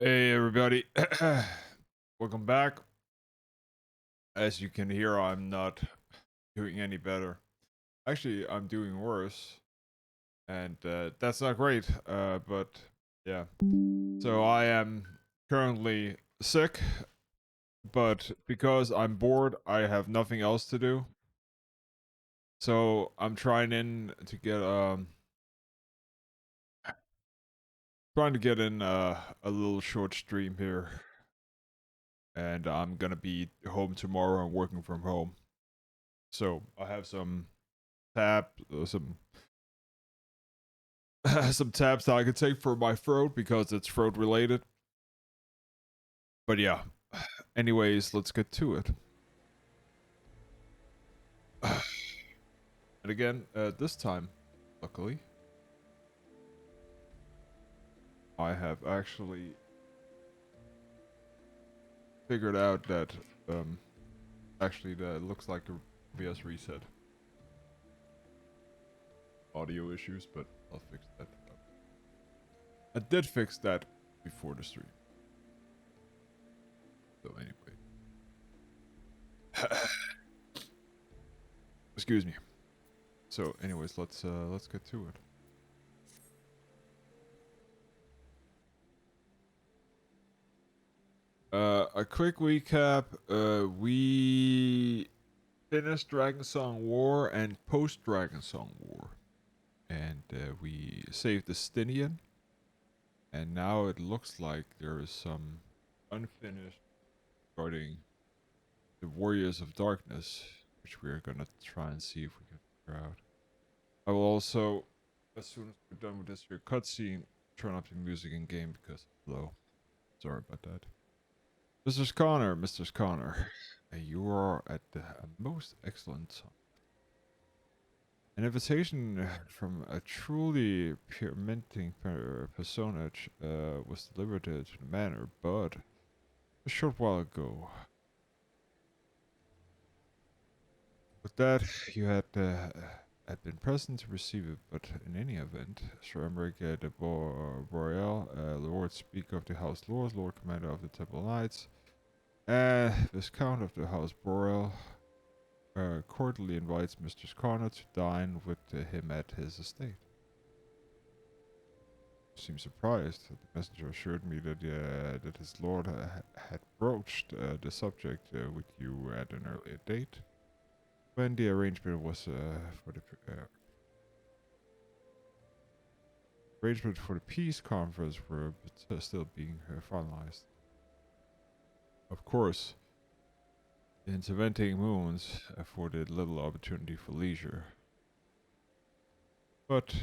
Hey everybody, welcome back. As you can hear, I'm not doing any better. Actually, I'm doing worse, and that's not great. But yeah, so I am currently sick, but because I'm bored, I have nothing else to do. So I'm trying to get in a little short stream here, and I'm gonna be home tomorrow and working from home. So I have some some tabs that I could take for my throat because it's throat related. But yeah, anyways, let's get to it. And again, this time, luckily, I have actually figured out that actually that looks like a VS reset. Audio issues, but I'll fix that. I did fix that before the stream. So anyway, excuse me. So anyways, let's get to it. A quick recap. We finished Dragon Song War and post Dragon Song War, and we saved the Stinian, and now it looks like there is some unfinished regarding the Warriors of Darkness, which we are gonna try and see if we can figure out. I will also, as soon as we're done with this here cutscene, turn up the music in game because it's low. Sorry about that. Mr. Connor, you are at the most excellent time. An invitation from a truly pure-minting personage was delivered to the manor, but a short while ago. With that, you had been present to receive it, but in any event, Sir Emmerich de Boreal, Lord Speaker of the House Lords, Lord Commander of the Temple Knights, Viscount of the House Boreal, cordially invites Mr. Connor to dine with him at his estate. Seemed surprised. The messenger assured me that his lord had broached the subject with you at an earlier date, when the arrangement was for the arrangement for the peace conference were still being finalized. Of course, the intervening moons afforded little opportunity for leisure, but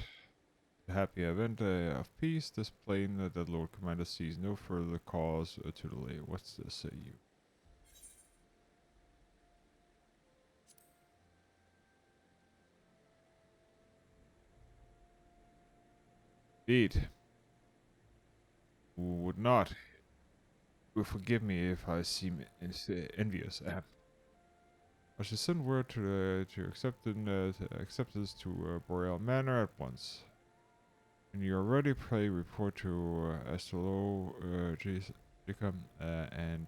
the happy event of peace displaying that the Lord Commander sees no further cause to delay. What's this, say you? Indeed, who would not? Will forgive me if I seem envious. I should send word to acceptance to Boreal Manor at once. When you are ready, pray report to Astrolo Jacob, and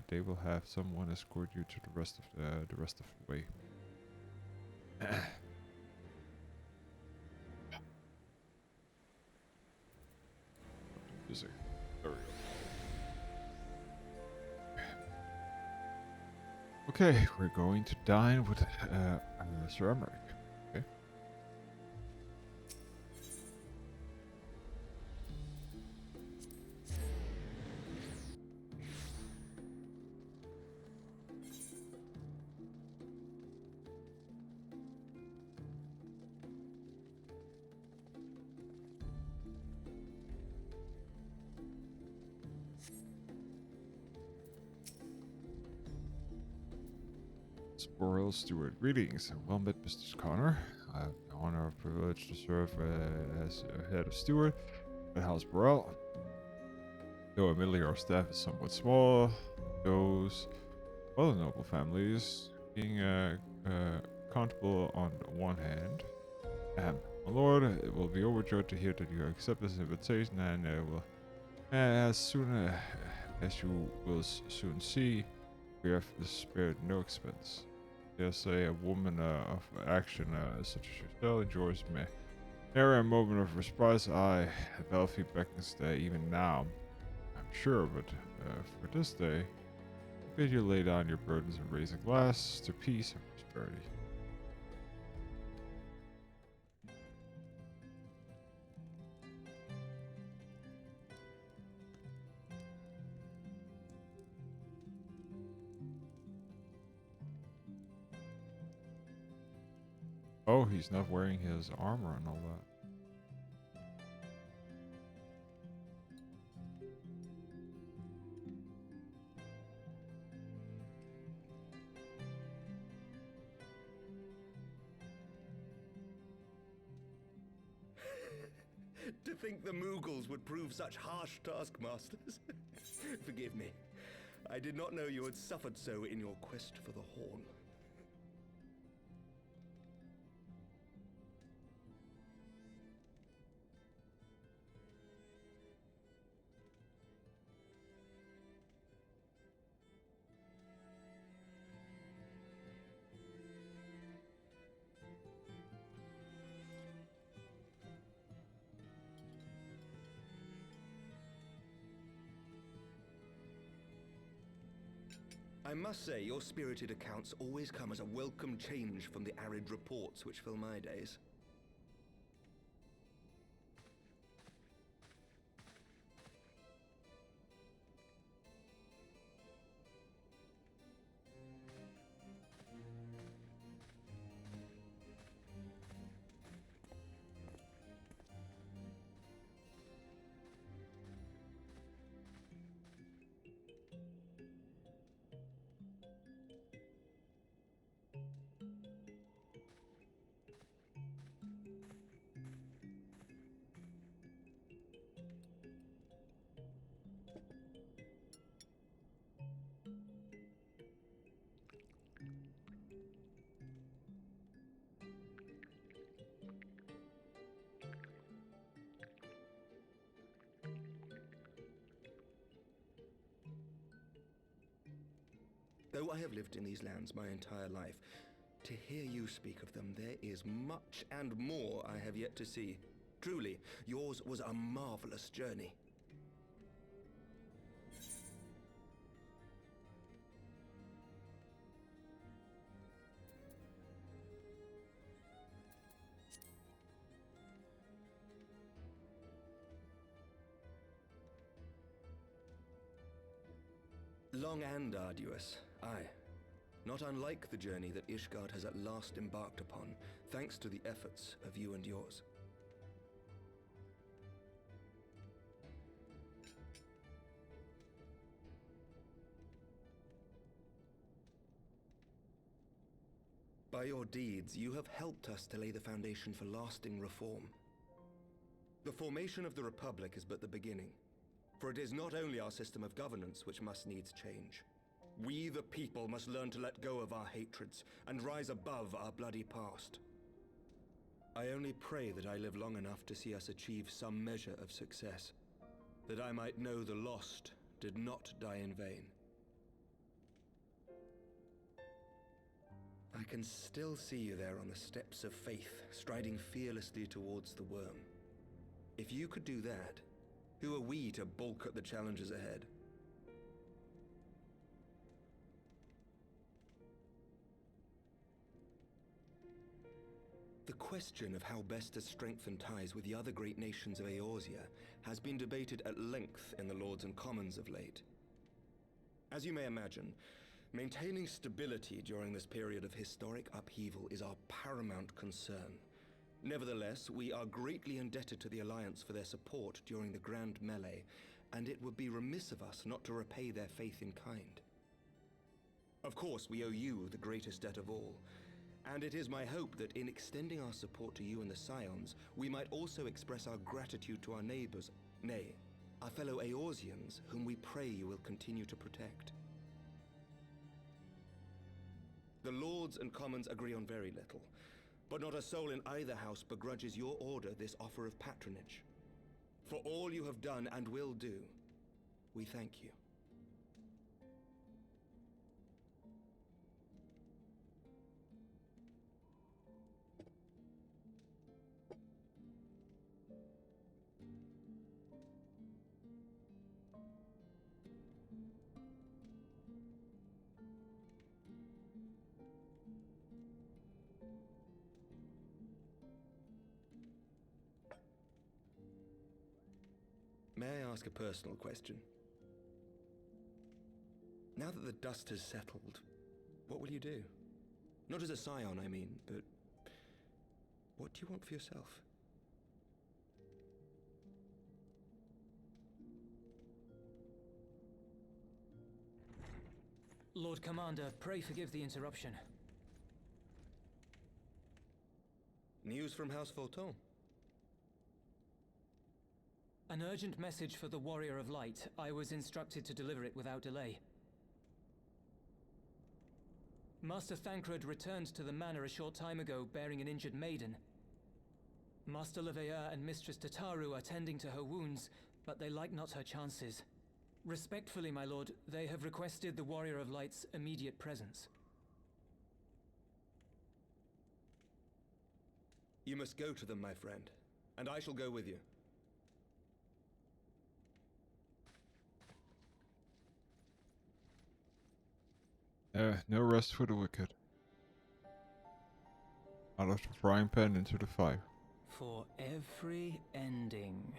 they will have someone escort you to the rest of the way. Music. There we go. Okay, we're going to dine with Sir Emmerich. Okay. Boreal Steward, greetings. Well met, Mr. Connor. I have the honor and privilege to serve as head of steward at House Boreal. Though admittedly our staff is somewhat small, those other noble families being countable on one hand. My lord, it will be overjoyed to hear that you accept this invitation and will As soon as you will soon see, we have spared no expense. Dare say a woman of action such as yourself enjoys me. Never a moment of respite. Aye, Delphi beckons there even now, I'm sure, but for this day, I bid you lay down your burdens and raise a glass to peace and prosperity. Oh, he's not wearing his armor and all that. To think the Moogles would prove such harsh taskmasters. Forgive me. I did not know you had suffered so in your quest for the horn. I must say, your spirited accounts always come as a welcome change from the arid reports which fill my days. Though I have lived in these lands my entire life, to hear you speak of them, there is much and more I have yet to see. Truly, yours was a marvelous journey. Long and arduous, aye. Not unlike the journey that Ishgard has at last embarked upon, thanks to the efforts of you and yours. By your deeds, you have helped us to lay the foundation for lasting reform. The formation of the Republic is but the beginning, for it is not only our system of governance which must needs change. We, the people, must learn to let go of our hatreds and rise above our bloody past. I only pray that I live long enough to see us achieve some measure of success, that I might know the lost did not die in vain. I can still see you there on the steps of faith, striding fearlessly towards the worm. If you could do that, who are we to balk at the challenges ahead? The question of how best to strengthen ties with the other great nations of Eorzea has been debated at length in the Lords and Commons of late. As you may imagine, maintaining stability during this period of historic upheaval is our paramount concern. Nevertheless, we are greatly indebted to the Alliance for their support during the Grand Melee, and it would be remiss of us not to repay their faith in kind. Of course, we owe you the greatest debt of all, and it is my hope that in extending our support to you and the Scions, we might also express our gratitude to our neighbors, nay, our fellow Eorzeans, whom we pray you will continue to protect. The Lords and Commons agree on very little, but not a soul in either house begrudges your order this offer of patronage. For all you have done and will do, we thank you. May I ask a personal question? Now that the dust has settled, what will you do? Not as a scion, I mean, but what do you want for yourself? Lord Commander, pray forgive the interruption. News from House Fettouhi? An urgent message for the Warrior of Light. I was instructed to deliver it without delay. Master Thancred returned to the manor a short time ago, bearing an injured maiden. Master Leveilleur and Mistress Tataru are tending to her wounds, but they like not her chances. Respectfully, my lord, they have requested the Warrior of Light's immediate presence. You must go to them, my friend, and I shall go with you. No rest for the wicked. Out of the frying pan into the fire. For every ending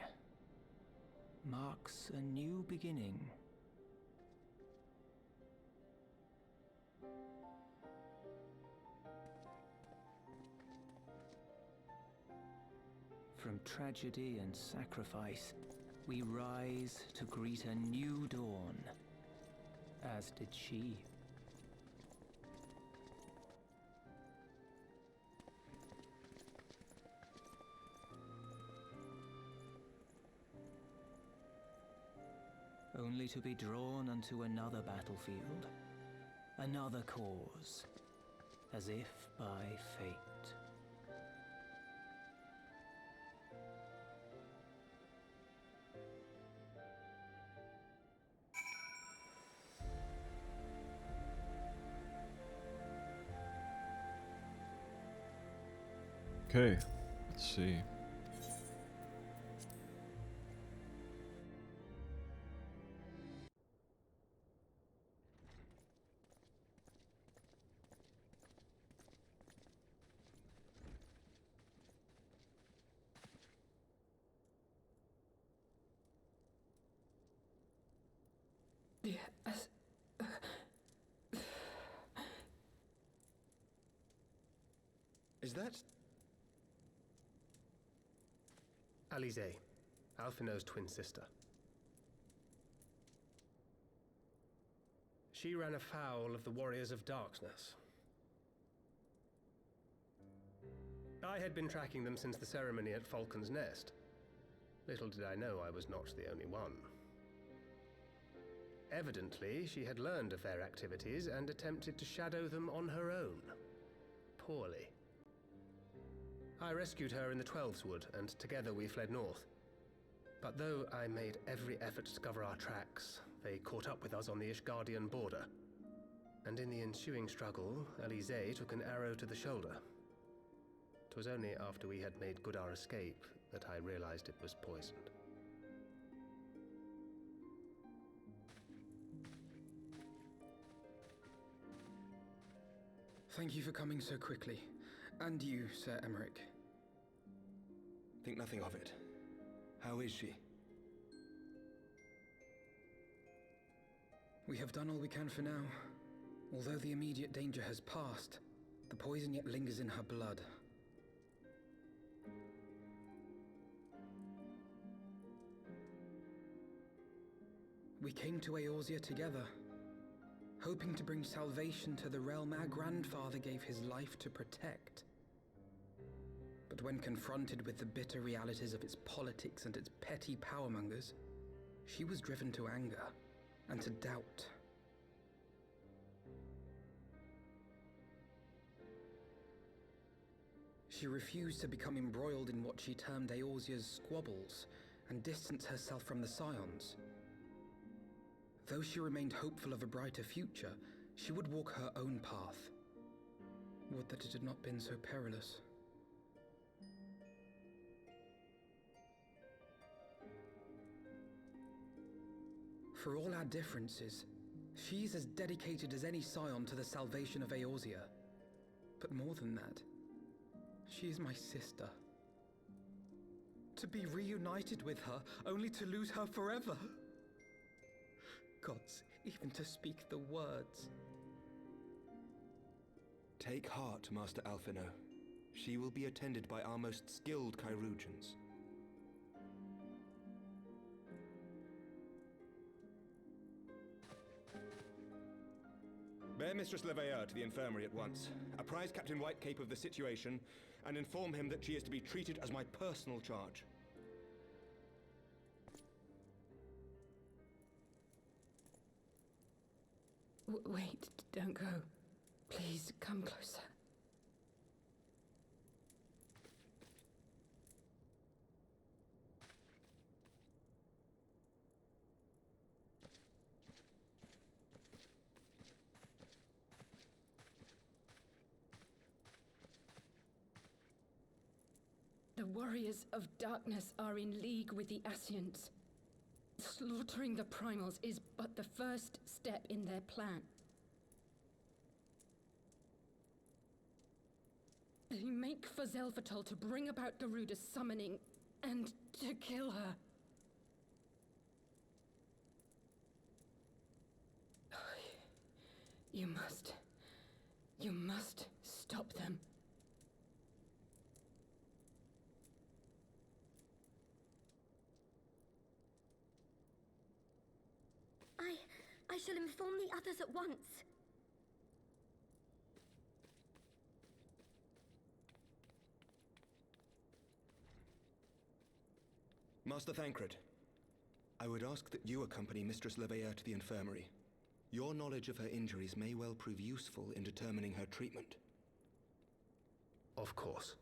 marks a new beginning. From tragedy and sacrifice, we rise to greet a new dawn, as did she. Only to be drawn unto another battlefield, another cause, as if by fate. Okay, let's see. Is that... Alize, Alphinaud's twin sister. She ran afoul of the Warriors of Darkness. I had been tracking them since the ceremony at Falcon's Nest. Little did I know I was not the only one. Evidently, she had learned of their activities and attempted to shadow them on her own. Poorly. I rescued her in the Twelveswood, and together we fled north. But though I made every effort to cover our tracks, they caught up with us on the Ishgardian border. And in the ensuing struggle, Alize took an arrow to the shoulder. 'Twas only after we had made good our escape that I realized it was poisoned. Thank you for coming so quickly. And you, Sir Emmerich. Think nothing of it. How is she? We have done all we can for now. Although the immediate danger has passed, the poison yet lingers in her blood. We came to Eorzea together, hoping to bring salvation to the realm our grandfather gave his life to protect. But when confronted with the bitter realities of its politics and its petty powermongers, she was driven to anger and to doubt. She refused to become embroiled in what she termed Eorzea's squabbles and distance herself from the Scions. Though she remained hopeful of a brighter future, she would walk her own path. Would that it had not been so perilous. For all our differences, she's as dedicated as any scion to the salvation of Eorzea. But more than that, she is my sister. To be reunited with her, only to lose her forever. Gods, even to speak the words. Take heart, Master Alphino. She will be attended by our most skilled Chirurgeons. Bear Mistress Leveilleur to the infirmary at once. Apprise Captain Whitecape of the situation, and inform him that she is to be treated as my personal charge. Wait, don't go. Please, come closer. The warriors of darkness are in league with the Ascients. Slaughtering the primals is but the first step in their plan. They make for Zelvatol to bring about Garuda's summoning and to kill her. You must stop them. I shall inform the others at once. Master Thancred, I would ask that you accompany Mistress Leveilleur to the infirmary. Your knowledge of her injuries may well prove useful in determining her treatment. Of course.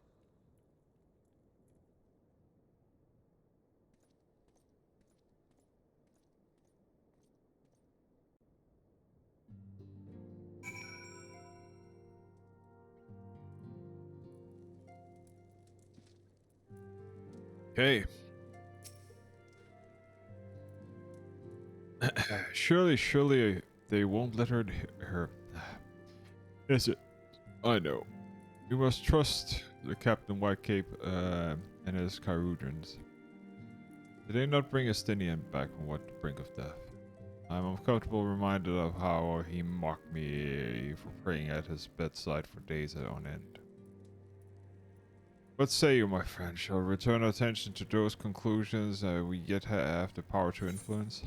Okay. Surely they won't let her. Is it? I know. We must trust the Captain Whitecape and his Chirurgeons. Did they not bring Estinian back from what the brink of death? I'm uncomfortable reminded of how he mocked me for praying at his bedside for days on end. What say you, my friend? Shall we return our attention to those conclusions we yet have the power to influence?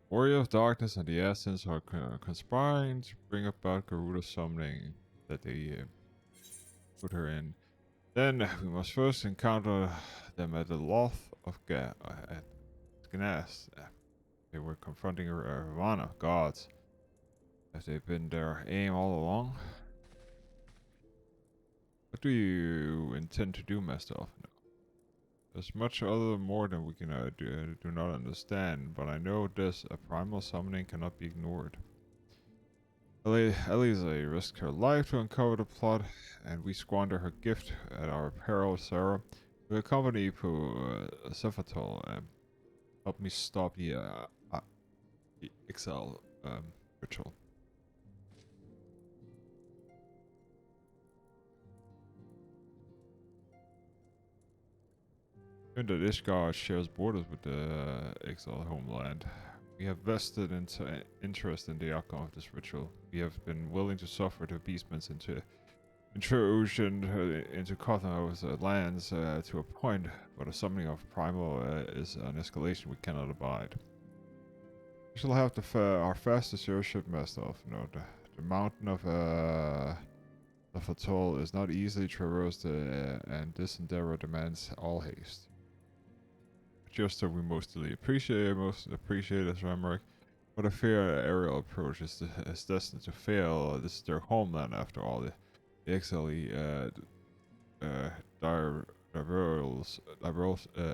Warrior of Darkness and the Essence are conspiring to bring about Garuda's summoning that they put her in. Then we must first encounter them at the Loth of at Gnas. They were confronting Ravana gods. Have they been their aim all along? What do you intend to do, Master Alphino? There's much other more than we can do not understand, but I know this: a primal summoning cannot be ignored. Elise risked her life to uncover the plot, and we squander her gift at our peril. Sarah, who accompany Zelvatol, help me stop the exile ritual. Given that Ishgard shares borders with the exile homeland, we have vested interest in the outcome of this ritual. We have been willing to suffer the beastmen's intrusion into Cotham's lands to a point, but a summoning of Primal is an escalation we cannot abide. We shall have our fastest airship, Master Alphino. The mountain of Atoll is not easily traversed, and this endeavor demands all haste. Just that we most appreciate as Ramrick. But a fair aerial approach is destined to fail. This is their homeland after all. The XLE diverals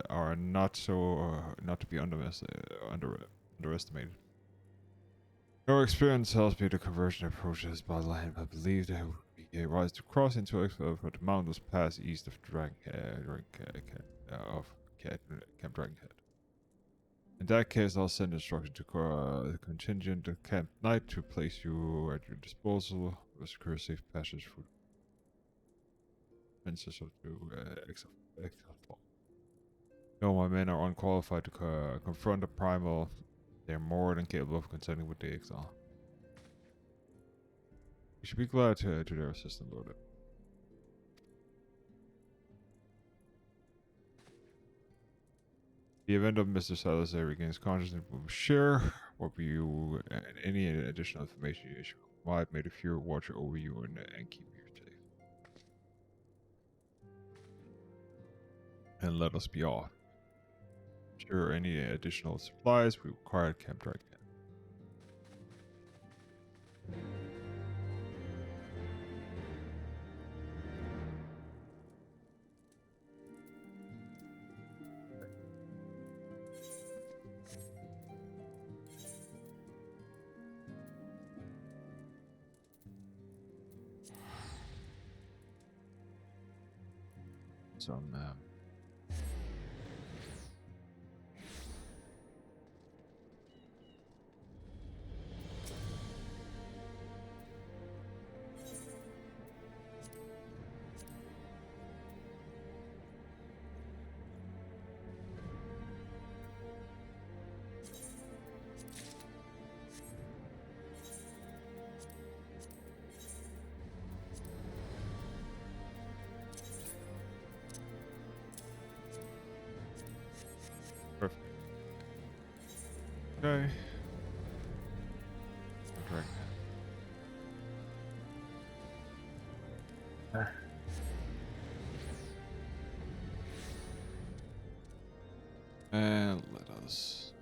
are not to be underestimated. Your experience tells me the conversion approaches by land. I believe there would be a rise to cross into exfil for the mountainous pass east of Camp Dragonhead. In that case, I'll send instructions to the contingent at Camp Knight to place you at your disposal with secure safe passage for princess of the exile. No, my men are unqualified to confront the primal. They're more than capable of contending with the exile. You should be glad to their assistance, Lord. The event of Mr. Salazar regains consciousness, we will share what you and any additional information you provide. May the Fury watch over you and keep you safe. And let us be off. Sure, any additional supplies we require at Camp Dragon. Some perfect. Okay. Dragon. And let us.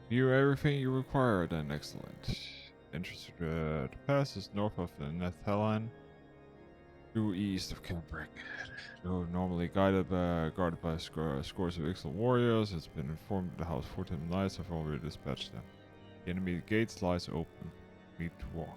You everything you require, then excellent. Entrance to the pass is north of the Nethalan, due east of Camp Dragonhead. Though normally guarded by scores of excellent warriors, it's been informed that the House 14 Knights have already dispatched them. The enemy gates lies open. Need to walk.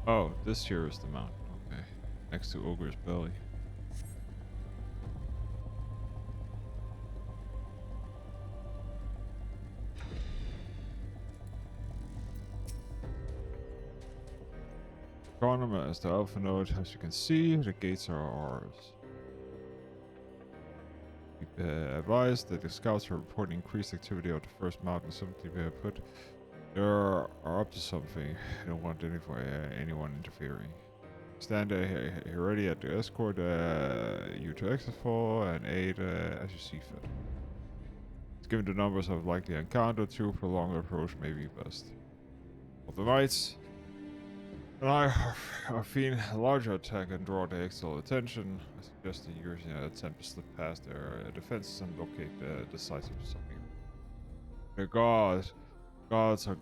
Oh, this here is the mountain. Okay, next to Ogre's Belly. Chronometer as the Alpha Node. As you can see, the gates are ours. We advised that the scouts are reporting increased activity of the first mountain. Something we have put. They are up to something. I don't want anyone interfering. Stand here ready at the escort you to exfil and aid as you see fit. Given the numbers of likely encounter, too prolonged approach may be best. Of the knights and I are feeling a larger attack and draw the external attention. I suggest that using an attempt to slip past their defenses and locate the sites of something. The gods are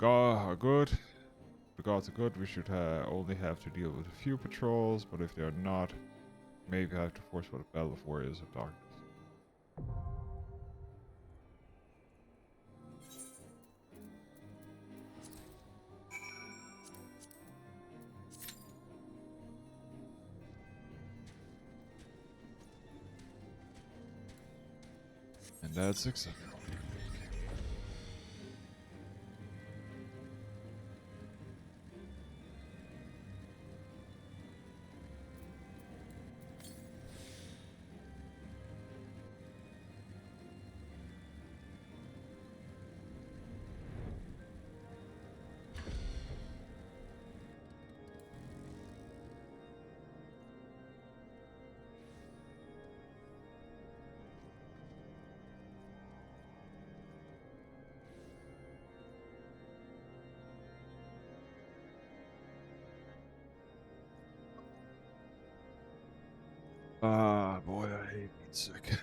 good. The gods are good. We should only have to deal with a few patrols, but if they are not, maybe have to force for the battle of warriors of darkness. And that's acceptable. Second.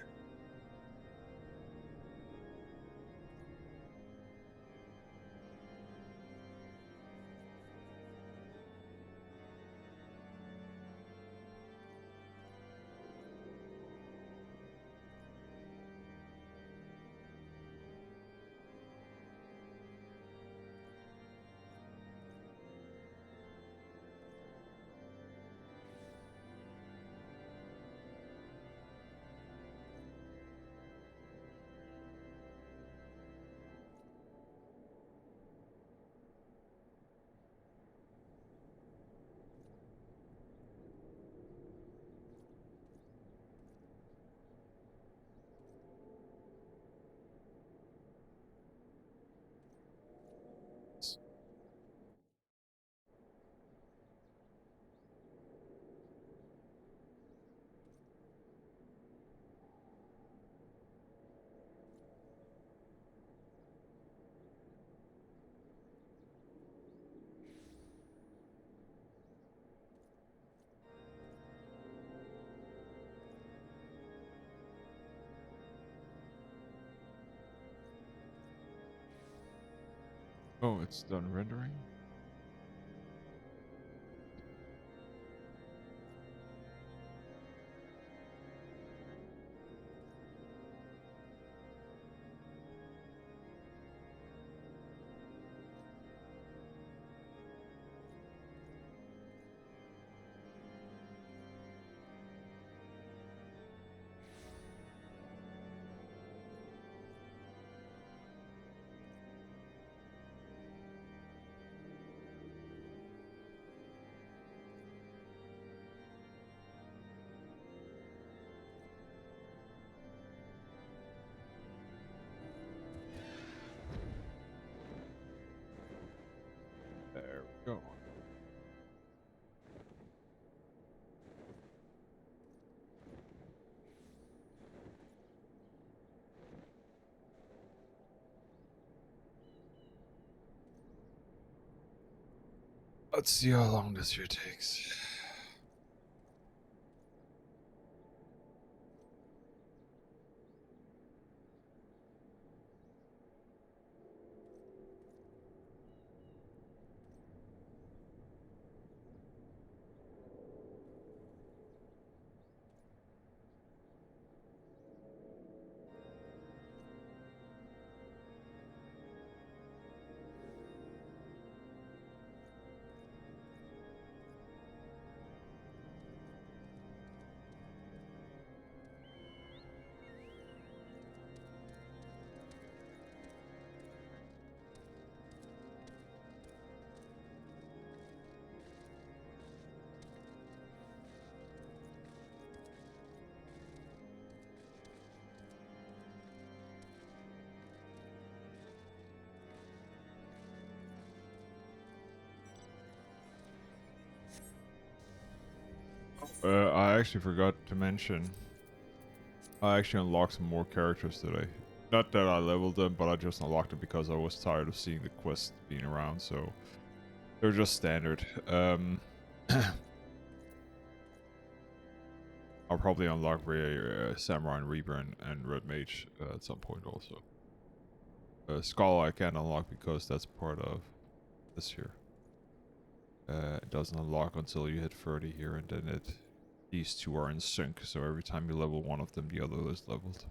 Oh, it's done rendering? There we go. Let's see how long this here takes. I actually forgot to mention, I actually unlocked some more characters today. Not that I leveled them, but I just unlocked them because I was tired of seeing the quest being around, so they're just standard. I'll probably unlock Samurai and Reaper and Red Mage at some point also. Skull I can't unlock because that's part of this here. It doesn't unlock until you hit 30 here, and then these two are in sync, so every time you level one of them, the other is leveled.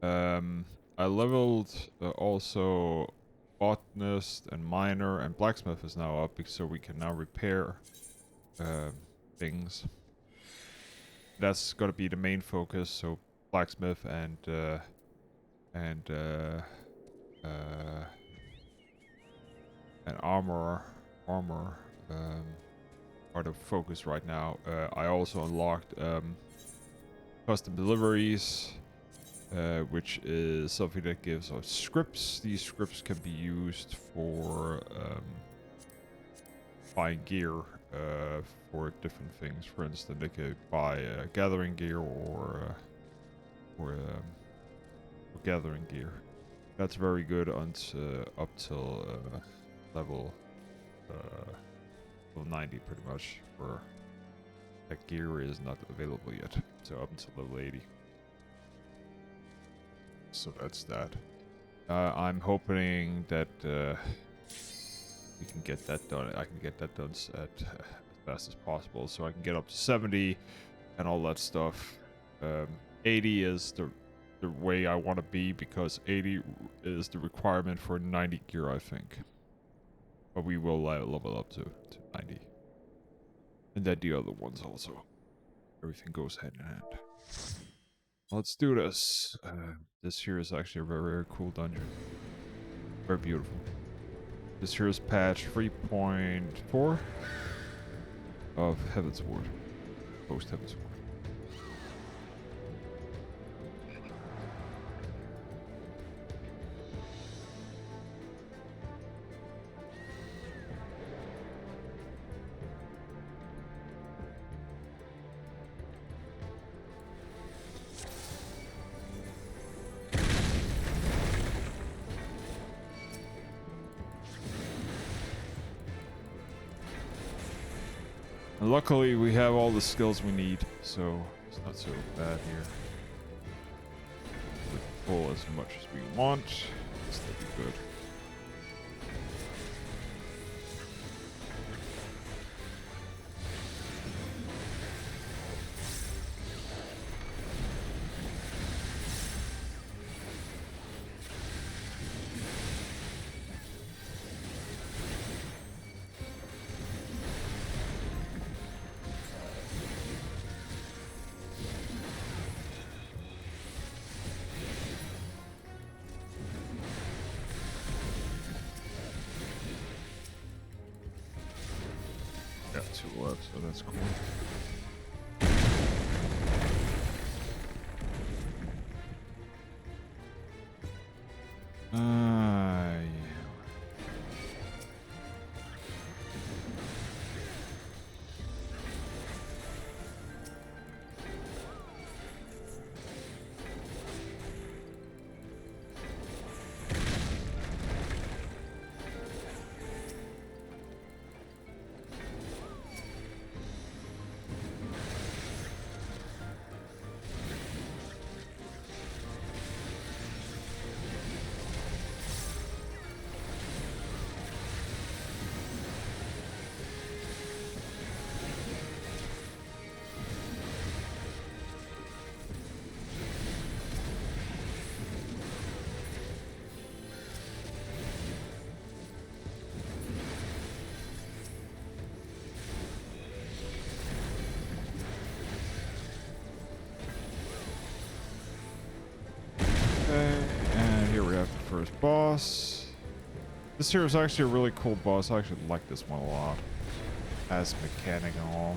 I leveled also botanist and miner, and blacksmith is now up, so we can now repair things. That's got to be the main focus. So blacksmith and armor are the focus right now. I also unlocked custom deliveries, which is something that gives us scripts. These scripts can be used for buying gear for different things. For instance, they could buy gathering gear or gathering gear. That's very good until up till level 90 pretty much for that gear is not available yet. So up until level 80. So that's that. I'm hoping that we can get that done. I can get that done as fast as possible, so I can get up to 70 and all that stuff. 80 is the way I want to be, because 80 is the requirement for 90 gear, I think. But we will level up to 90. And then the other ones also. Everything goes hand in hand. Let's do this. This here is actually a very, very cool dungeon. Very beautiful. This here is patch 3.4 of Heavensward. Post Heavensward. And luckily, we have all the skills we need, so it's not so bad here. We can pull as much as we want. That'd be good. Got 2 left, so that's cool. Yeah. And here we have the first boss. This here is actually a really cool boss. I actually like this one a lot. As mechanic and all.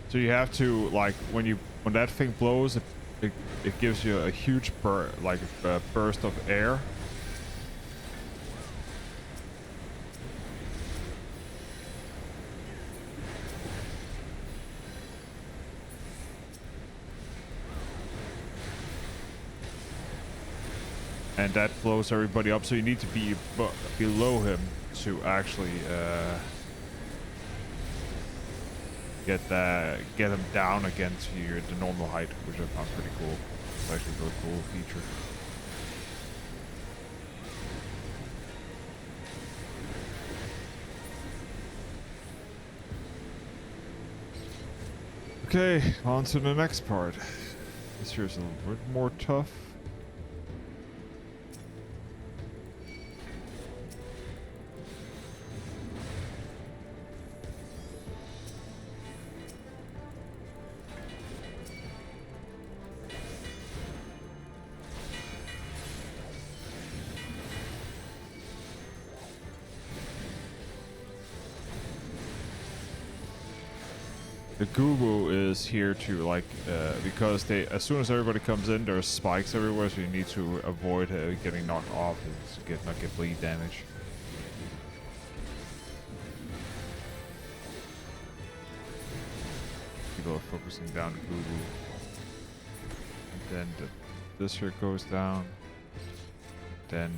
So you have to, like, when that thing blows, it gives you a huge burst of air. And that blows everybody up, so you need to be below him to actually get him down again to the normal height, which I found pretty cool. It's actually a really cool feature. Okay, on to the next part. This here's a little bit more tough. The Gugu is here to like because they as soon as everybody comes in, there's spikes everywhere, so you need to avoid getting knocked off and not get bleed damage. People are focusing down the Gugu, and then this here goes down. Then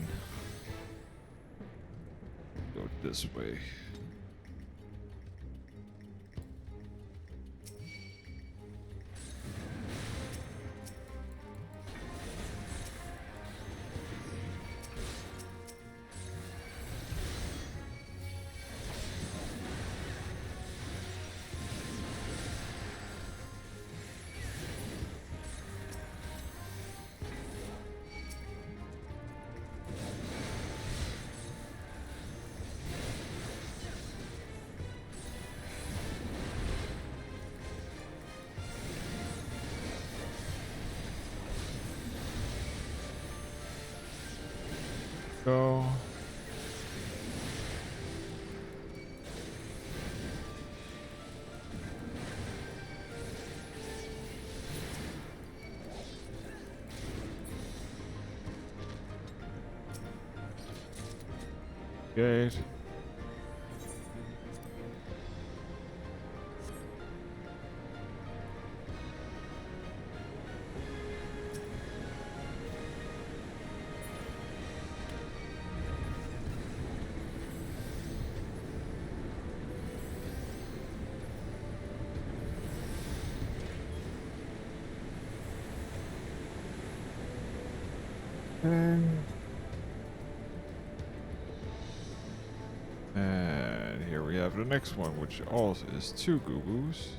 go this way. Go. Gate. And here we have the next one, which also is 2 Gugus.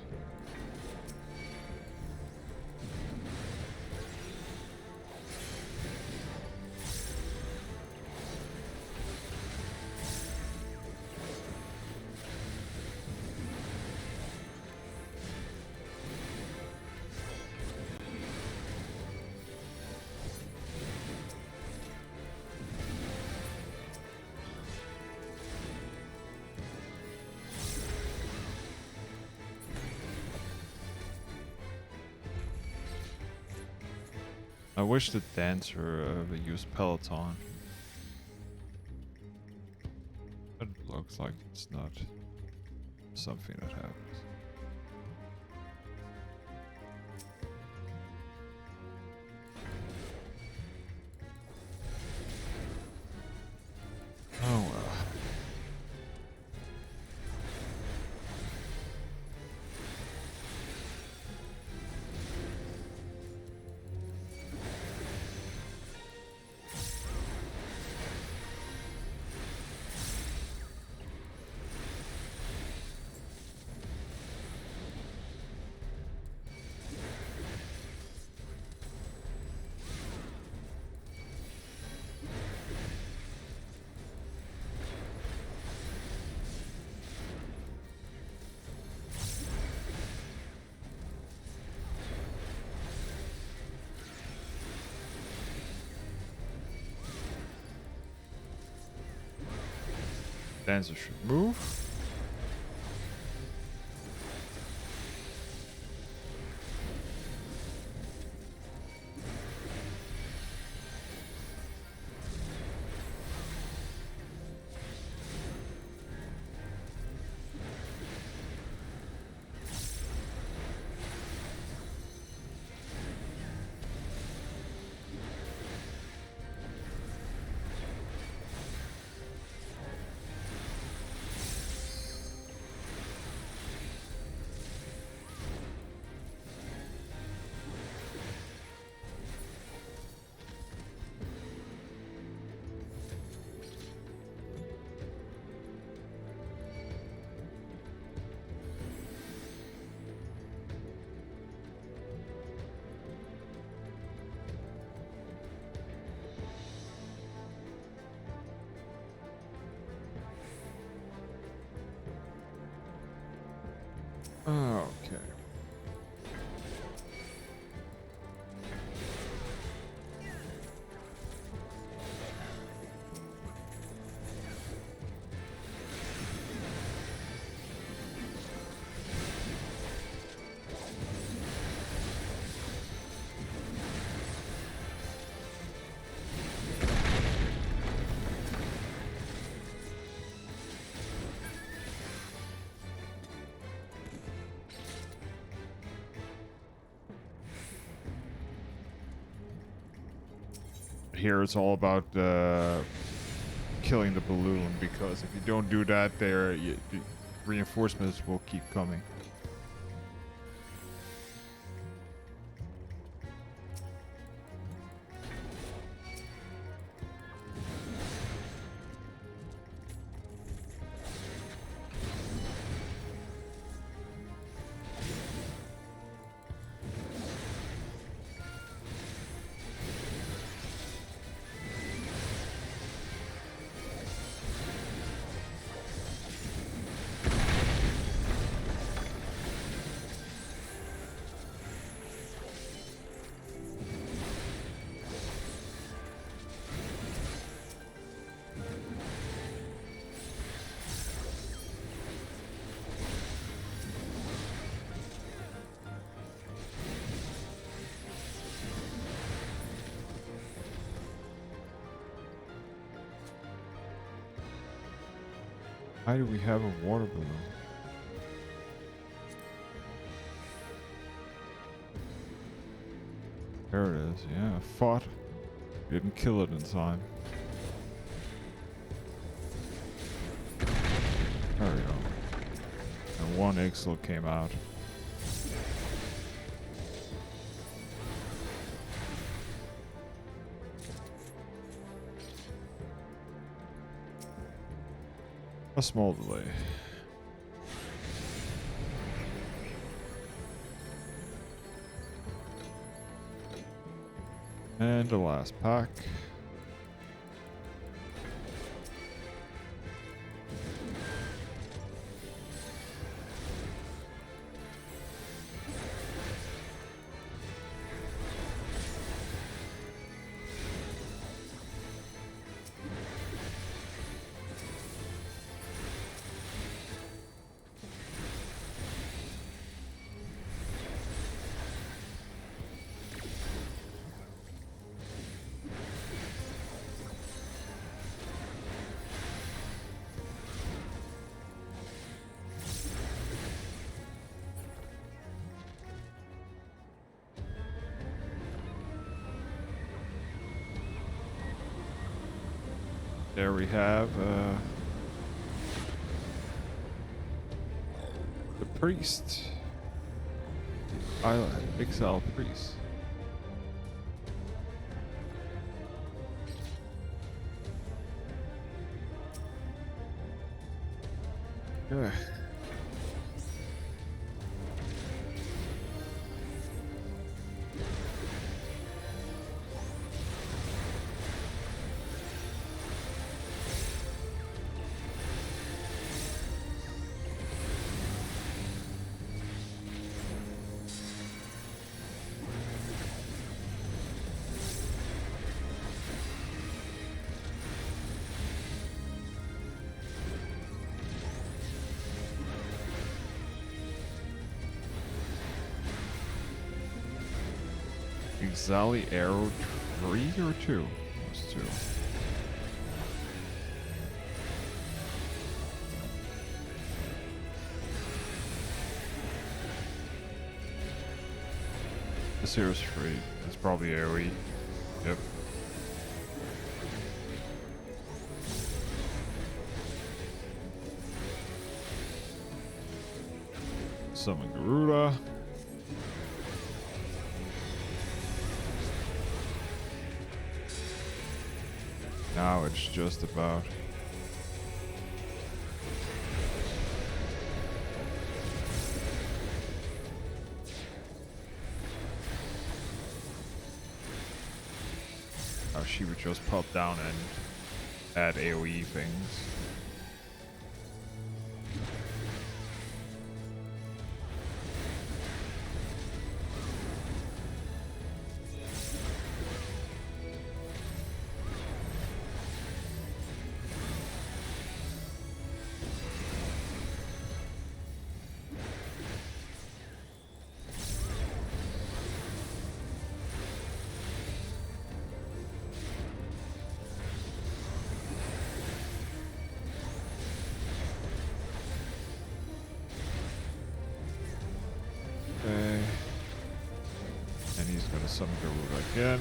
I wish the dancer used Peloton. But it looks like it's not something that happens. Oh well. Dancer should move. Okay. here it's all about killing the balloon, because if you don't do that, the reinforcements will keep coming. Why do we have a water balloon? There it is. Yeah, fought. Didn't kill it in time. There we go. And one Ixel came out. A small delay. And the last pack. There we have the priest. Exile priest. Yeah. Exali arrow 3 or 2? It was 2. This here is free. It's probably AoE. Yep. Summon Garuda. Now it's just about. How she would just pop down and add AoE things. And he's gonna summon Garuda again.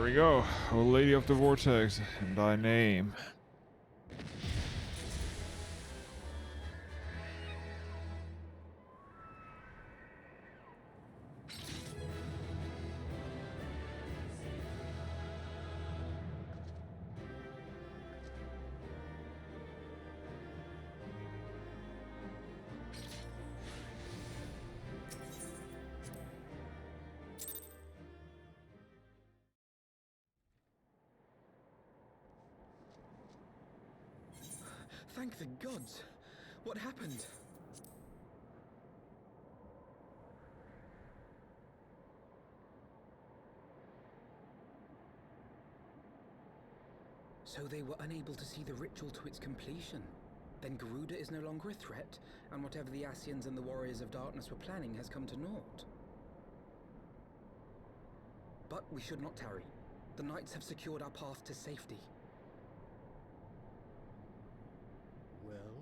we go. O Lady of the Vortex, in thy name. Thank the gods! What happened? So they were unable to see the ritual to its completion. Then Garuda is no longer a threat, and whatever the Ascians and the Warriors of Darkness were planning has come to naught. But we should not tarry. The knights have secured our path to safety. Well,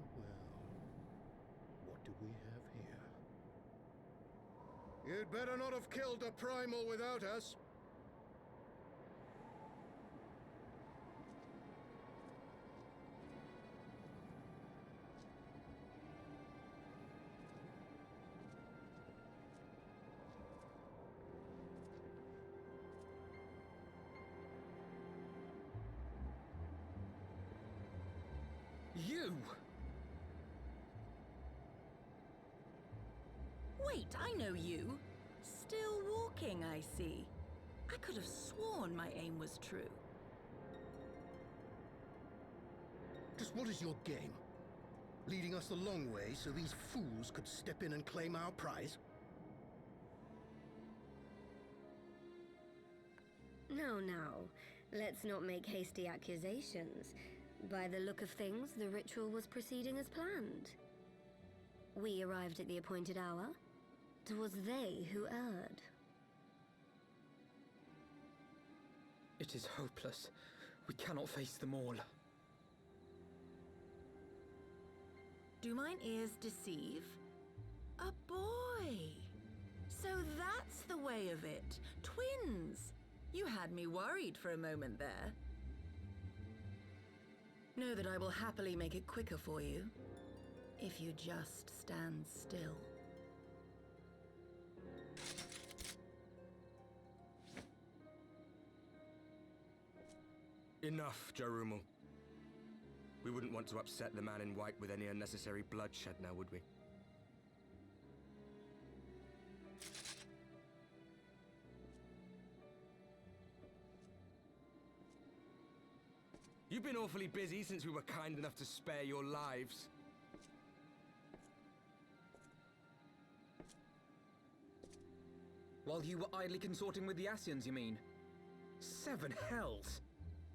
what do we have here? You'd better not have killed the Primal without us. You! Wait, I know you. Still walking, I see. I could have sworn my aim was true. Just what is your game? Leading us the long way so these fools could step in and claim our prize? No, no. Let's not make hasty accusations. By the look of things, the ritual was proceeding as planned. We arrived at the appointed hour. 'Twas they who erred. It is hopeless. We cannot face them all. Do mine ears deceive? A boy! So that's the way of it. Twins! You had me worried for a moment there. Know that I will happily make it quicker for you, if you just stand still. Enough, Jarumal. We wouldn't want to upset the man in white with any unnecessary bloodshed now, would we? You've been awfully busy since we were kind enough to spare your lives. While you were idly consorting with the Ascians, you mean? 7 hells!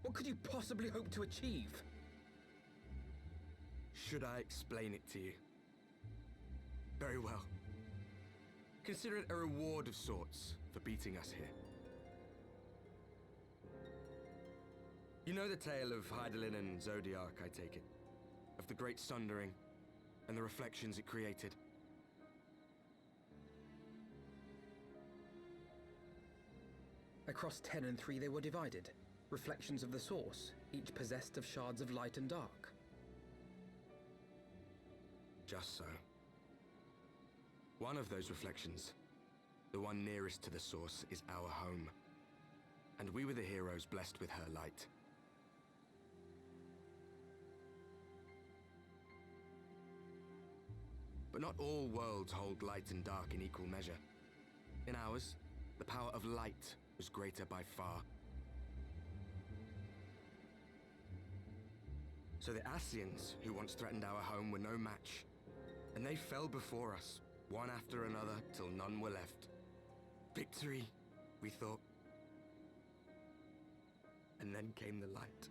What could you possibly hope to achieve? Should I explain it to you? Very well. Consider it a reward of sorts for beating us here. You know the tale of Hydaelyn and Zodiac, I take it? Of the Great Sundering and the reflections it created? Across 10 and 3 they were divided. Reflections of the source, each possessed of shards of light and dark. Just so. One of those reflections, the one nearest to the source, is our home. And we were the heroes blessed with her light. But not all worlds hold light and dark in equal measure. In ours, the power of light was greater by far. So the Ascians, who once threatened our home, were no match. And they fell before us, one after another, till none were left. Victory, we thought. And then came the light.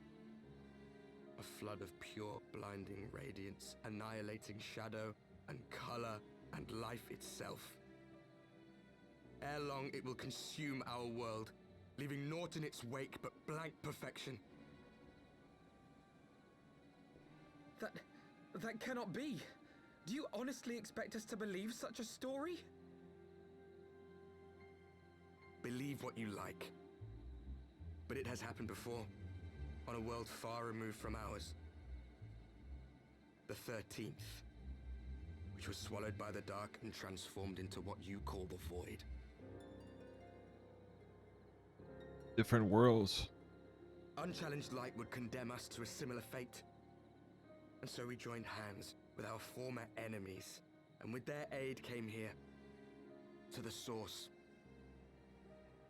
A flood of pure, blinding radiance, annihilating shadow and color and life itself. Ere long, it will consume our world, leaving naught in its wake but blank perfection. That cannot be. Do you honestly expect us to believe such a story? Believe what you like. But it has happened before, on a world far removed from ours. The 13th, which was swallowed by the dark and transformed into what you call the Void. Different worlds. Unchallenged light would condemn us to a similar fate. And so we joined hands with our former enemies, and with their aid came here, to the source.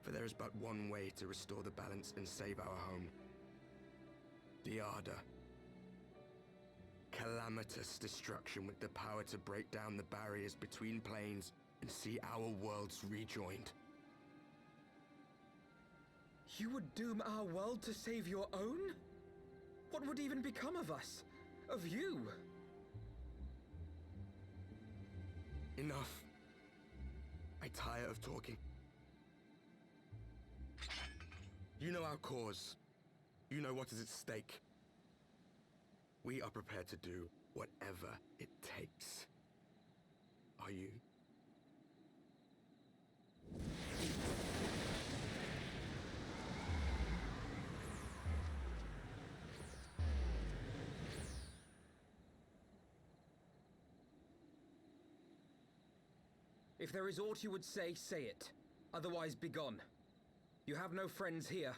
For there is but one way to restore the balance and save our home. The Ardor. Calamitous destruction with the power to break down the barriers between planes and see our worlds rejoined. You would doom our world to save your own? What would even become of us? Of you? Enough. I tire of talking. You know our cause. You know what is at stake. We are prepared to do whatever it takes. Are you? If there is aught you would say, say it. Otherwise, begone. You have no friends here.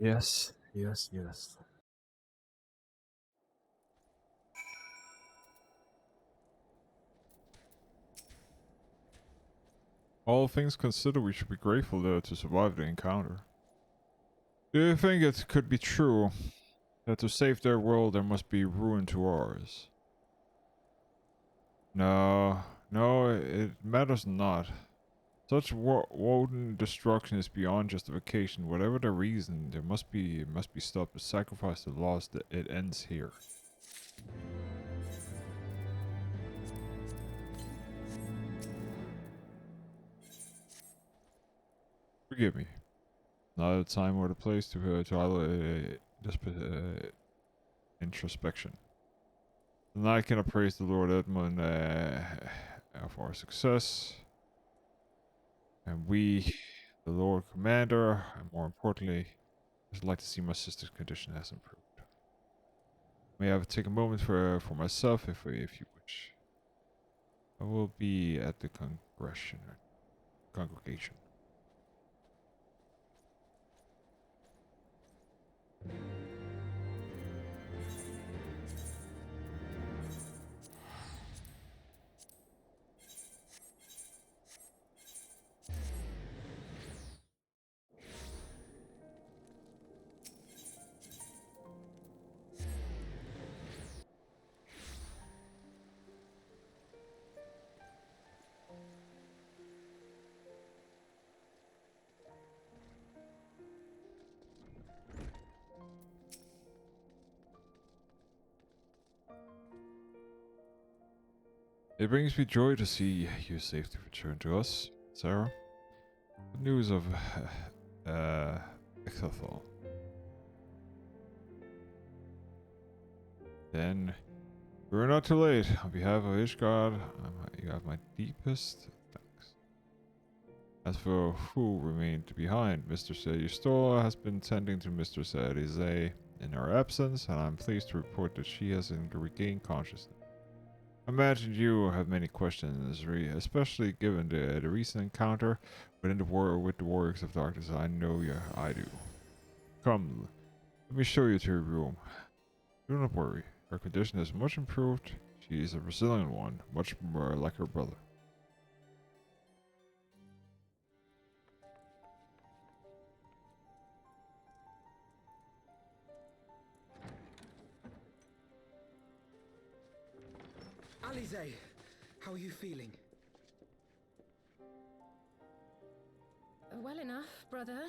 Yes, yes, yes. All things considered, we should be grateful though to survive the encounter. Do you think it could be true that to save their world there must be ruin to ours? No, no, it matters not. Such woden destruction is beyond justification. Whatever the reason, it must be stopped. The sacrifice to the lost, it ends here. Forgive me. Not a time or the place to introspection. And I can praise the Lord Edmund of our success. And we, the Lord Commander, and more importantly, I'd like to see my sister's condition has improved. May I take a moment for myself if you wish. I will be at the congregation. It brings me joy to see you safely return to us, Sarah. The news of FFXIV. Then, we are not too late. On behalf of Ishgard, you have my deepest thanks. As for who remained behind, Mistress Yustola has been tending to Mistress Elise in her absence, and I'm pleased to report that she has regained consciousness. I imagine you have many questions, especially given the recent encounter within the with the Warriors of Darkness. I know I do. Come, let me show you to your room. Do not worry, her condition is much improved. She is a resilient one, much more like her brother. Alize, how are you feeling? Well enough, brother.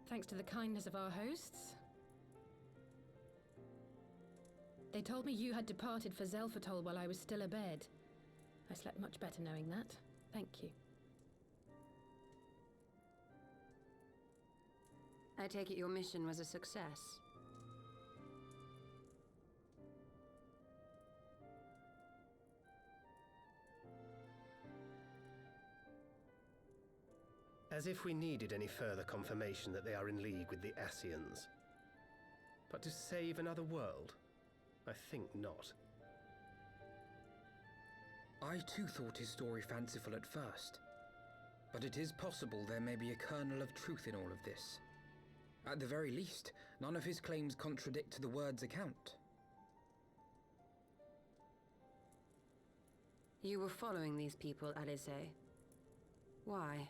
Thanks to the kindness of our hosts. They told me you had departed for Zelfatol while I was still abed. I slept much better knowing that. Thank you. I take it your mission was a success. As if we needed any further confirmation that they are in league with the Ascians. But to save another world? I think not. I too thought his story fanciful at first. But it is possible there may be a kernel of truth in all of this. At the very least, none of his claims contradict the word's account. You were following these people, Alice. Why?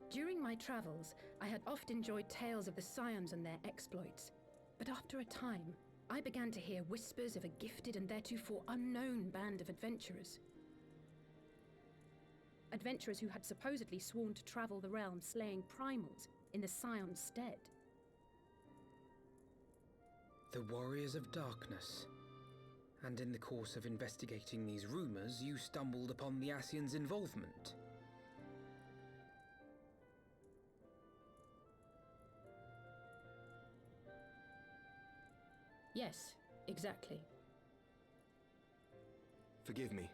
During my travels, I had oft enjoyed tales of the Scions and their exploits. But after a time, I began to hear whispers of a gifted and theretofore unknown band of adventurers. Adventurers who had supposedly sworn to travel the realm slaying primals in the Scion's stead. The Warriors of Darkness. And in the course of investigating these rumors, you stumbled upon the Ascians' involvement. Yes, exactly. Forgive me,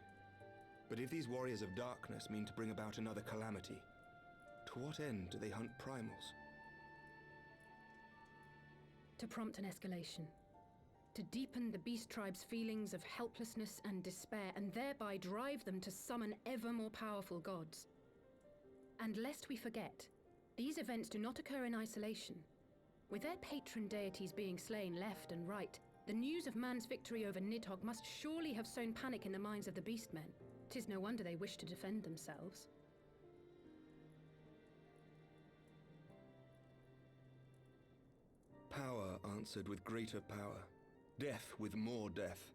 but if these Warriors of Darkness mean to bring about another calamity, to what end do they hunt primals? To prompt an escalation. To deepen the beast tribe's feelings of helplessness and despair, and thereby drive them to summon ever more powerful gods. And lest we forget, these events do not occur in isolation. With their patron deities being slain left and right, the news of man's victory over Nidhogg must surely have sown panic in the minds of the Beastmen. 'Tis no wonder they wish to defend themselves. Power answered with greater power, death with more death.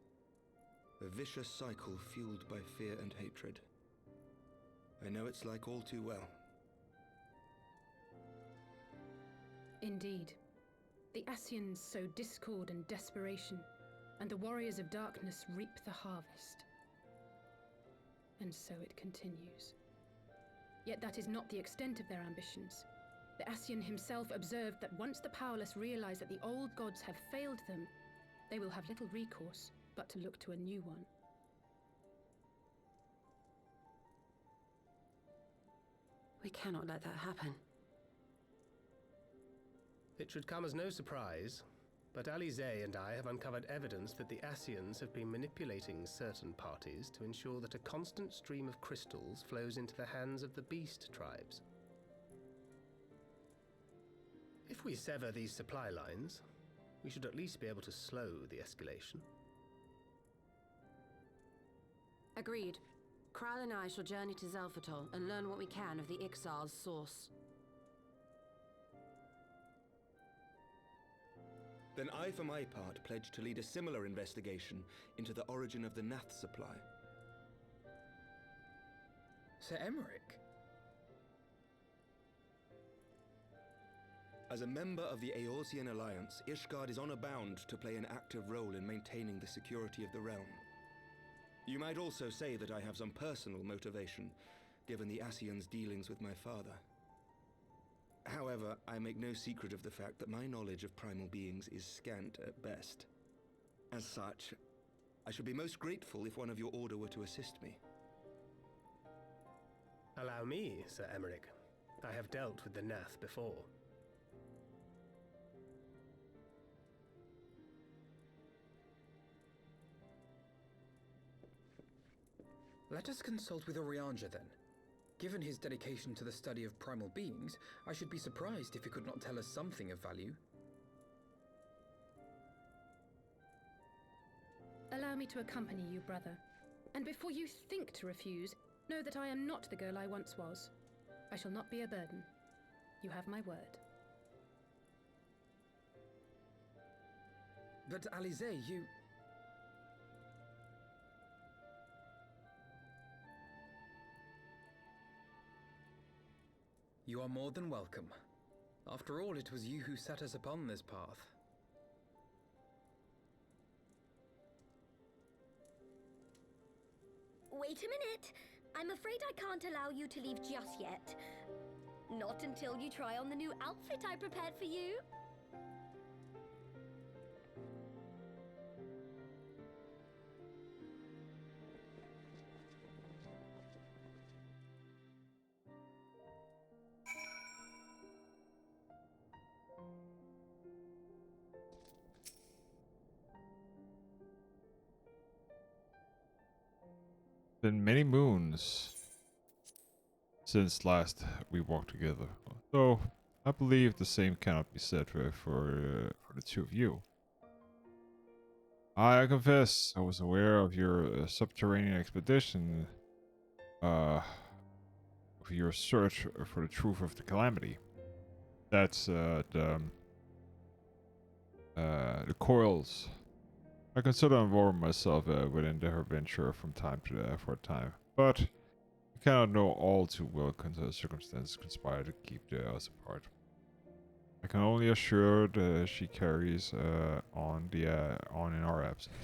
A vicious cycle fueled by fear and hatred. I know it's like all too well. Indeed. The Ascians sow discord and desperation, and the Warriors of Darkness reap the harvest. And so it continues. Yet that is not the extent of their ambitions. The Ascian himself observed that once the powerless realize that the old gods have failed them, they will have little recourse but to look to a new one. We cannot let that happen. It should come as no surprise, but Alize and I have uncovered evidence that the Ascians have been manipulating certain parties to ensure that a constant stream of crystals flows into the hands of the beast tribes. If we sever these supply lines, we should at least be able to slow the escalation. Agreed. Kral and I shall journey to Zelphatol and learn what we can of the Ixal's source. Then I, for my part, pledge to lead a similar investigation into the origin of the Nath supply. Sir Emmerich? As a member of the Eorzean Alliance, Ishgard is honor bound to play an active role in maintaining the security of the realm. You might also say that I have some personal motivation, given the Ascians' dealings with my father. However, I make no secret of the fact that my knowledge of primal beings is scant at best. As such, I should be most grateful if one of your order were to assist me. Allow me, Sir Emmerich. I have dealt with the Nath before. Let us consult with Orianja then. Given his dedication to the study of primal beings, I should be surprised if he could not tell us something of value. Allow me to accompany you, brother. And before you think to refuse, know that I am not the girl I once was. I shall not be a burden. You have my word. But Alize, you... You are more than welcome. After all, it was you who set us upon this path. Wait a minute! I'm afraid I can't allow you to leave just yet. Not until you try on the new outfit I prepared for you. Been many moons since last we walked together. Though I believe the same cannot be said for the two of you. I confess I was aware of your subterranean expedition, of your search for the truth of the calamity. That's the coils. I consider involving myself within their venture from time to for a time, but I cannot know all too well circumstances conspire to keep us apart. I can only assure that she carries on in our absence.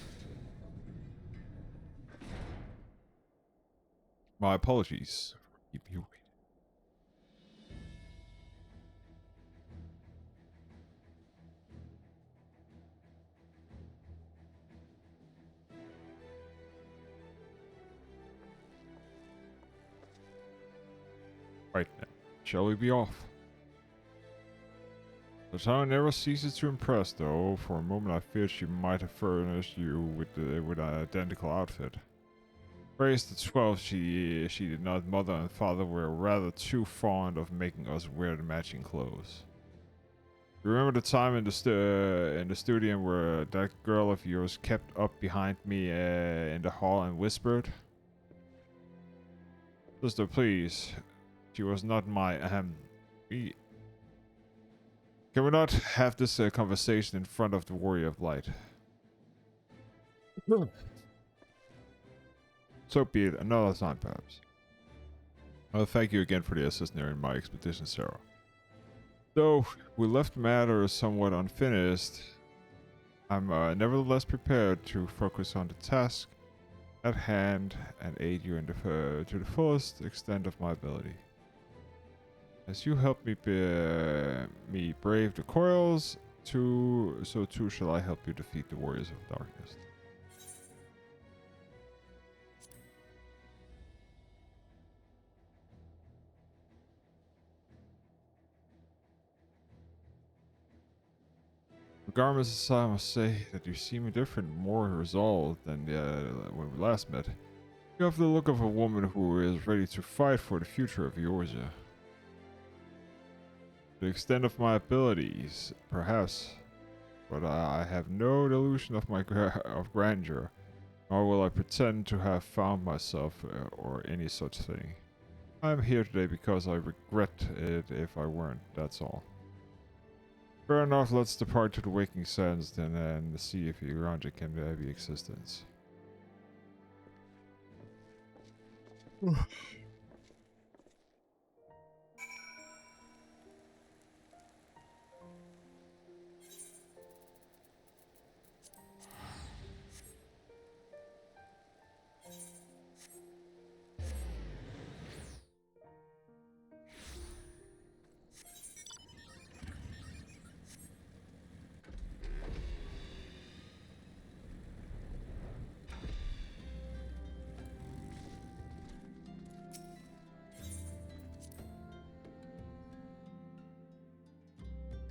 My apologies for keeping you waiting. Right now, shall we be off? The town never ceases to impress, though. For a moment I feared she might have furnished you with an identical outfit. Praise the 12, she did not. Mother and father were rather too fond of making us wear the matching clothes. Remember the time in the studio where that girl of yours kept up behind me in the hall and whispered? Sister, please. She was not my Can we not have this conversation in front of the Warrior of Light? So be it, another time perhaps. Well, thank you again for the assist during my expedition, Sarah. Though we left matters somewhat unfinished, I'm nevertheless prepared to focus on the task at hand and aid you in to the fullest extent of my ability. As you help me brave the coils, so too shall I help you defeat the warriors of darkness. Regardless, I must say that you seem different, more resolved than when we last met. You have the look of a woman who is ready to fight for the future of Eorzea. To the extent of my abilities, perhaps, but I have no delusion of my grandeur, nor will I pretend to have found myself or any such thing. I am here today because I regret it if I weren't, that's all. Fair enough, let's depart to the Waking Sands then and see if Iranja can have existence.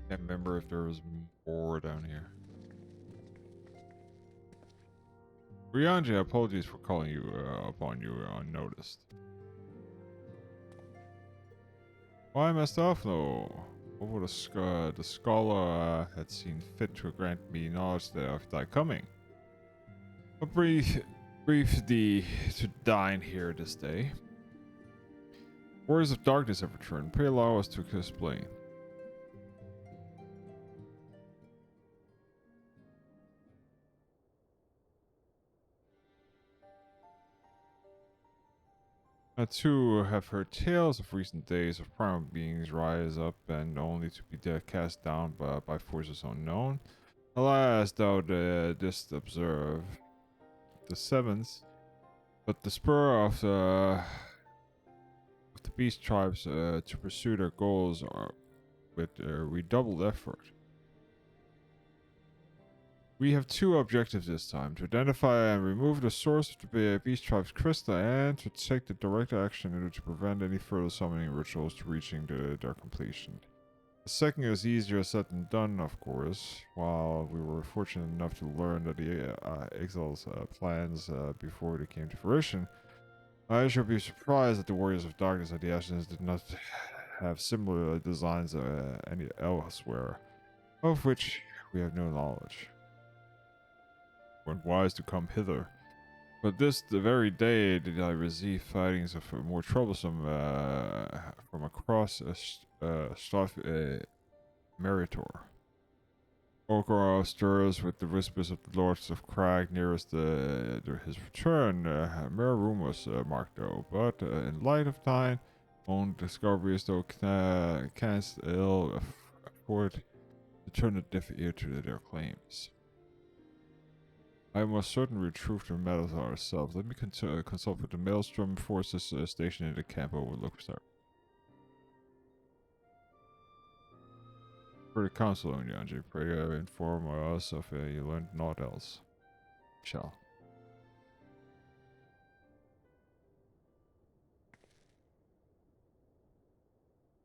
Can't remember if there was more down here. Rianja, apologies for calling you upon you unnoticed. Why I messed up though? Over the scholar had seen fit to grant me knowledge of thy coming. A brief thee to dine here this day. Warriors of darkness have returned. Pray allow us to explain. I too have heard tales of recent days of primal beings rise up and only to be cast down by forces unknown. Alas, thou didst observe the seventh, but the spur of the beast tribes to pursue their goals with redoubled effort. We have two objectives this time: to identify and remove the source of the beast tribe's crystal, and to take the direct action in order to prevent any further summoning rituals to reaching their completion. The second is easier said than done, of course. While we were fortunate enough to learn that the Exiles' plans before they came to fruition, I shall be surprised that the Warriors of Darkness and the Ashes did not have similar designs any elsewhere, of which we have no knowledge. Went wise to come hither. But this the very day did I receive tidings of a more troublesome from across Meritor. Orgor stirs with the whispers of the Lords of Crag nearest his return. Mere rumors, marked though, but in light of thine own discoveries, though canst ill afford to turn a deaf ear to their claims. I must certainly retrieve the medals ourselves. Let me consult with the Maelstrom forces stationed in the camp overlook. For the council, Onyanji, pray inform us if you learned naught else. Shall.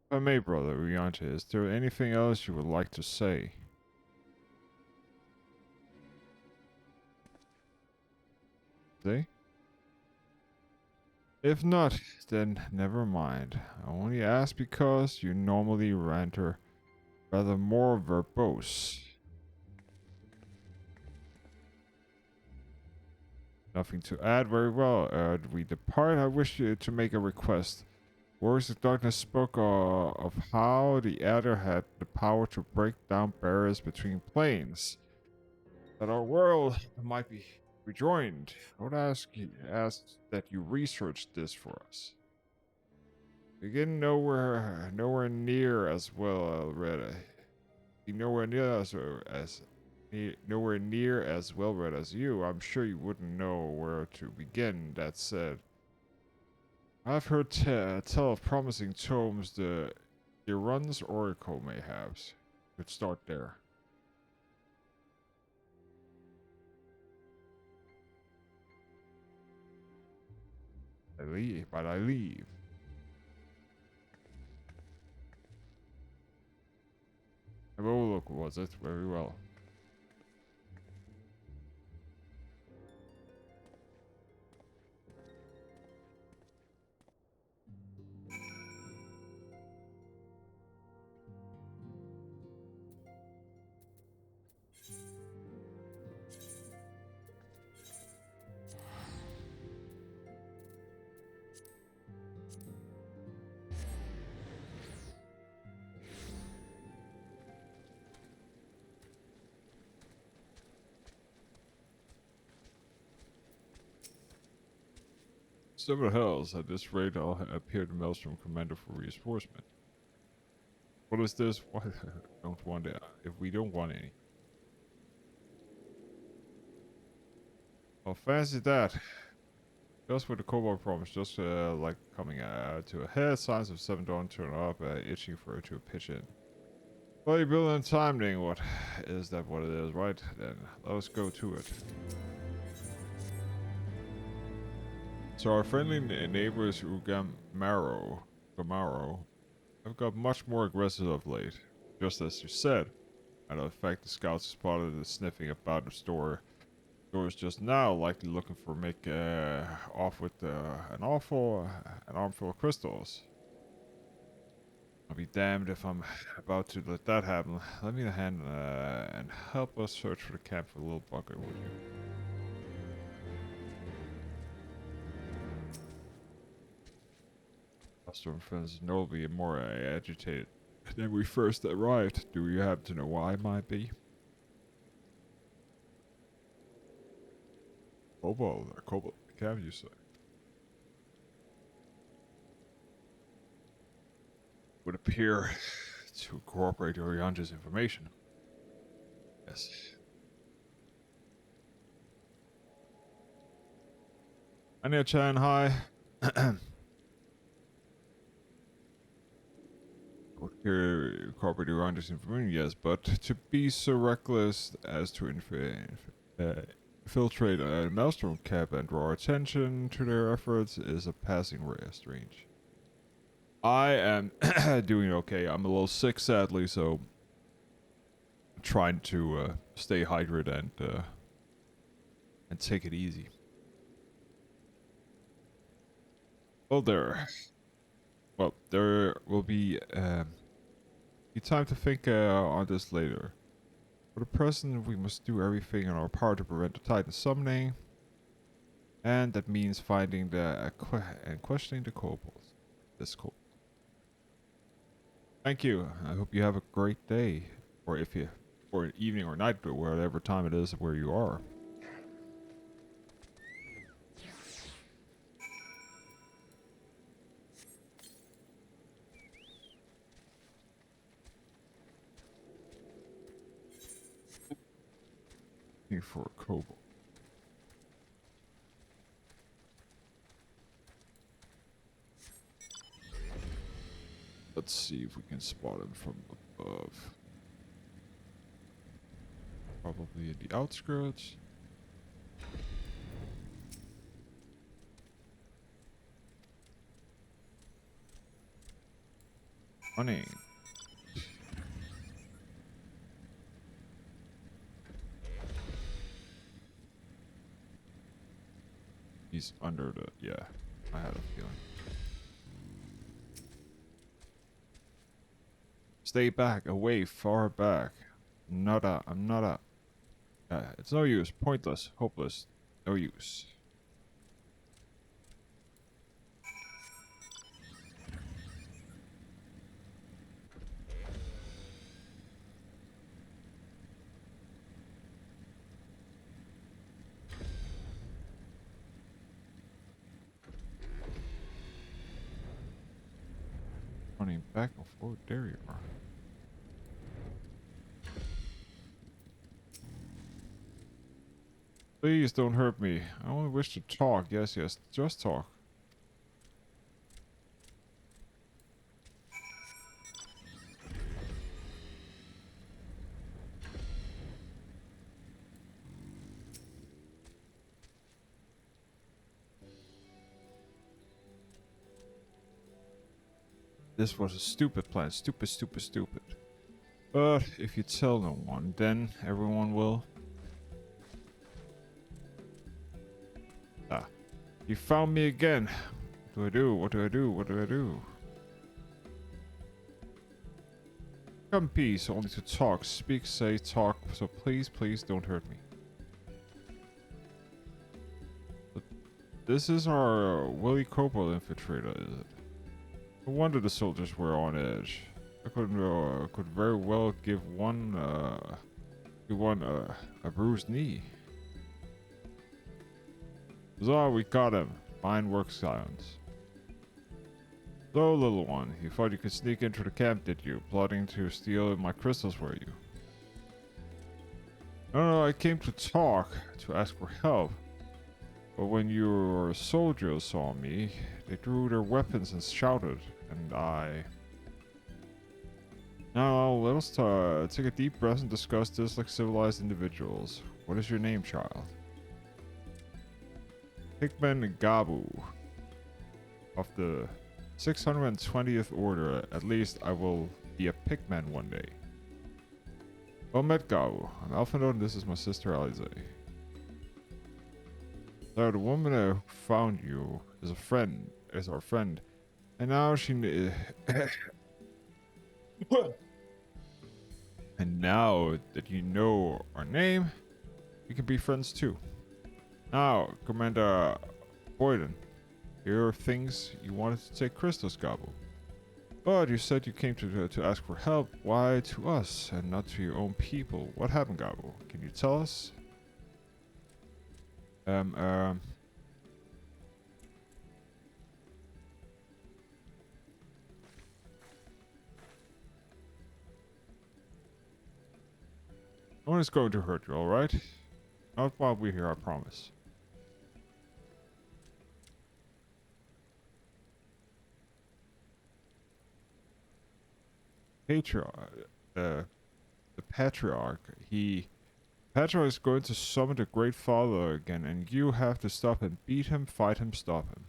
If I may, brother Onyanji, is there anything else you would like to say? See? If not, then never mind. I only ask because you normally render rather more verbose. Nothing to add. Very well. We depart. I wish you to make a request. Warriors of Darkness spoke of how the Adder had the power to break down barriers between planes, that our world might be rejoined. I would ask that you research this for us. Begin nowhere near as well read. Nowhere near as well read as you. I'm sure you wouldn't know where to begin. That said, I've heard tell of promising tomes the Iran's Oracle may have. Could start there. I leave. A overlook was it? Very well. Several hells. At this rate, I'll appear to Maelstrom Commander for reinforcement. What is this? Why don't want it if we don't want any? Well, fancy that. Just with the Cobalt promise, just like coming to a head, signs of 7 Dawn turn up, itching for it to pitch in. Well, you build in time, then what is that? What it is, right? Then let's go to it. So our friendly neighbors Ugamaro have got much more aggressive of late, just as you said. Matter of fact, the scouts spotted the sniffing about the stores just now, likely looking for off with an armful of crystals. I'll be damned if I'm about to let that happen. Let me hand and help us search for the camp for a little bucket, would you? Storm friends notably more agitated than we first arrived. Do you happen to know why it might be? Cobalt, can you say? Would appear to corroborate Orianja's information. Yes. Anya-chan, hi. cooperate around this information, yes, but to be so reckless as to infiltrate a maelstrom camp and draw attention to their efforts is a passing rare strange. I am doing okay. I'm a little sick, sadly, so I'm trying to stay hydrated and take it easy. Well, there will be time to think on this later. For the present, we must do everything in our power to prevent the Titan summoning, and that means finding and questioning the kobolds. Thank you. I hope you have a great day, or or evening or night, or whatever time it is where you are. Looking for a kobold. Let's see if we can spot him from above. Probably in the outskirts. Running. He's under the... yeah, I had a feeling. Stay back, away, far back. I'm not a... it's no use, pointless, hopeless, no use. Running back and forth, there you are. Please don't hurt me. I only wish to talk. Yes, just talk. This was a stupid plan. Stupid. But if you tell no one, then everyone will. Ah. You found me again. What do I do? Come in peace, only to talk. Speak, say, talk. So please don't hurt me. But this is our Willy Kobold infiltrator, is it? No wonder the soldiers were on edge. I could very well give one a bruised knee. So we got him. Fine work, Silence. So, little one, you thought you could sneak into the camp, did you? Plotting to steal my crystals, were you? No, I came to talk, to ask for help. But when your soldiers saw me, they drew their weapons and shouted, and I... Now, let us take a deep breath and discuss this like civilized individuals. What is your name, child? Hickman Gabu. Of the 620th Order, at least I will be a Pickman one day. Well met, Gabu. I'm Alphino and this is my sister Alize. So the woman who found you is our friend. And now and now that you know our name, we can be friends too. Now, Commander Boyden, here are things you wanted to take crystals, Gabu. But you said you came to ask for help. Why to us and not to your own people? What happened, Gabu? Can you tell us? I No one is going to hurt you, alright? Not while we're here, I promise. patriarch, the patriarch, Patriarch is going to summon the Great Father again, and you have to stop him, beat him, fight him, stop him.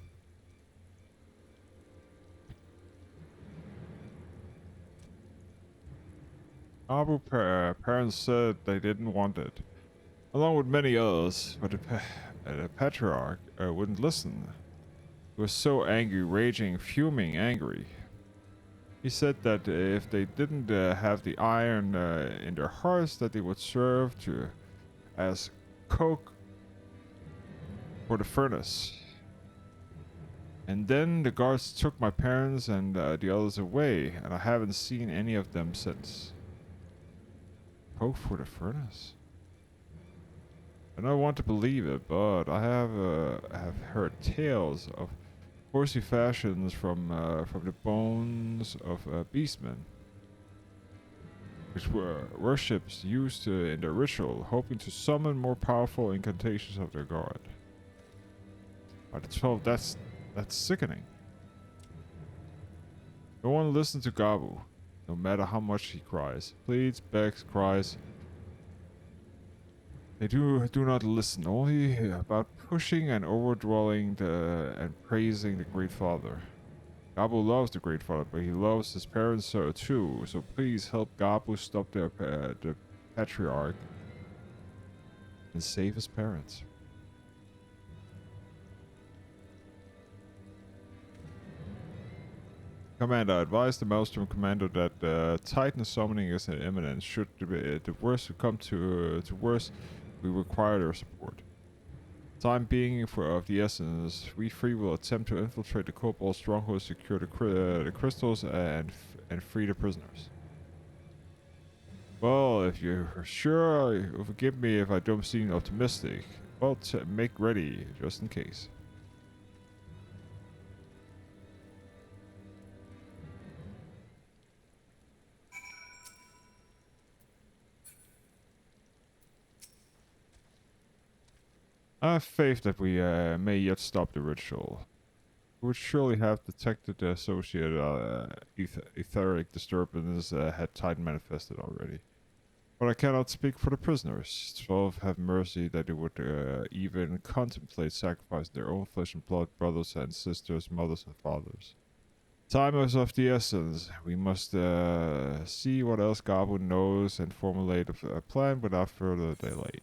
Abu parents said they didn't want it, along with many others, but the Patriarch wouldn't listen. He was so angry, raging, fuming, angry. He said that if they didn't have the iron in their hearts, that they would serve as coke for the furnace. And then the guards took my parents and the others away, and I haven't seen any of them since. Coke for the furnace? I don't want to believe it, but I have heard tales of horsey fashions from the bones of beastmen, which were worships used in the ritual, hoping to summon more powerful incantations of their god. By the 12, that's sickening. No one listens to Gabu, no matter how much he cries, pleads, begs, cries. They do not listen, only about pushing and overdwelling and praising the Great Father. Gabu loves the Great Father, but he loves his parents too, so please help Gabu stop the Patriarch and save his parents. Commander, I advise the Maelstrom Commander that Titan summoning is imminent. Should the worst come to worst, we require their support. Time being of the essence, we three will attempt to infiltrate the Cobalt stronghold, secure the crystals, and free the prisoners. Well, if you're sure, you'll forgive me if I don't seem optimistic. Well, make ready, just in case. I have faith that we may yet stop the ritual. We would surely have detected the associated etheric disturbance had Titan manifested already. But I cannot speak for the prisoners. 12 have mercy that they would even contemplate sacrificing their own flesh and blood brothers and sisters, mothers and fathers. Time is of the essence. We must see what else Gabu knows and formulate a plan without further delay.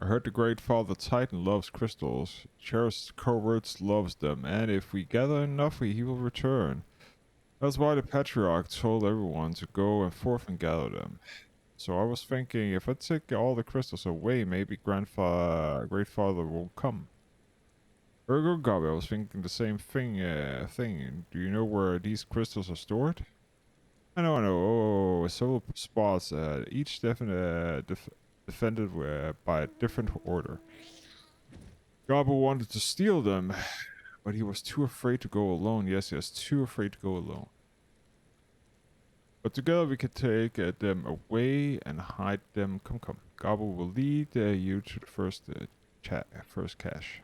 I heard the Great Father Titan loves crystals. Cherished coverts loves them, and if we gather enough, he will return. That's why the Patriarch told everyone to go forth and gather them. So I was thinking, if I take all the crystals away, maybe Great Father won't come. Ergo Gabi, I was thinking the same thing. Do you know where these crystals are stored? I know. Oh, several spots. Each defended by a different order. Gabu wanted to steal them, but he was too afraid to go alone. Yes, too afraid to go alone. But together we can take them away and hide them. Come. Gabu will lead you to the first cache.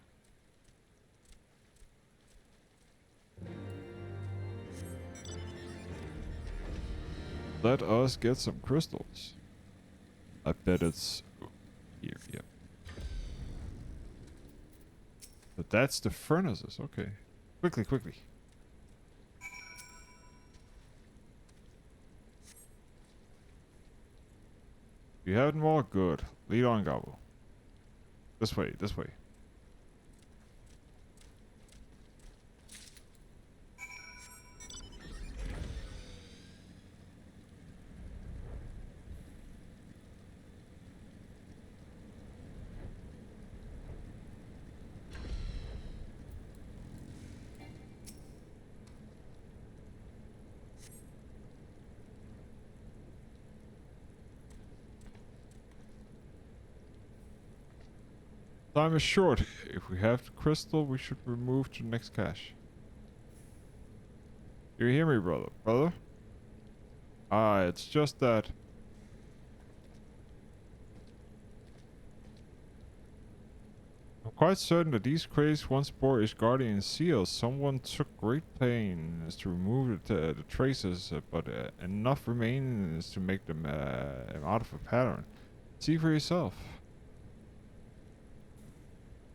Let us get some crystals. I bet it's here, yeah. But that's the furnaces, okay. Quickly. You have them all? Good. Lead on, Gabu. This way. Time is short. If we have the crystal, we should move to the next cache. Do you hear me, brother? Ah, it's just that... quite certain that these crates once bore its guardian seals. Someone took great pains to remove the traces, but enough remains to make them out of a pattern. See for yourself.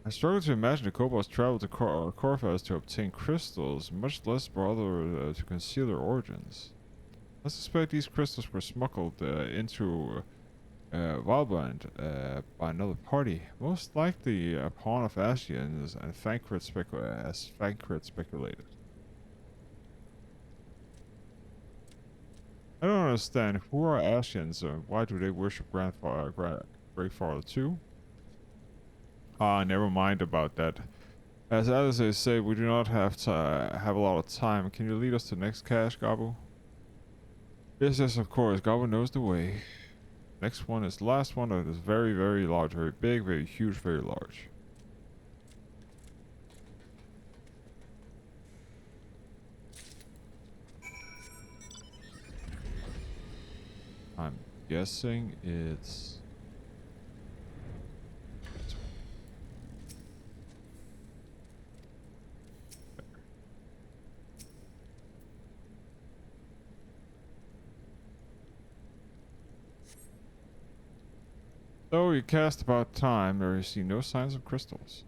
I struggle to imagine the kobolds traveled to Corvus to obtain crystals, much less bother to conceal their origins. I suspect these crystals were smuggled into Wildland by another party, most likely a pawn of Ascians, and as Thancred speculated. I don't understand. Who are Ascians and why do they worship Greatfather too? Ah, never mind about that. As Alice say, we do not have to have a lot of time. Can you lead us to the next cache, Gabu? Yes, of course. Gabu knows the way. Next one is the last one that is very, very large, very big, very huge, very large. I'm guessing it's... Though you cast about time, there you see no signs of crystals.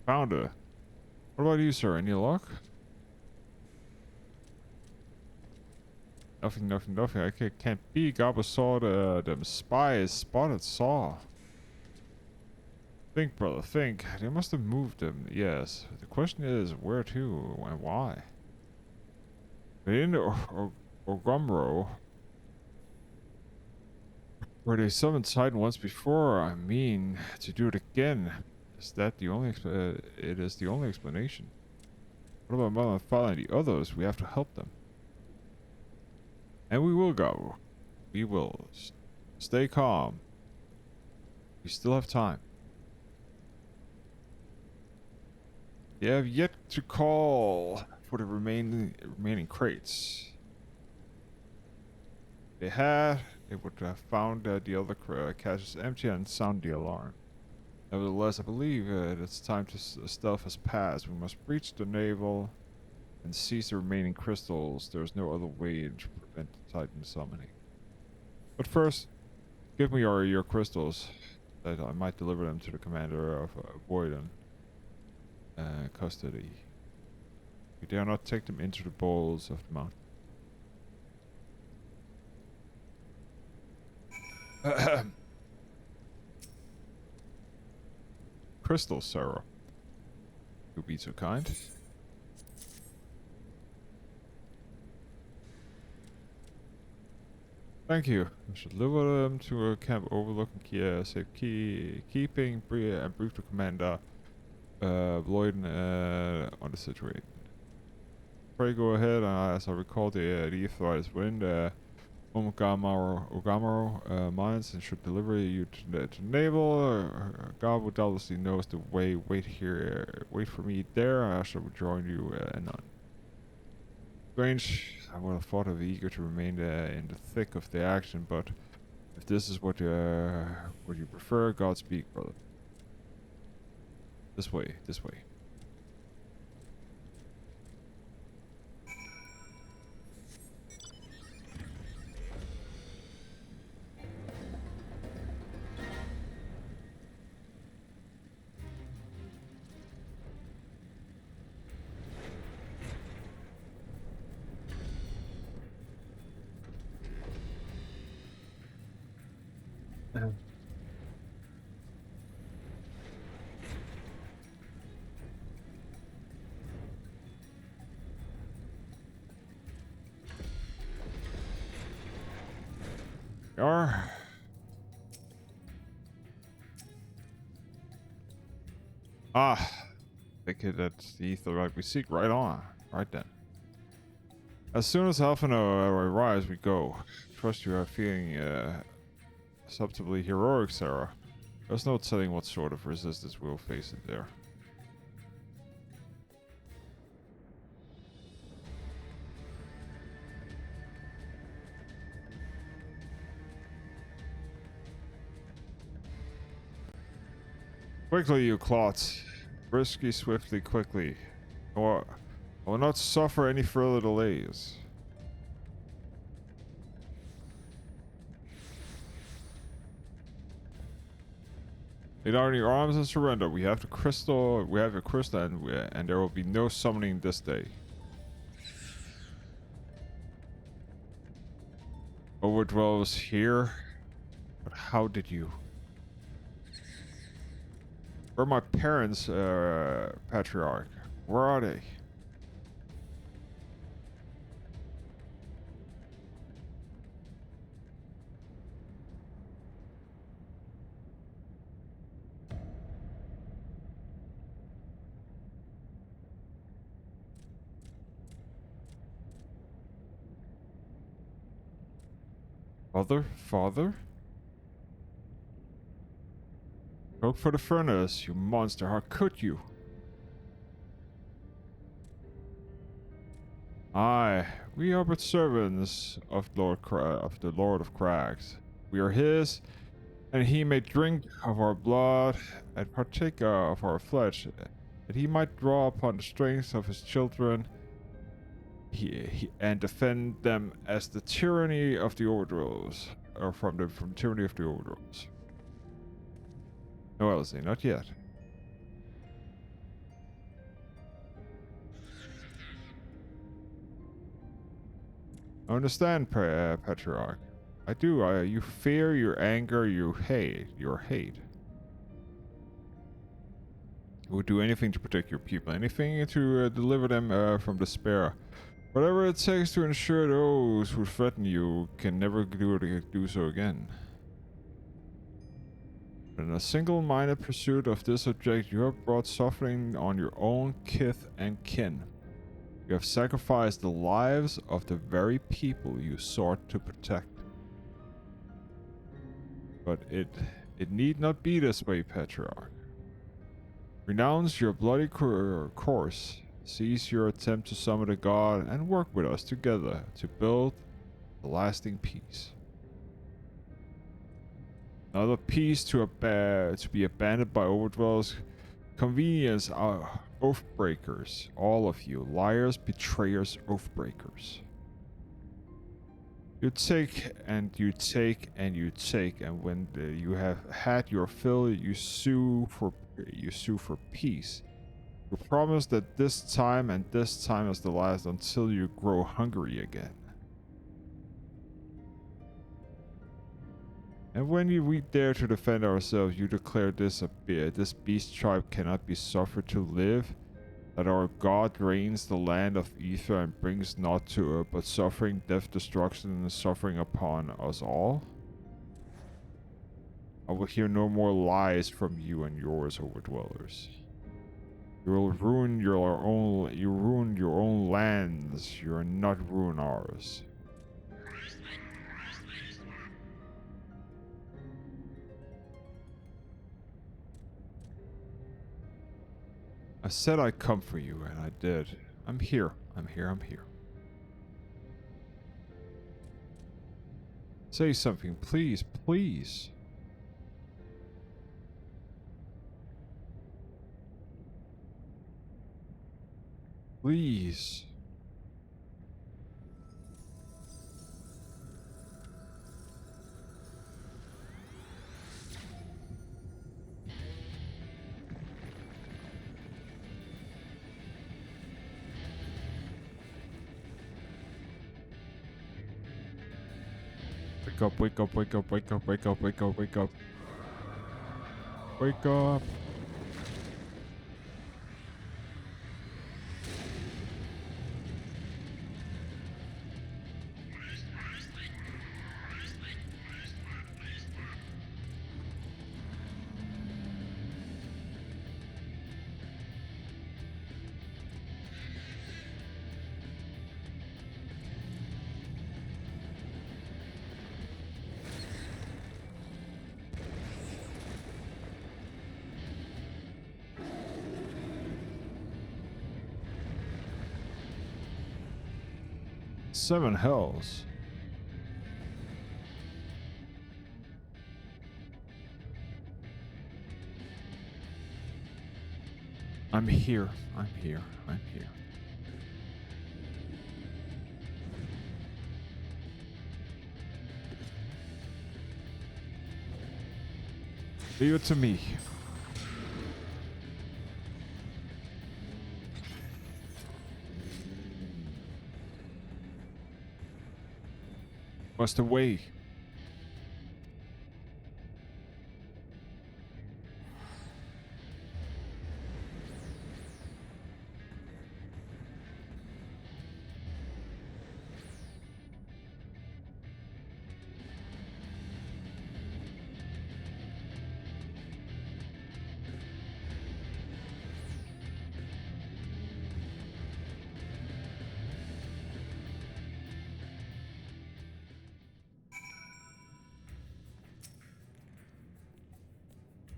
Found her. What about you, sir? Any luck? Nothing. I can't be. Gabba saw them spies spotted Saw. Think, brother, think. They must have moved them, yes. The question is, where to and why? In Ogumro, where they summoned Titan once before, I mean, to do it again. Is that the only it is the only explanation. What about Mother and Father and the others? We have to help them. And we will go. We will. Stay calm. We still have time. You have yet to call for the remaining crates. If they had, they would have found the other caches empty and sound the alarm. Nevertheless, I believe it's time to stealth has passed. We must breach the naval and seize the remaining crystals. There is no other way to prevent the Titan summoning. But first, give me your crystals, that I might deliver them to the commander of Voiden. Custody. We dare not take them into the bowls of the mountain. Crystal, Sarah. You be so kind. Thank you. I should deliver them to a camp overlooking safekeeping and brief the commander Lloyd on the situation. Pray go ahead, as I recall the authorized wind Ogamaro mines and should deliver you to the naval. God will doubtlessly knows the way. Wait for me there. I shall join you anon. Strange, I would have thought of eager to remain in the thick of the action, but if this is what you prefer, Godspeed, brother. This way. Are. Think that's the ether right we seek. Right on. Right then. As soon as Alphino arrives, we go. Trust you are feeling subtly heroic, Sarah. There's no telling what sort of resistance we'll face in there. Quickly, you clots. Risky, swiftly, quickly. Or I will not suffer any further delays. Lay down your arms and surrender. We have the crystal. We have a crystal, and there will be no summoning this day. Overdwellers here, but how did you? Where are my parents, Patriarch? Where are they? Father? Go for the furnace, you monster. How could you? Aye, we are but servants of the Lord of Crags. We are his, and he may drink of our blood and partake of our flesh, that he might draw upon the strength of his children and defend them as the tyranny of the Overdwellers, or from tyranny of the Overdwellers. No, Elsie, not yet. I understand, Patriarch. I do. You fear, your anger, your hate. You would do anything to protect your people, anything to deliver them from despair. Whatever it takes to ensure those who threaten you can never do so again. In a single-minded pursuit of this object, you have brought suffering on your own kith and kin. You have sacrificed the lives of the very people you sought to protect. But it need not be this way, Patriarch. Renounce your bloody course, cease your attempt to summon a god, and work with us together to build a lasting peace. Not a peace to be abandoned by overdwellers. Convenience, oathbreakers, all of you, liars, betrayers, oathbreakers. You take and you take and you take, and when you have had your fill, you sue for peace. You promise that this time and this time is the last until you grow hungry again. And when we dare to defend ourselves, you declare this beast tribe cannot be suffered to live, that our God reigns the land of Ether and brings not to it but suffering, death, destruction, and suffering upon us all. I will hear no more lies from you and yours, overdwellers. You will ruin your own lands. You are not ruin ours. I said I'd come for you, and I did. I'm here. Say something, please, please. Please. Wake up. Wake up. Seven hells. I'm here. I'm here. I'm here. Leave it to me. Must away.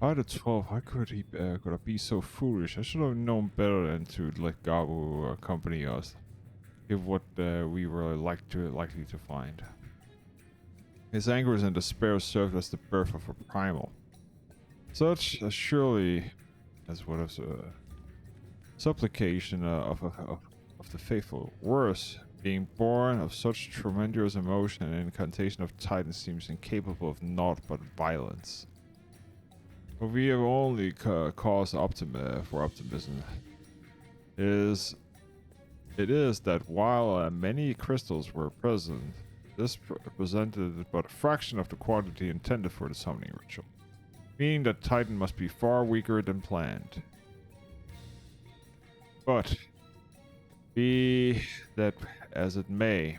Out of 12, how could I be so foolish? I should have known better than to let Gabu accompany us. Give what we were likely to find. His anger and despair served as the birth of a primal. Such as surely as what is a supplication of the faithful. Worse, being born of such tremendous emotion and incantation of Titan seems incapable of naught but violence. But we have only cause for optimism. It is that while many crystals were present, this presented but a fraction of the quantity intended for the summoning ritual, meaning that Titan must be far weaker than planned. But be that as it may,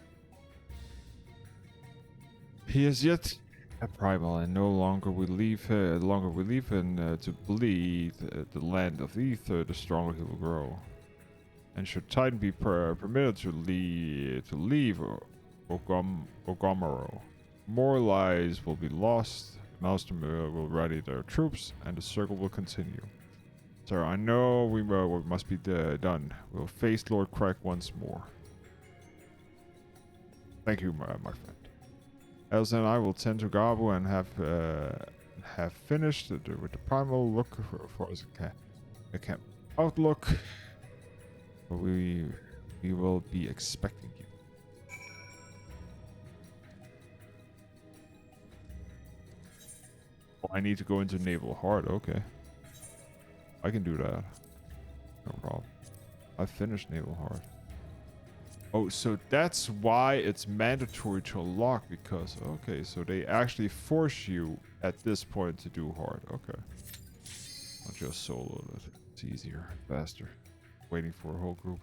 he is yet a primal, and no longer we leave him to bleed the land of ether, the stronger he will grow. And should Titan be permitted to leave Ogomoro, more lives will be lost. Maelstrom will rally their troops, and the circle will continue. Sir, I know what must be done. We'll face Lord Crack once more. Thank you, my friend. Elsa and I will tend to Gabu and have finished with the primal look for us a camp outlook. But we will be expecting you. Oh, I need to go into Naval Heart. Okay, I can do that. No problem. I finished Naval Heart. Oh, so that's why it's mandatory to unlock, because, okay, so they actually force you at this point to do hard. Okay. I'll just solo it. It's easier, faster. Waiting for a whole group.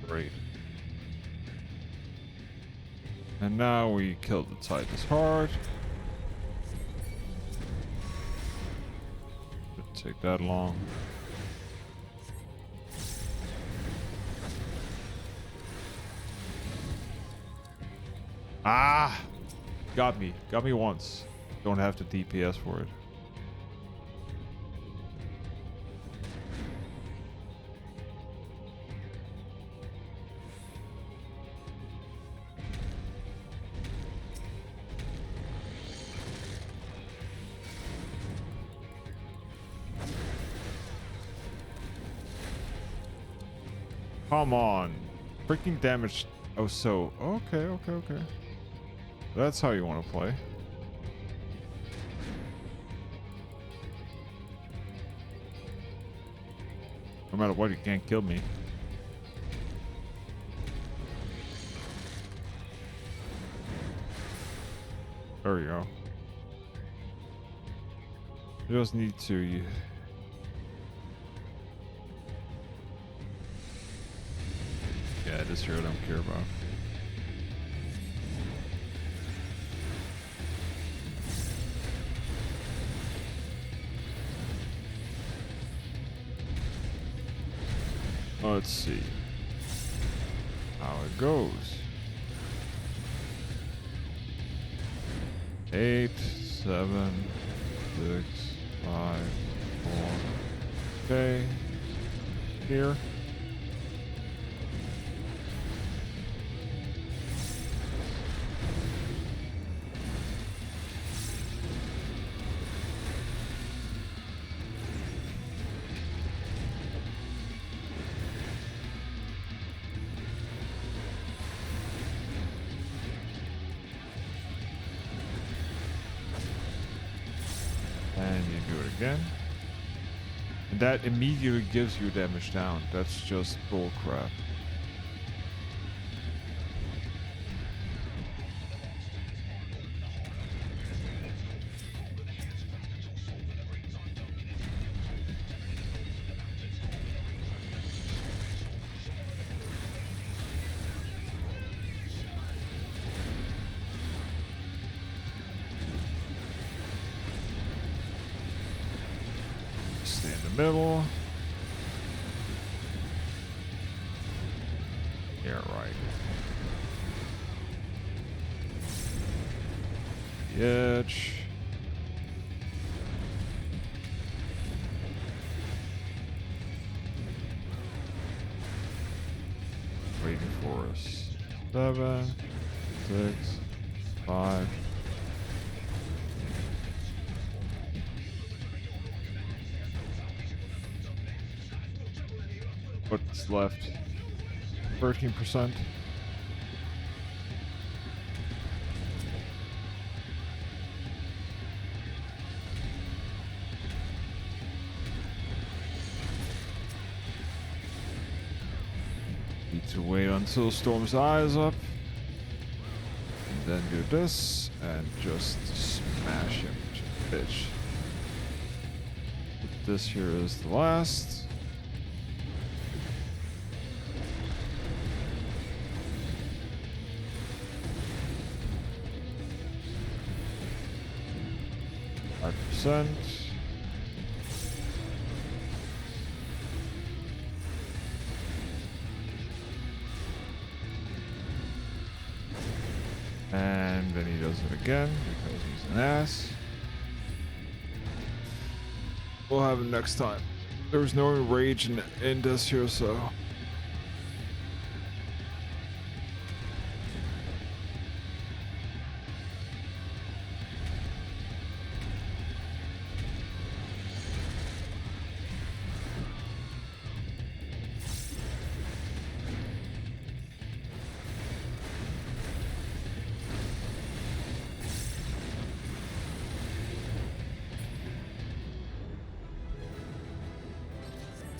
Great. And now we killed the Titan's heart. Didn't take that long. Ah! Got me. Got me once. Don't have to DPS for it. Come on. Freaking damage. Oh, so. Okay. That's how you want to play. No matter what, you can't kill me. There we go. You just need to. Yeah, this here I don't care about. Let's see how it goes. 8, 7, 6, 5, 4. Okay. Here. And you do it again. And that immediately gives you damage down. That's just bullcrap. Stay in the middle. Yeah, right. The edge. Waiting for us. 7, 6, 5. What's left? 13%. Need to wait until Storm's Eye is up. And then do this and just smash him, bitch. This here is the last. %. And then he does it again because he's an ass. We'll have him next time. There was no rage in this here, so.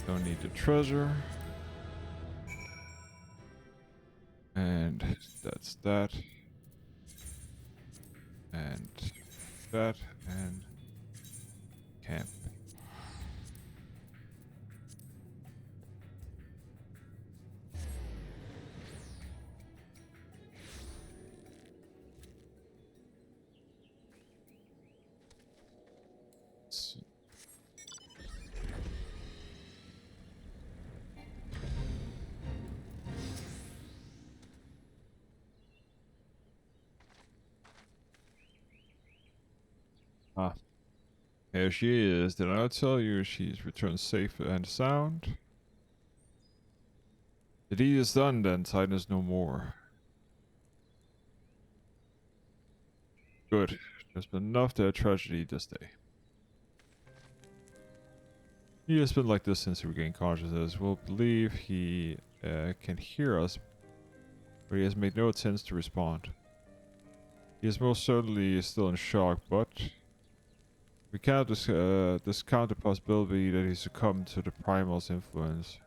Don't need the treasure. And that's that. And that. And camp. Let's see. Ah, here she is. Did I not tell you she's returned safe and sound? The deed is done, then Titan is no more. Good. There's been enough to a tragedy this day. He has been like this since he regained consciousness. We'll believe he can hear us, but he has made no attempts to respond. He is most certainly still in shock, but we cannot discount the possibility that he succumbed to the primal's influence.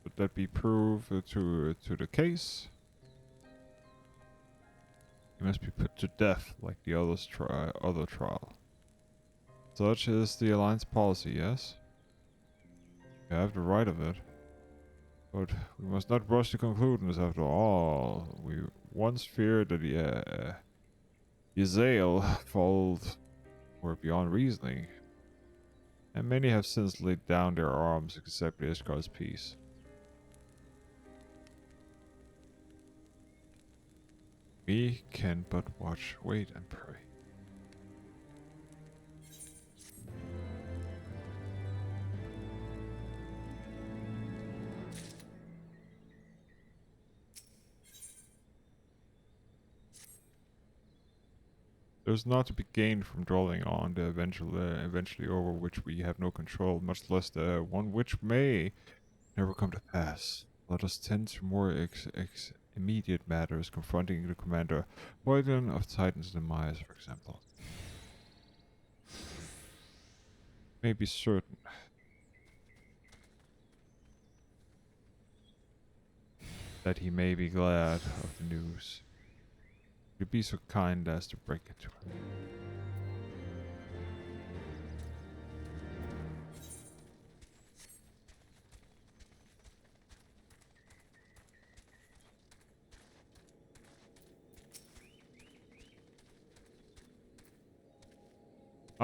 Would that be proof to the case? He must be put to death like the other trial. Such is the Alliance policy, yes? You have the right of it. But we must not rush to conclusions after all. We once feared that the Yazael fault were beyond reasoning. And many have since laid down their arms except Ishkar's peace. We can but watch, wait, and pray. There's not to be gained from dwelling on the eventually over which we have no control, much less the one which may never come to pass. Let us tend to more immediate matters, confronting the commander, Poison of Titan's demise, for example. May be certain that he may be glad of the news. Would you be so kind as to break it to him?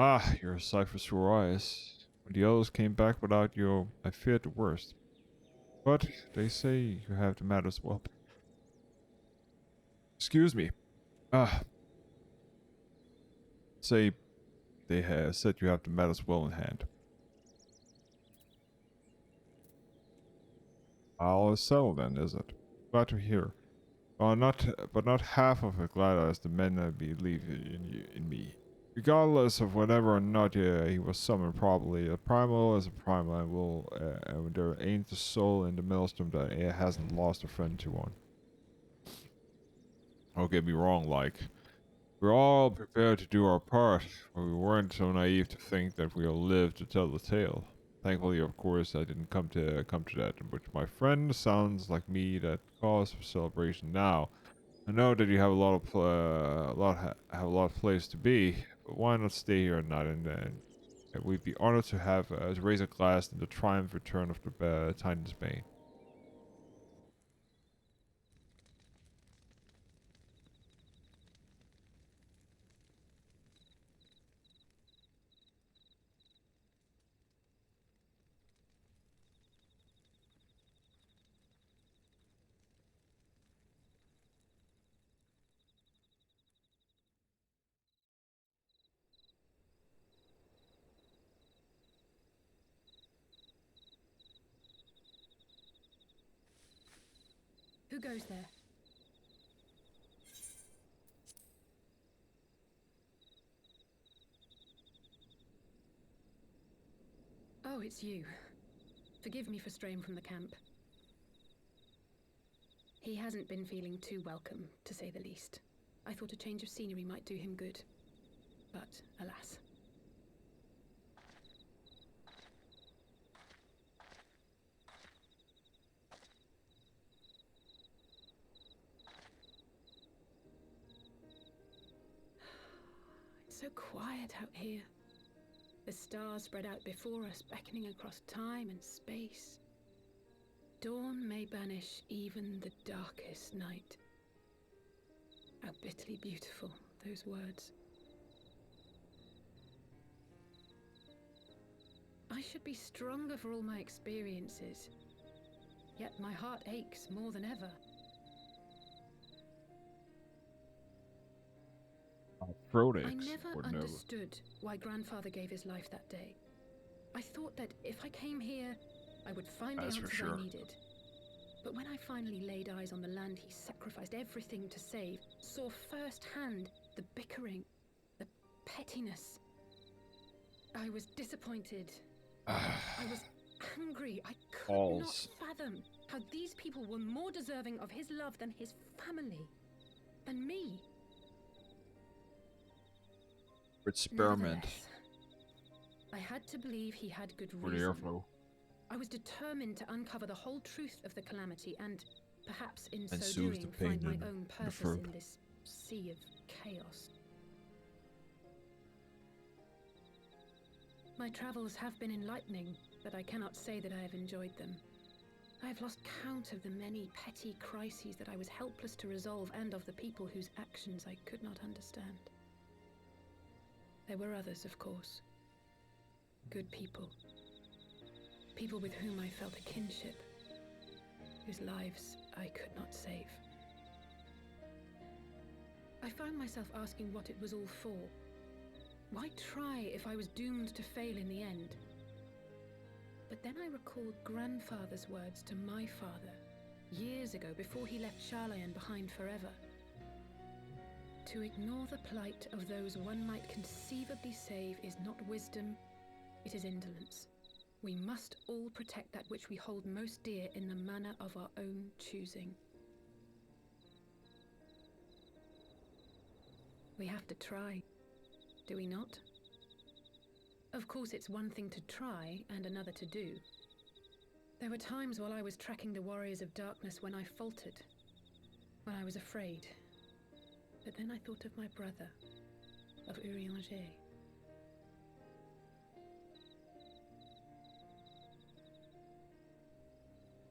Ah, you're a sight for sore eyes. When the others came back without you, I feared the worst. But they say you have the matters well. Excuse me. Say they have said you have the matters well in hand. All is settled then, is it? Glad to hear. Well, not half of it glad as the men believe in me. Regardless of whether or not he was summoned properly, a primal is a primal, and there ain't a soul in the maelstrom that it hasn't lost a friend to one. Don't get me wrong, like, we're all prepared to do our part, but we weren't so naive to think that we'll live to tell the tale. Thankfully, of course, I didn't come to that, which my friend sounds like me that cause for celebration now. I know that you have a lot of place to be, but why not stay here at night and we'd be honored to have to raise a glass in the triumph return of the Titan's Bane. Who goes there? Oh, it's you. Forgive me for straying from the camp. He hasn't been feeling too welcome, to say the least. I thought a change of scenery might do him good. But, alas. It's so quiet out here. The stars spread out before us, beckoning across time and space. Dawn may banish even the darkest night. How bitterly beautiful, those words. I should be stronger for all my experiences. Yet my heart aches more than ever. I never understood why Grandfather gave his life that day. I thought that if I came here, I would find the answers I needed. But when I finally laid eyes on the land he sacrificed everything to save, saw firsthand the bickering, the pettiness, I was disappointed. I was angry. I could not fathom how these people were more deserving of his love than his family, than me. Experiment. I had to believe he had good reason. I was determined to uncover the whole truth of the calamity and, perhaps in so doing, find my own purpose in this sea of chaos. My travels have been enlightening, but I cannot say that I have enjoyed them. I have lost count of the many petty crises that I was helpless to resolve, and of the people whose actions I could not understand. There were others, of course. Good people. People with whom I felt a kinship, whose lives I could not save. I found myself asking what it was all for. Why try if I was doomed to fail in the end? But then I recalled grandfather's words to my father, years ago, before he left Sharlayan behind forever. To ignore the plight of those one might conceivably save is not wisdom, it is indolence. We must all protect that which we hold most dear in the manner of our own choosing. We have to try, do we not? Of course, it's one thing to try and another to do. There were times while I was tracking the warriors of darkness when I faltered, when I was afraid. But then I thought of my brother, of Urianger.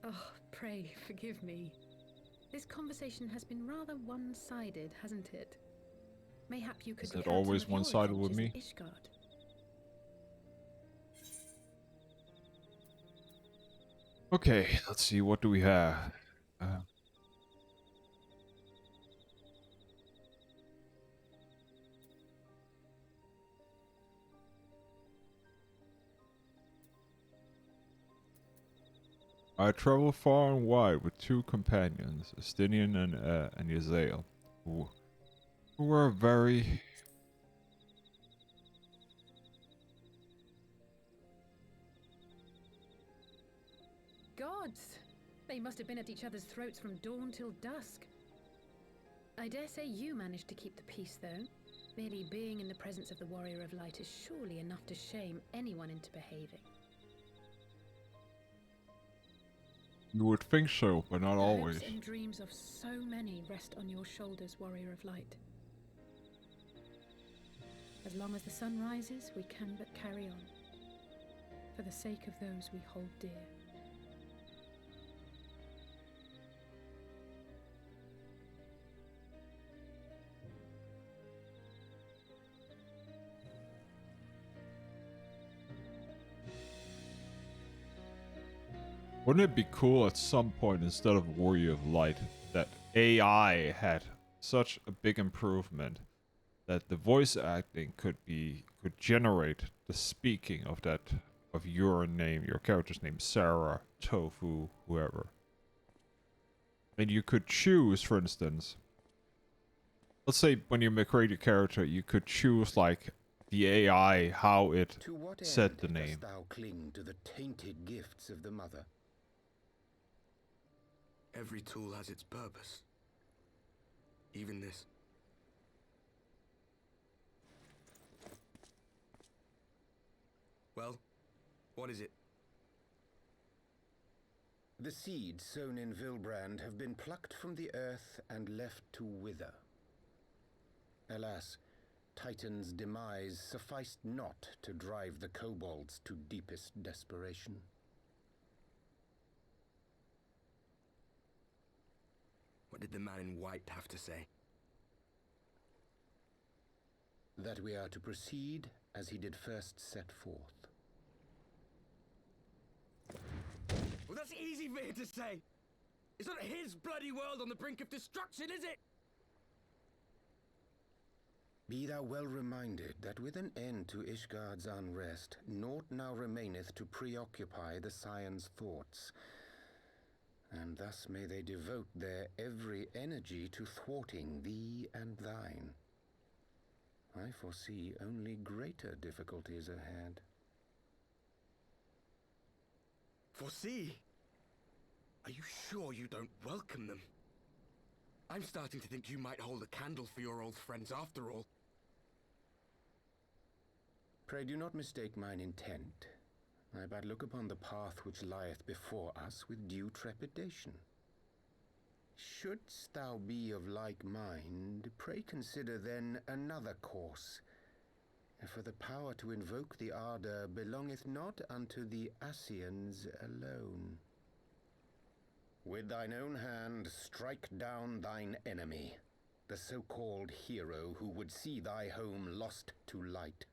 Oh, pray forgive me. This conversation has been rather one-sided, hasn't it? Mayhap you could Is it recount always some of your one-sided with adventures me? in Ishgard. Okay, let's see, what do we have? I travel far and wide with two companions, Estinian and Yazael, who were very... Gods! They must have been at each other's throats from dawn till dusk. I dare say you managed to keep the peace, though. Merely being in the presence of the Warrior of Light is surely enough to shame anyone into behaving. You would think so, but not The always. hopes and dreams of so many rest on your shoulders, Warrior of Light. As long as the sun rises, we can but carry on. For the sake of those we hold dear. Wouldn't it be cool at some point, instead of Warrior of Light, that AI had such a big improvement that the voice acting could generate the speaking of your name, your character's name, Sarah, Tofu, whoever. And you could choose, for instance, let's say when you create a character, you could choose like the AI, how it To what said end the name. dost thou cling to the tainted gifts of the Mother? Every tool has its purpose. Even this. Well, what is it? The seeds sown in Vilbrand have been plucked from the earth and left to wither. Alas, Titan's demise sufficed not to drive the kobolds to deepest desperation. What did the man in white have to say? That we are to proceed as he did first set forth. Well, that's easy for him to say. It's not his bloody world on the brink of destruction, is it? Be thou well reminded that with an end to Ishgard's unrest, naught now remaineth to preoccupy the Scion's thoughts. And thus may they devote their every energy to thwarting thee and thine. I foresee only greater difficulties ahead. Foresee? Are you sure you don't welcome them? I'm starting to think you might hold a candle for your old friends after all. Pray do not mistake mine intent. I but look upon the path which lieth before us with due trepidation. Shouldst thou be of like mind, pray consider then another course. For the power to invoke the ardor belongeth not unto the Ascians alone. With thine own hand strike down thine enemy, the so-called hero who would see thy home lost to light.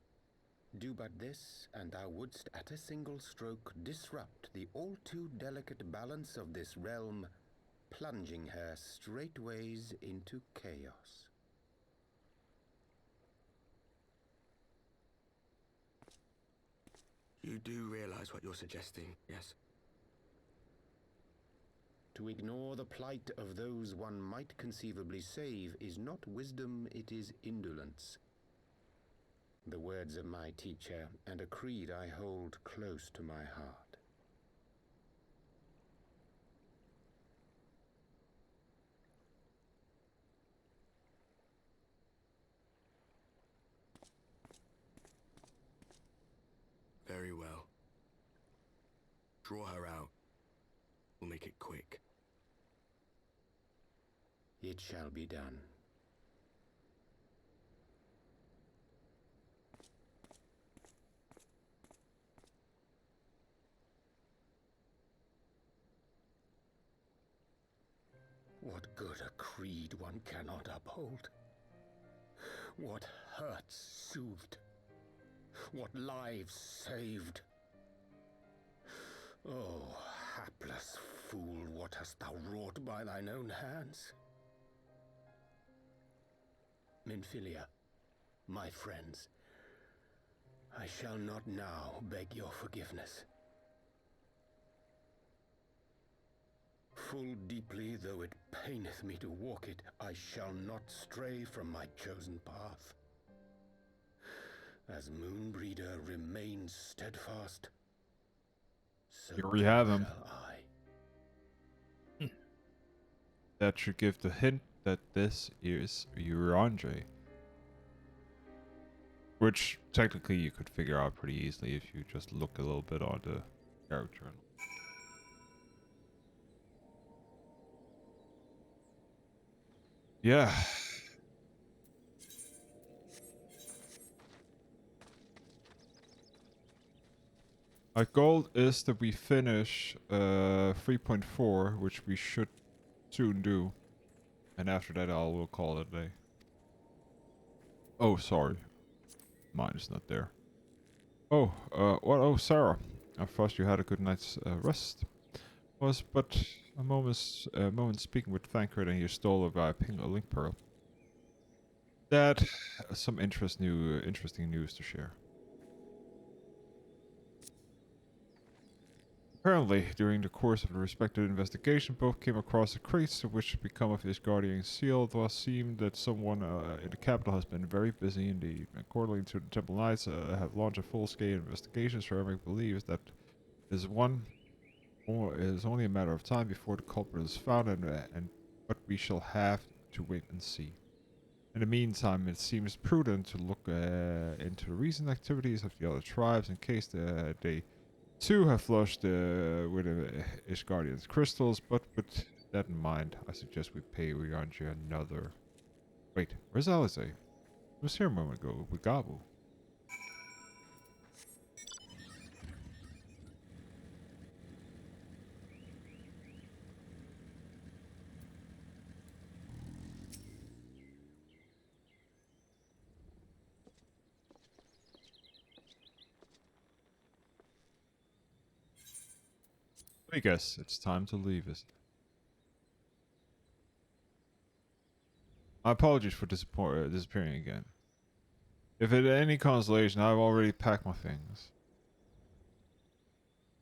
Do but this, and thou wouldst at a single stroke disrupt the all-too delicate balance of this realm, plunging her straightways into chaos. You do realize what you're suggesting, yes? To ignore the plight of those one might conceivably save is not wisdom, it is indolence. The words of my teacher, and a creed I hold close to my heart. Very well. Draw her out. We'll make it quick. It shall be done. What good a creed one cannot uphold? What hurts soothed? What lives saved? Oh, hapless fool, what hast thou wrought by thine own hands? Minfilia, my friends, I shall not now beg your forgiveness. Full deeply though it paineth me to walk it, I shall not stray from my chosen path. As Moonbreeder remains steadfast, so Here we have him. shall I. That should give the hint that this is Urandre. Which technically you could figure out pretty easily if you just look a little bit on the character. Yeah. Our goal is that we finish 3.4, which we should soon do. And after that we'll call it a day. Oh, sorry. Mine is not there. Oh, what? Oh, Sarah. I thought you had a good night's rest. Was but a moment speaking with Thancred, and you stole a ping a link pearl. That some interesting news to share. Apparently, during the course of the respective investigation, both came across the crates of which had become of this guardian seal. Thus, seemed that someone in the capital has been very busy indeed. According to the Temple Knights, have launched a full-scale investigation. So Eric believes that it is only a matter of time before the culprit is found, and but we shall have to wait and see. In the meantime, it seems prudent to look into the recent activities of the other tribes in case they too have flushed with Ishgardian's crystals, but with that in mind, I suggest we pay Rianji another... Wait, where's Alize? He was here a moment ago with Gabu. I guess it's time to leave, isn't it? My apologies for disappearing again. If it any consolation, I've already packed my things.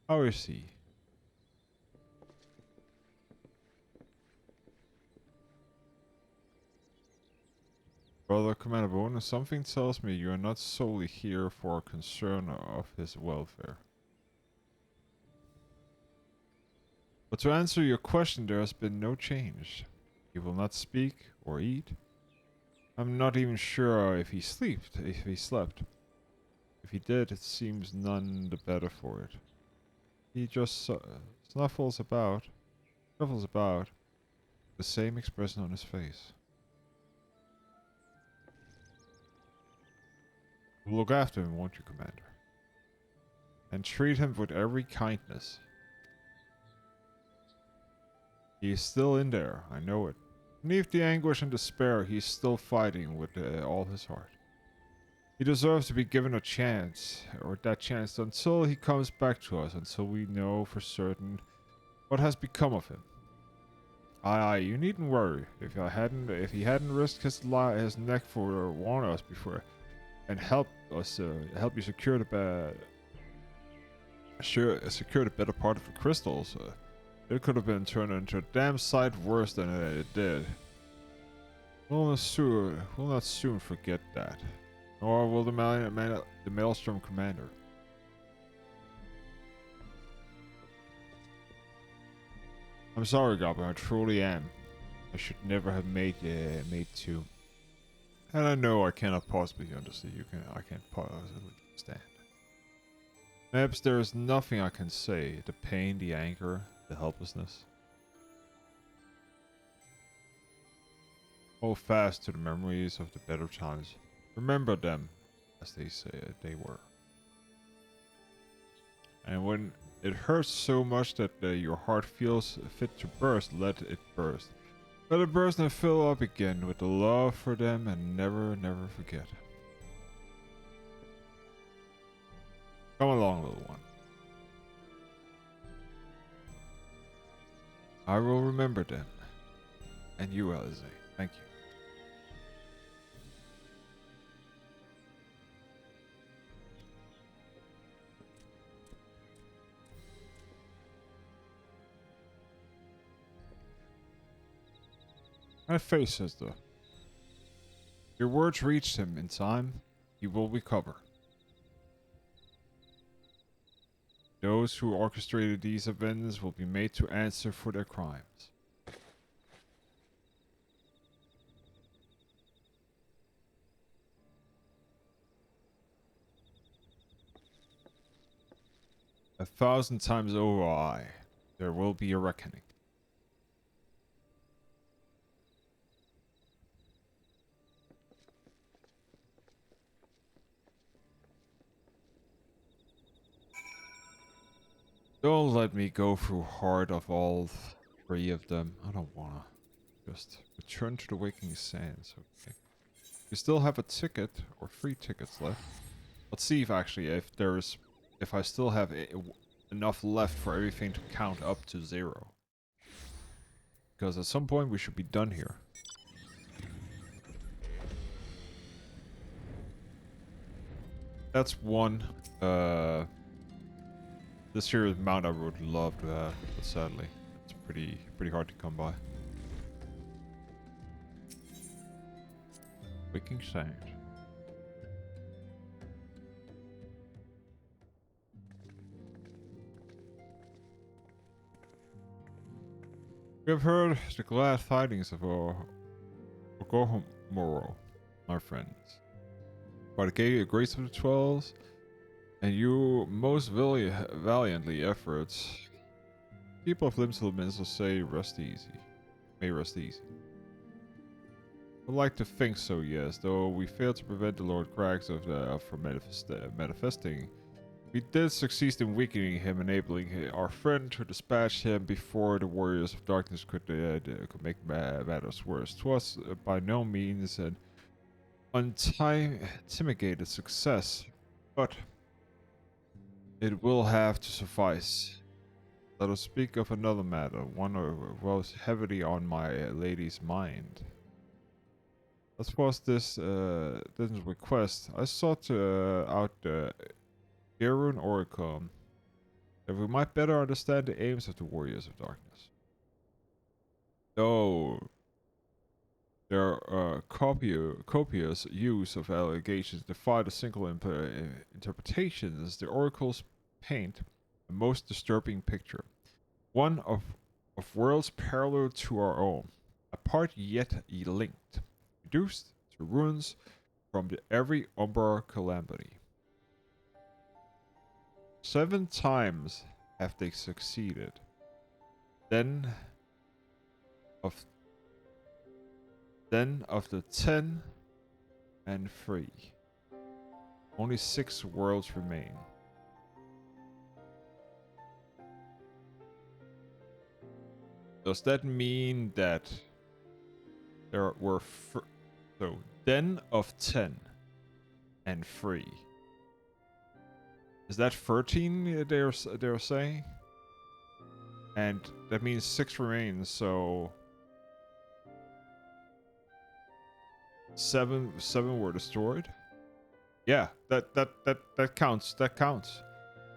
How is he? Brother Commander Bone, something tells me you are not solely here for a concern of his welfare. But to answer your question, there has been no change. He will not speak or eat. I'm not even sure if he slept. If he did, it seems none the better for it. He just snuffles about, the same expression on his face. Look after him, won't you, Commander? And treat him with every kindness. He is still in there, I know it. Beneath the anguish and despair, he is still fighting with all his heart. He deserves to be given a chance, or that chance, until he comes back to us, until we know for certain what has become of him. Aye, you needn't worry. If he hadn't risked his neck for warn us before, and help you secure the better part of the crystals, it could have been turned into a damn sight worse than it did. We'll not soon forget that. Nor will the Maelstrom Commander. I'm sorry, Goblin, I truly am. I should never have made two. And I know I cannot possibly understand. I can't possibly understand. Perhaps there is nothing I can say. The pain, the anger, the helplessness. Hold fast to the memories of the better times. Remember them, as they say they were. And when it hurts so much that your heart feels fit to burst, let it burst. Let it burst and fill up again with the love for them, and never, never forget. Come along, little one. I will remember them. And you, Alize. Thank you. My face says though. Your words reached him in time. He will recover. Those who orchestrated these events will be made to answer for their crimes. A thousand times over, aye. There will be a reckoning. Don't let me go through heart of all three of them. I don't wanna. Just return to the Waking Sands. Okay. We still have a ticket or 3 tickets left. Let's see if I still have enough left for everything to count up to 0. Because at some point we should be done here. That's one. This here is mount I would love to have, but sadly, it's pretty hard to come by. Waking Sand. We have heard the glad tidings of Ogohomoro, my friends. By the grace of the 12s, and you most valiantly efforts, people of Limsel say rest easy. May rest easy. I'd like to think so, yes, though we failed to prevent the Lord Crags from manifesting. We did succeed in weakening him, enabling our friend to dispatch him before the Warriors of Darkness could make matters worse. 'Twas by no means an unmitigated success, but it will have to suffice. Let us speak of another matter, one that was heavily on my lady's mind. As was this request, I sought out the Gerun Oracle, that we might better understand the aims of the Warriors of Darkness. Though their copious use of allegations defy the single interpretations, the oracles paint a most disturbing picture. One of worlds parallel to our own, apart yet linked, reduced to ruins from every Umbra calamity. 7 times have they succeeded. Then, of then of the 10 and free. Only 6 worlds remain. Does that mean that there were so den of 10 and free? Is that 13 they're saying? And that means 6 remain, so 7 were destroyed. Yeah, that counts. That counts.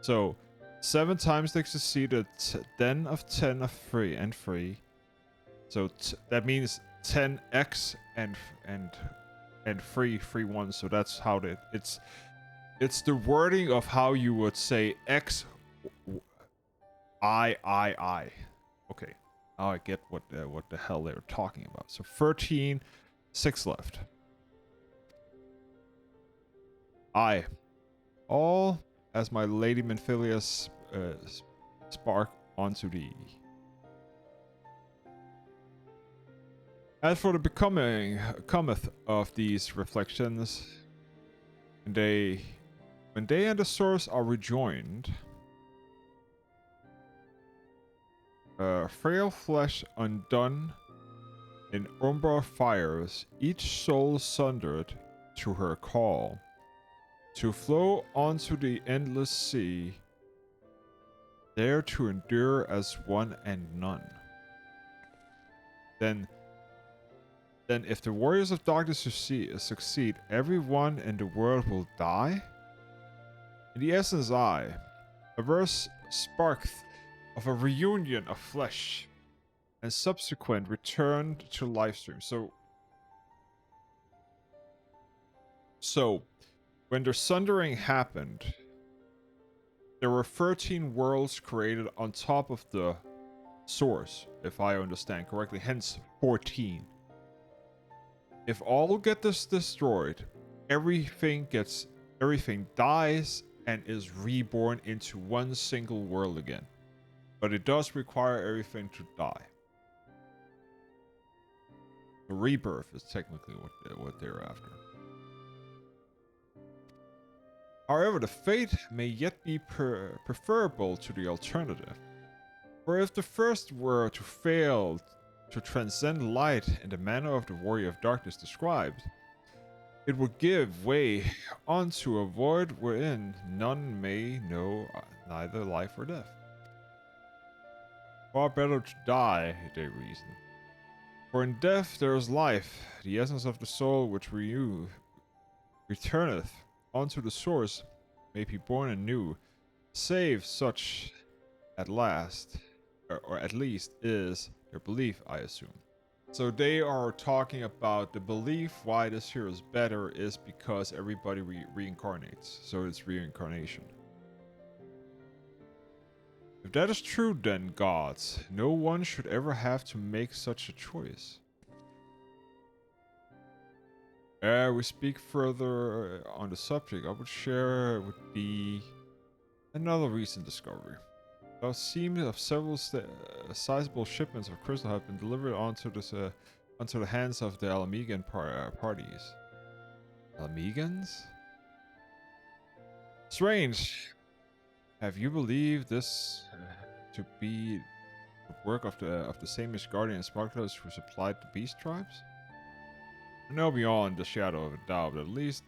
So 7 times they succeeded, den of 10 of free. So that means 10x and free 1. So that's how it's the wording of how you would say x I. Okay, now I get what the hell they were talking about. So 13, 6 left. I, all as my lady Menphilius spark onto thee. As for the cometh of these reflections, when they and the source are rejoined, frail flesh undone in umbra fires, each soul sundered to her call, to flow onto the endless sea, there to endure as one and none. Then if the warriors of darkness succeed, everyone in the world will die? In the essence I, a verse spark of a reunion of flesh, and subsequent returned to livestream. So when the sundering happened, there were 13 worlds created on top of the source, if I understand correctly, hence 14. If all get this destroyed, everything dies and is reborn into one single world again. But it does require everything to die. The rebirth is technically what they're after. However, the fate may yet be preferable to the alternative. For if the first were to fail to transcend light in the manner of the warrior of darkness described, it would give way unto a void wherein none may know neither life or death. Far better to die, they reason. For in death there is life, the essence of the soul which returneth unto the source may be born anew, save such at last, or at least is their belief, I assume. So they are talking about the belief why this here is better is because everybody reincarnates. So it's reincarnation. If that is true, then, gods, no one should ever have to make such a choice. We speak further on the subject. I would share with thee another recent discovery. It seems of several sizable shipments of crystal have been delivered onto the hands of the Alamegan parties. Alamegans? Strange. Have you believed this to be the work of the same guardian smugglers who supplied the beast tribes? I know beyond the shadow of a doubt, but at least,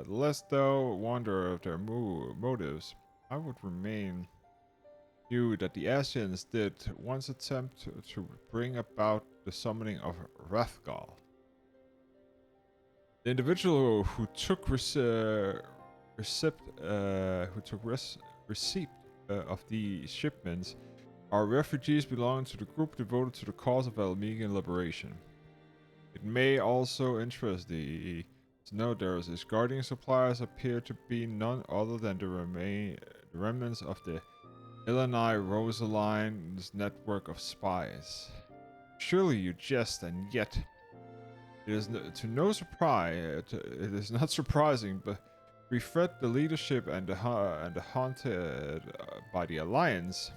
lest thou wonder of their motives, I would remain knew that the Asians did once attempt to bring about the summoning of Rathgal. The individual who took receipt of the shipments are refugees belonging to the group devoted to the cause of Alamegan liberation. It may also interest thee to note his guardian suppliers appear to be none other than the remnants of the Illini Rosaline's network of spies. Surely you jest, and yet it is it is not surprising, but we fret the leadership and the haunted by the Alliance.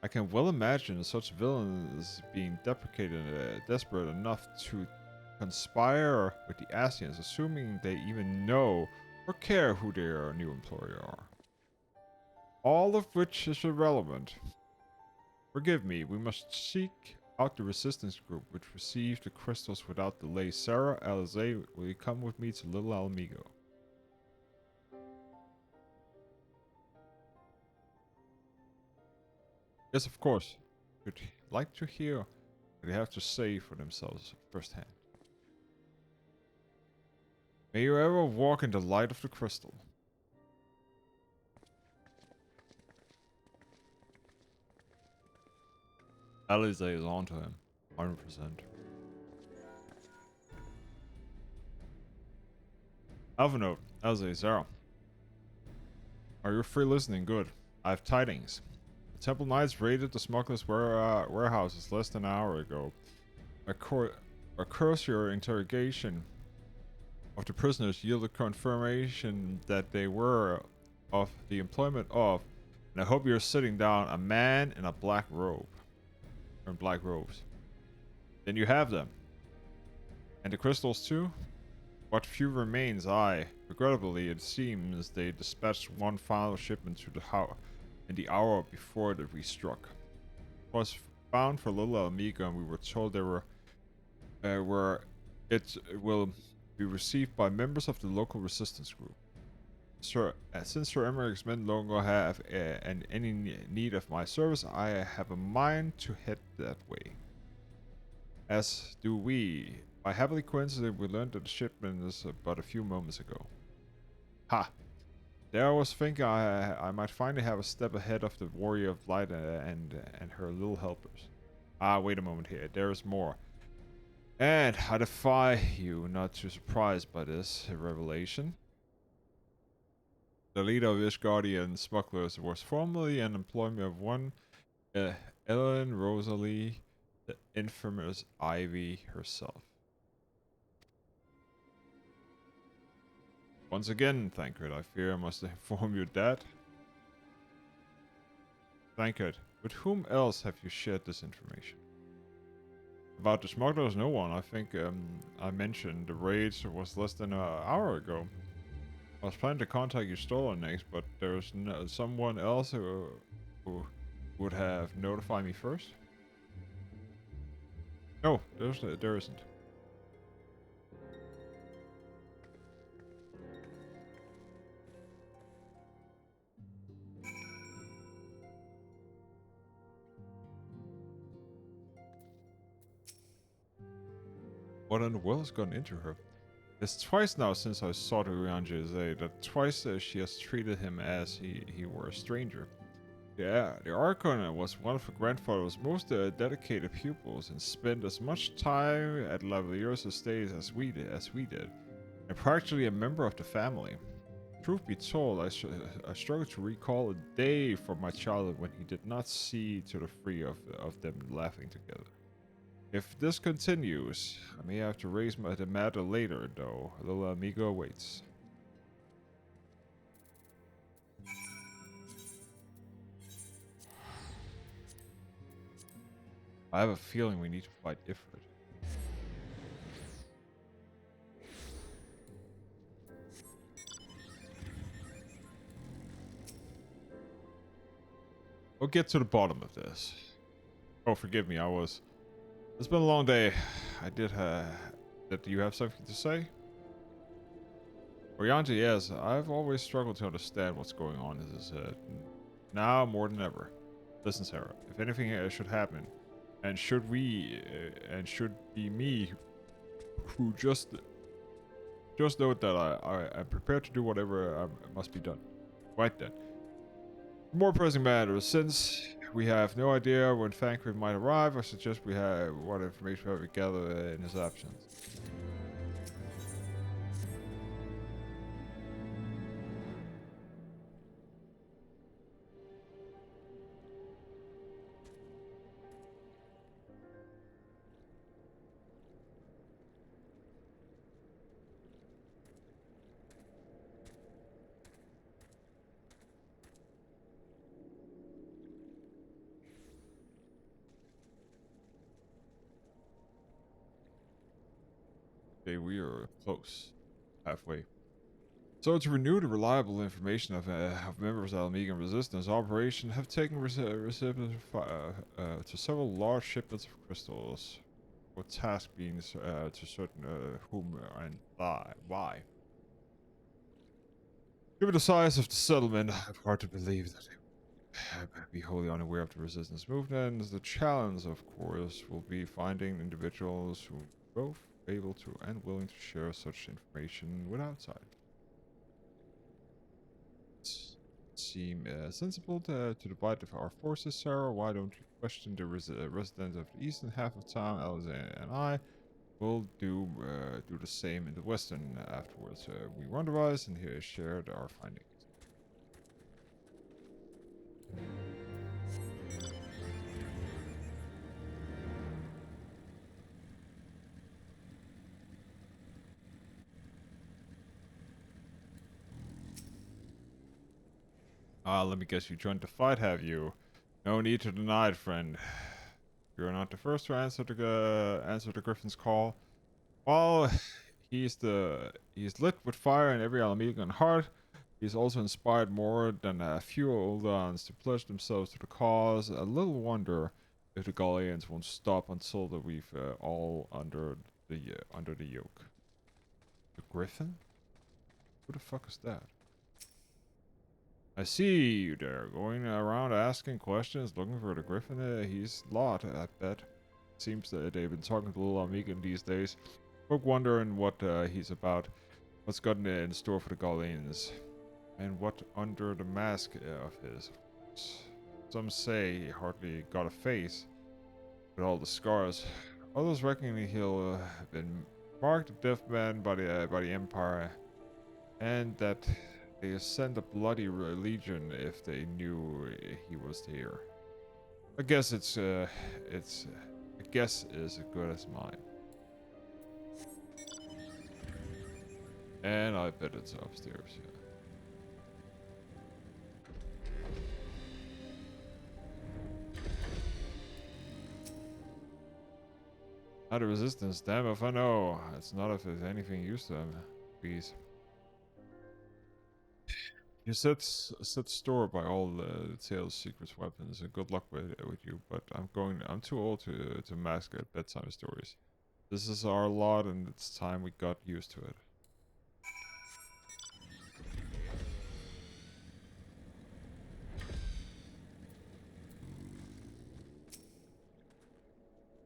I can well imagine such villains being deprecated and desperate enough to conspire with the Asians, assuming they even know or care who their new employer are. All of which is irrelevant. Forgive me, we must seek out the resistance group which received the crystals without delay. Sarah, Alize, will you come with me to Little Alamigo? Yes, of course. Would like to hear what they have to say for themselves firsthand. May you ever walk in the light of the crystal. Alize is onto him, 100%. Alpha note, Alize, Sarah. Are you free listening? Good. I have tidings. The Temple Knights raided the smugglers' warehouses less than an hour ago. A cursory interrogation of the prisoners yielded confirmation that they were of the employment of, and I hope you're sitting down, a man in a black robe. Or in black robes. Then you have them. And the crystals too? What few remains, regrettably it seems they dispatched one final shipment to the in the hour before that we struck. It was bound for Little Alamigo, and we were told they were it will be received by members of the local resistance group. Since Sir Emmerich's men no longer have any need of my service, I have a mind to head that way. As do we. By happily coincidence, we learned that the shipment is but a few moments ago. Ha! There I was thinking I might finally have a step ahead of the Warrior of Light and her little helpers. Ah, wait a moment here. There is more. And I defy you not to be surprised by this revelation. The leader of Ishgardian smugglers was formerly an employee of one Ellen Rosalie, the infamous Ivy herself. Once again, Thancred, I fear I must inform you that. Thancred, with whom else have you shared this information? About the smugglers, no one. I think I mentioned the raids was less than an hour ago. I was planning to contact you stolen next, but there's someone else who would have notified me first. No, there isn't. What in the world has gotten into her? It's twice now since I saw the Urianjeze that twice she has treated him as he were a stranger. Yeah, the Archon was one of her grandfather's most dedicated pupils and spent as much time at Lavalier's estate as we did, and practically a member of the family. Truth be told, I struggle to recall a day from my childhood when he did not see to the three of them laughing together. If this continues, I may have to raise the matter later, though. Little Amigo waits. I have a feeling we need to fight Ifrit. We'll get to the bottom of this. Oh, forgive me, it's been a long day. Do you have something to say? Orianti, yes, I've always struggled to understand what's going on in his head. Now more than ever. Listen, Sarah, if anything should happen, and should be me, who just note that I'm prepared to do whatever must be done. Right then. More pressing matters, since we have no idea when Thancred might arrive, I suggest we have what information we gather in his absence. Okay, we are close. Halfway. So to renew the reliable information of members of the Almegan Resistance operation have taken recipients to several large shipments of crystals. With task being to certain whom and why. Given the size of the settlement, it's hard to believe that they would be wholly unaware of the resistance movement. The challenge, of course, will be finding individuals who are both able to and willing to share such information with outside. Seem sensible to divide our forces, Sarah. Why don't you question the residents of the eastern half of town? Alexander and I will do the same in the western afterwards. We wonderized and here shared our findings. Let me guess, you joined the fight, have you? No need to deny it, friend. You're not the first to answer the Griffin's call. While he's lit with fire in every Alamegan heart, he's also inspired more than a few Uldans to pledge themselves to the cause. A little wonder if the Gallians won't stop until that we've all under the yoke. The Griffin? Who the fuck is that? I see you there, going around asking questions, looking for the Griffin. He's lot, I bet. Seems that they've been talking to little Amigan these days. Folk wondering what he's about, what's gotten in store for the Gallians, and what under the mask of his. Some say he hardly got a face with all the scars. Others reckon he'll have been marked a deaf man by the Empire, and that they send a bloody legion if they knew he was here. I guess a guess is as good as mine. And I bet it's upstairs. Yeah. Not a resistance, damn if I know. It's not if there's anything used to them. Please. You set store by all the Tales' secrets weapons, and good luck with you. But I'm too old to mask at bedtime stories. This is our lot, and it's time we got used to it.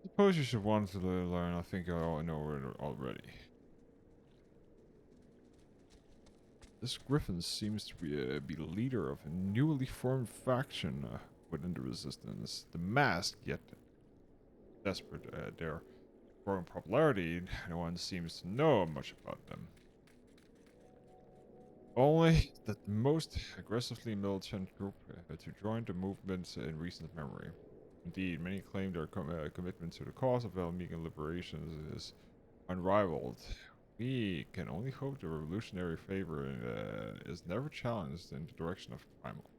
Suppose you should want to learn. I think I know it already. This Griffin seems to be the leader of a newly formed faction within the Resistance. The Masked, yet desperate. Their growing popularity, no one seems to know much about them. Only that the most aggressively militant group to join the movement in recent memory. Indeed, many claim their commitment to the cause of Almegan liberation is unrivaled. We can only hope the revolutionary favor is never challenged in the direction of primal.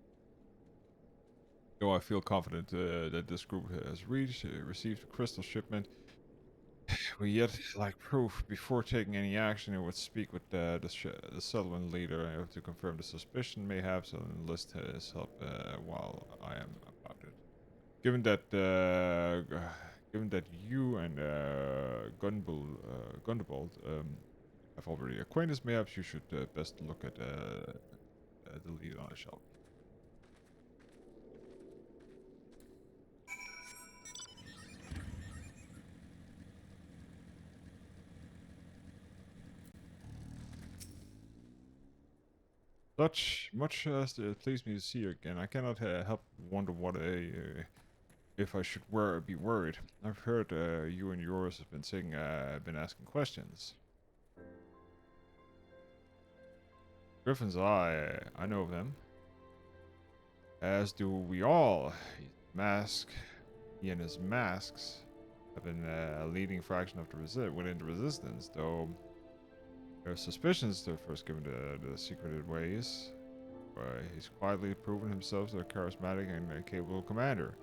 Though I feel confident that this group has received a crystal shipment, we yet lack proof. Before taking any action, I would speak with the settlement leader to confirm the suspicion mayhaps and enlist his help while I am about it. Given that you and Gundebold have already acquainted, mayhaps you should best look at the lead on the shelf. Much as it pleased me to see you again, I cannot help wonder what if I should be worried. I've heard you and yours have been asking questions. Griffin's Eye, I know of them. As do we all. He and his masks have been a leading fraction of within the Resistance, though there are suspicions they're first given the secreted ways. He's quietly proven himself a charismatic and capable commander.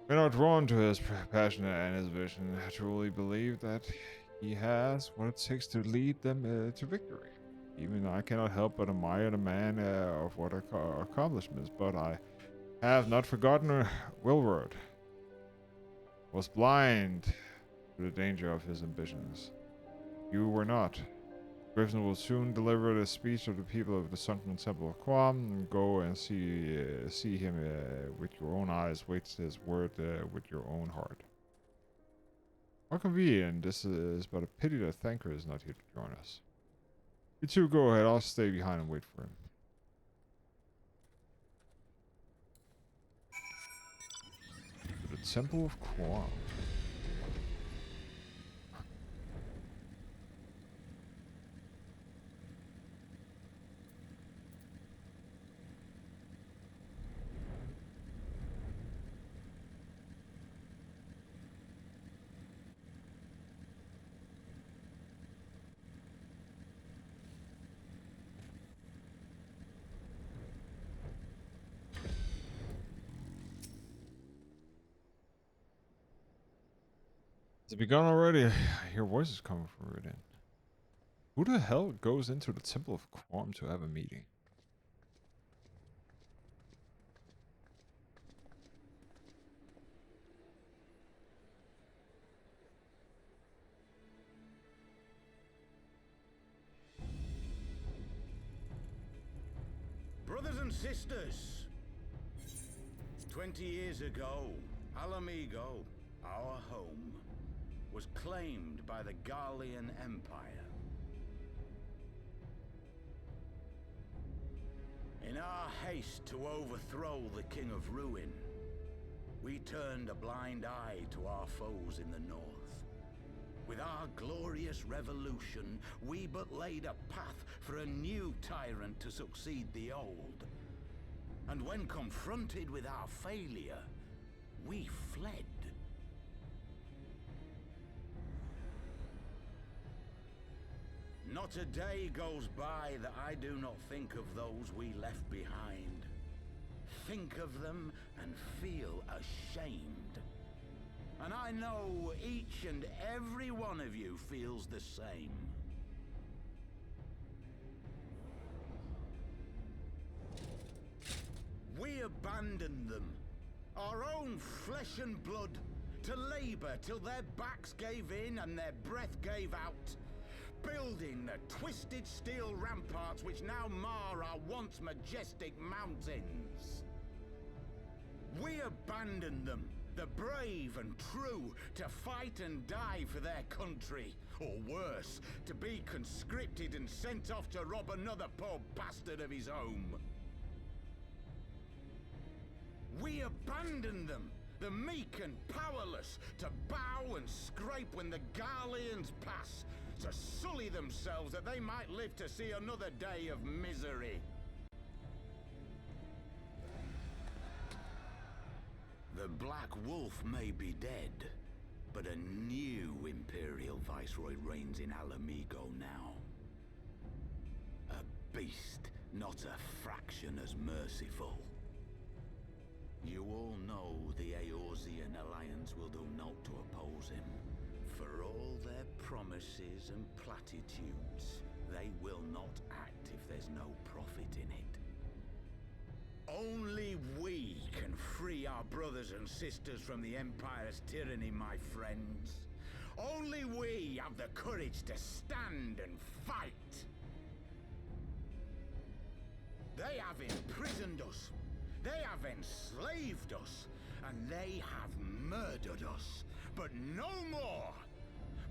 We're not drawn to his passion and his vision. I truly believe that He has what it takes to lead them to victory. Even I cannot help but admire the man of what accomplishments, but I have not forgotten Wilward. Was blind to the danger of his ambitions. You were not. Griffin will soon deliver the speech of the people of the sunken temple of Quam, and go and see him with your own eyes. Wait his word with your own heart. How convenient. This is but a pity that Thanker is not here to join us. You two go ahead. I'll stay behind and wait for him. To the temple of Quam. Has it begun already? I hear voices coming from within. Who the hell goes into the Temple of Quam to have a meeting? Brothers and sisters, 20 years ago, Alamigo, our home, was claimed by the Garlean Empire. In our haste to overthrow the King of Ruin, we turned a blind eye to our foes in the north. With our glorious revolution, we but laid a path for a new tyrant to succeed the old. And when confronted with our failure, we fled. Not a day goes by that I do not think of those we left behind. Think of them and feel ashamed. And I know each and every one of you feels the same. We abandoned them, our own flesh and blood, to labor till their backs gave in and their breath gave out. Building the twisted steel ramparts which now mar our once majestic mountains. We abandoned them, the brave and true, to fight and die for their country. Or worse, to be conscripted and sent off to rob another poor bastard of his home. We abandoned them, the meek and powerless, to bow and scrape when the Garleans pass, to sully themselves that they might live to see another day of misery. The Black Wolf may be dead, but a new Imperial Viceroy reigns in Alamigo now. A beast, not a fraction as merciful. You all know the Eorzean Alliance will do naught to oppose him. For all their promises and platitudes, they will not act if there's no profit in it. Only we can free our brothers and sisters from the Empire's tyranny, my friends. Only we have the courage to stand and fight. They have imprisoned us. They have enslaved us. And they have murdered us. But no more!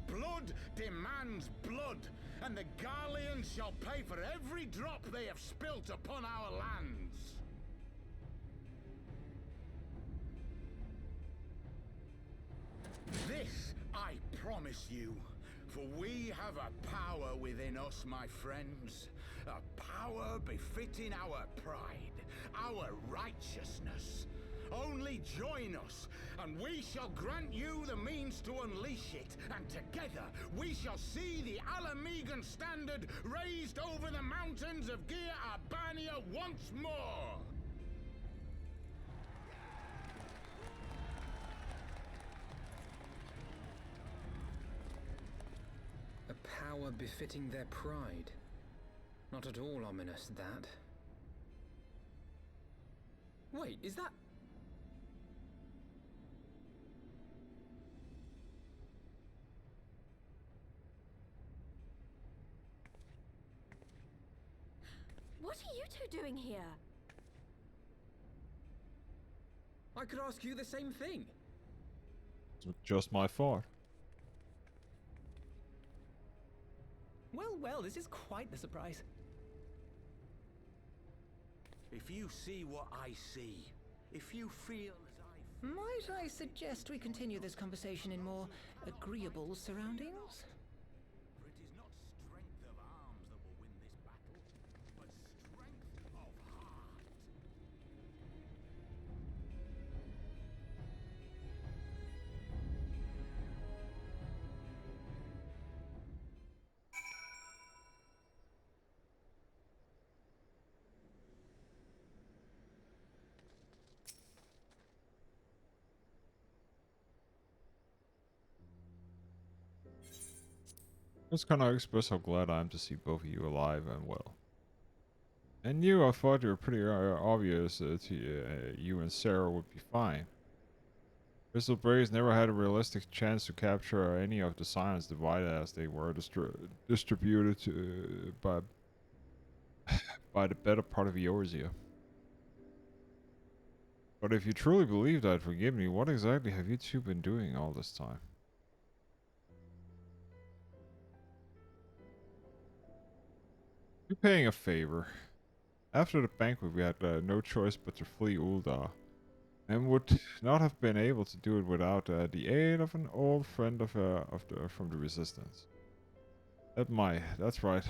Blood demands blood, and the Garleans shall pay for every drop they have spilt upon our lands. This I promise you, for we have a power within us, my friends. A power befitting our pride, our righteousness. Only join us, and we shall grant you the means to unleash it, and together we shall see the Alamigan standard raised over the mountains of Gir Arbania once more! power befitting their pride. Not at all ominous, that. Wait, is that... What are you two doing here? I could ask you the same thing. It's just my fault. Well, well, this is quite the surprise. If you see what I see, if you feel as I... Might I suggest we continue this conversation in more agreeable surroundings? For it is not strength of arms that will win this battle, but strength of heart. Just kind of express how glad I am to see both of you alive and well. And you, I thought you were pretty obvious that you and Sarah would be fine. Crystal Braves never had a realistic chance to capture any of the science divided as they were distributed by the better part of Eorzea. But if you truly believe that, forgive me, what exactly have you two been doing all this time? You're paying a favor. After the banquet, we had no choice but to flee Ul'dah, and would not have been able to do it without the aid of an old friend from the Resistance. That's right.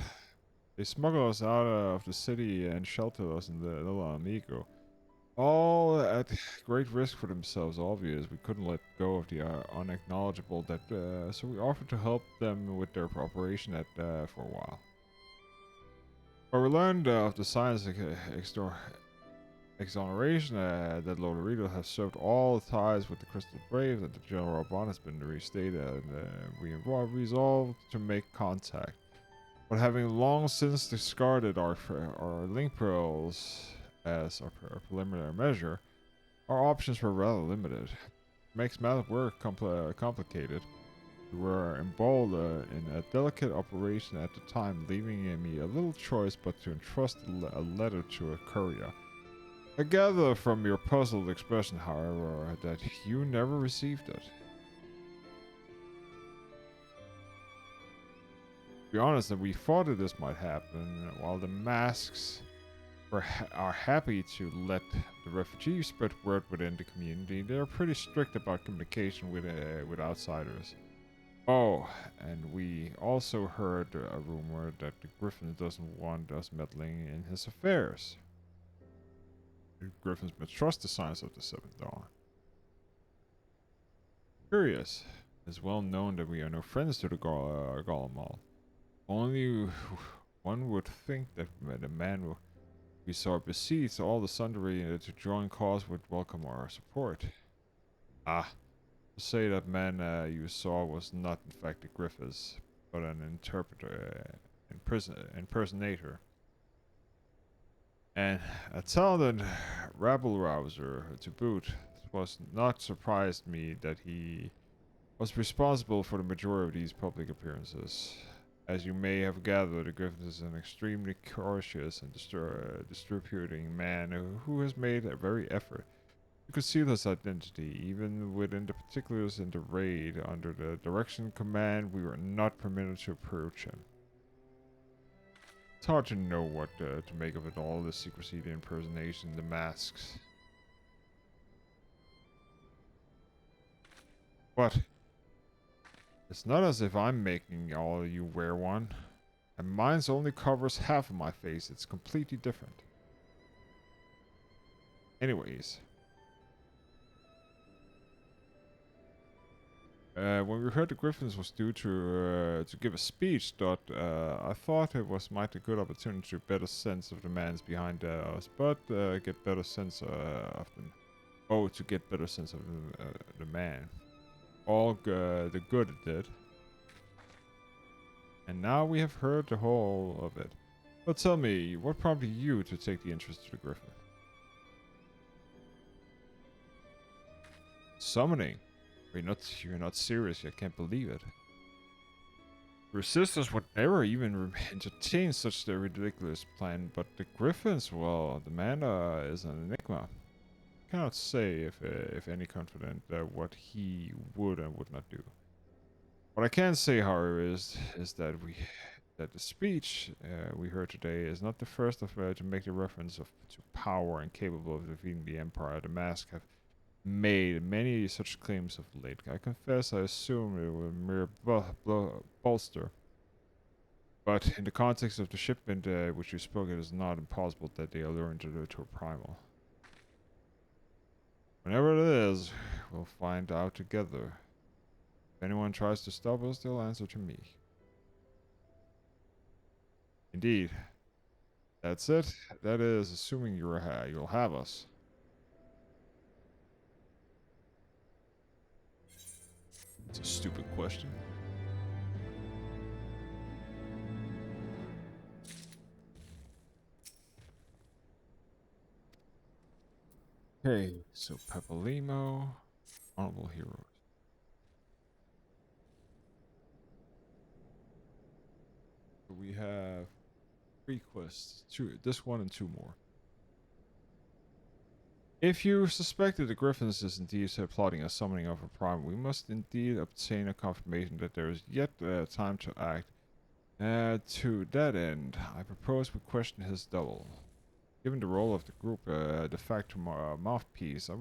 They smuggled us out of the city and sheltered us in the Little Amigo. All at great risk for themselves, obvious. We couldn't let go of the unacknowledgeable, so we offered to help them with their operation for a while. But we learned of the science exoneration that Lord Dorito has severed all ties with the Crystal Brave, that the General Bond has been restated, and we resolved to make contact. But having long since discarded our link pearls as our preliminary measure, our options were rather limited. Makes matters work complicated. We were embroiled in a delicate operation at the time, leaving me a little choice but to entrust a letter to a courier. I gather from your puzzled expression, however, that you never received it. To be honest, that we thought that this might happen. While the masks are happy to let the refugees spread word within the community, they are pretty strict about communication with outsiders. Oh, and we also heard a rumor that the Griffin doesn't want us meddling in his affairs. The Griffins mistrust the signs of the Seventh Dawn. Curious. It's well known that we are no friends to the Golimal. Only one would think that the man we saw besiege all the sundry to join cause would welcome our support. Ah. To say that man you saw was not in fact the Griffiths, but an impersonator. And a talented rabble-rouser to boot. It was not surprised me that he was responsible for the majority of these public appearances. As you may have gathered, the Griffith is an extremely cautious and distributing man who has made a very effort to conceal his identity, even within the particulars in the raid. Under the direction command, we were not permitted to approach him. It's hard to know what to make of it all, the secrecy, the impersonation, the masks. But it's not as if I'm making all of you wear one. And mine's only covers half of my face. It's completely different. Anyways. When we heard the Griffins was due to give a speech, I thought it might be a good opportunity to better sense of the man's behind us, but get better sense of them. Oh, to get better sense of the man. All the good it did. And now we have heard the whole of it. But tell me, what prompted you to take the interest to the Griffin? Summoning? You're not serious, I can't believe it. Your sisters would never even entertain such a ridiculous plan, but the Griffins, well, the man is an enigma. I cannot say if any confident what he would and would not do. What I can say, however, is that the speech we heard today is not the first of to make the reference to power and capable of defeating the Empire. The Mask have made many such claims of late. I confess I assumed it was a mere bolster. But in the context of the shipment which you spoke, it is not impossible that they allure into to a primal. Whenever it is, we'll find out together. If anyone tries to stop us, they'll answer to me. Indeed. That's it. That is, assuming you'll have us. It's a stupid question. Okay, so Pepalimo, honorable heroes. We have 3 quests, this one and 2 more. If you suspected the Griffins is indeed plotting a summoning of a prime, we must indeed obtain a confirmation that there is yet time to act. To that end, I propose we question his double. Given the role of the group de facto mouthpiece, I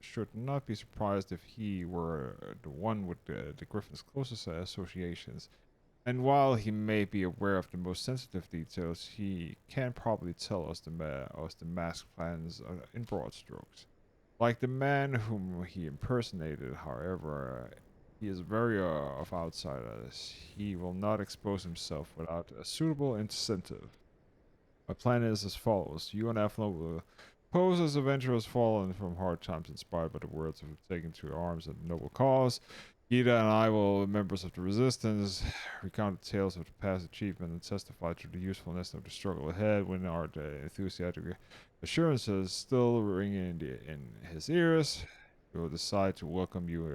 should not be surprised if he were the one with the Griffin's closest associations. And while he may be aware of the most sensitive details, he can probably tell us the mask plans in broad strokes. Like the man whom he impersonated, however, he is very of outsiders. He will not expose himself without a suitable incentive. My plan is as follows. You and Athlon will pose as adventurers fallen from hard times, inspired by the words of taking to arms and noble cause. Gita and I will, members of the Resistance, recount the tales of the past achievement and testify to the usefulness of the struggle ahead when our enthusiastic assurances still ring in his ears. We will decide to welcome you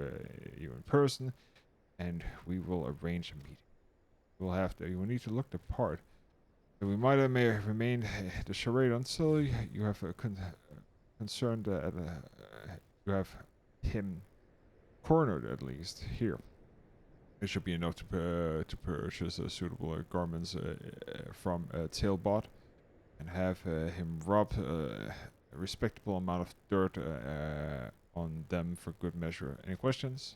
in person, and we will arrange a meeting. You will need to look the part. We might have remained the charade until you have concerned you have him cornered at least. Here, there should be enough to purchase suitable garments from Tailbot and have him rub a respectable amount of dirt on them for good measure. Any questions?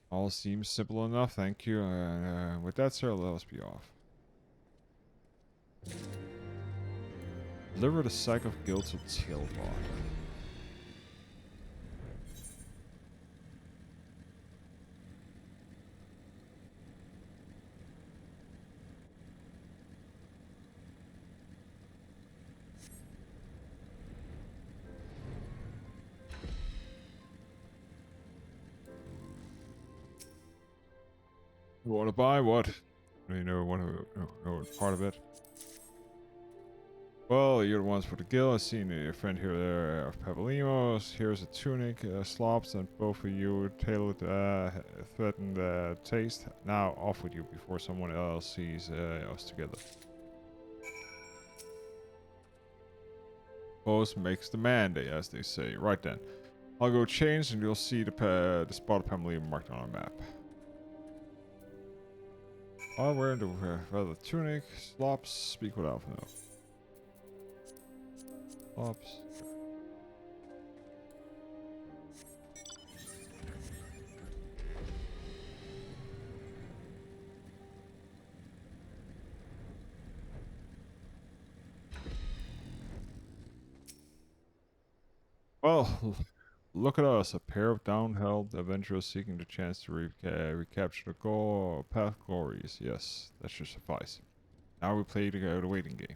All seems simple enough, thank you. With that, sir, let us be off. Deliver the sack of guilt to Tailbot. You want to buy what? You know, want to know part of it? Well, you're the ones for the guild. I've seen your friend here there of Papalimos. Here's a tunic, slops, and both of you tailored threatened taste. Now off with you before someone else sees us together. Post makes the man, as they say. Right then. I'll go change and you'll see the spot of Pamalima marked on our map. I'll wear the feather tunic, slops, speak without no. Slops. Well, look at us, a pair of down-held adventurers seeking the chance to recapture the goal path glories. Yes, that should suffice. Now we play the waiting game.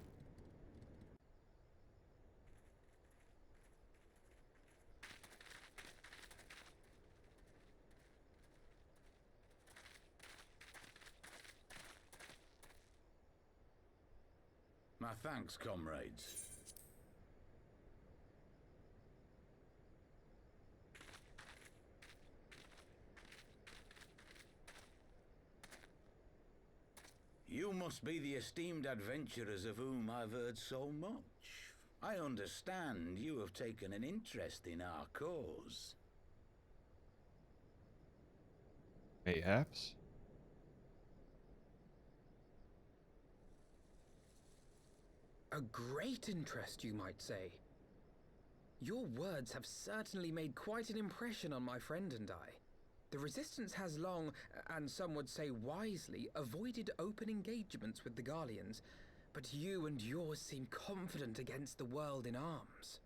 My thanks, comrades. You must be the esteemed adventurers of whom I've heard so much. I understand you have taken an interest in our cause. Mayhaps. A great interest, you might say. Your words have certainly made quite an impression on my friend and I. The Resistance has long, and some would say wisely, avoided open engagements with the Garleans, but you and yours seem confident against the world in arms.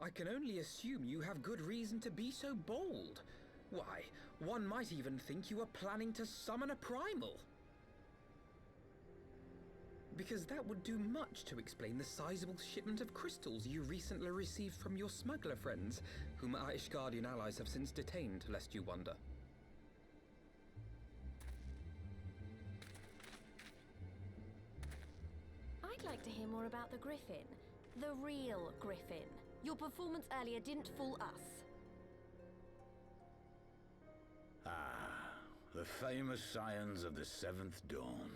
I can only assume you have good reason to be so bold. Why, one might even think you are planning to summon a primal. Because that would do much to explain the sizable shipment of crystals you recently received from your smuggler friends, whom our Ishgardian allies have since detained, lest you wonder. I'd like to hear more about the Griffin. The real Griffin. Your performance earlier didn't fool us. Ah, the famous scions of the Seventh Dawn.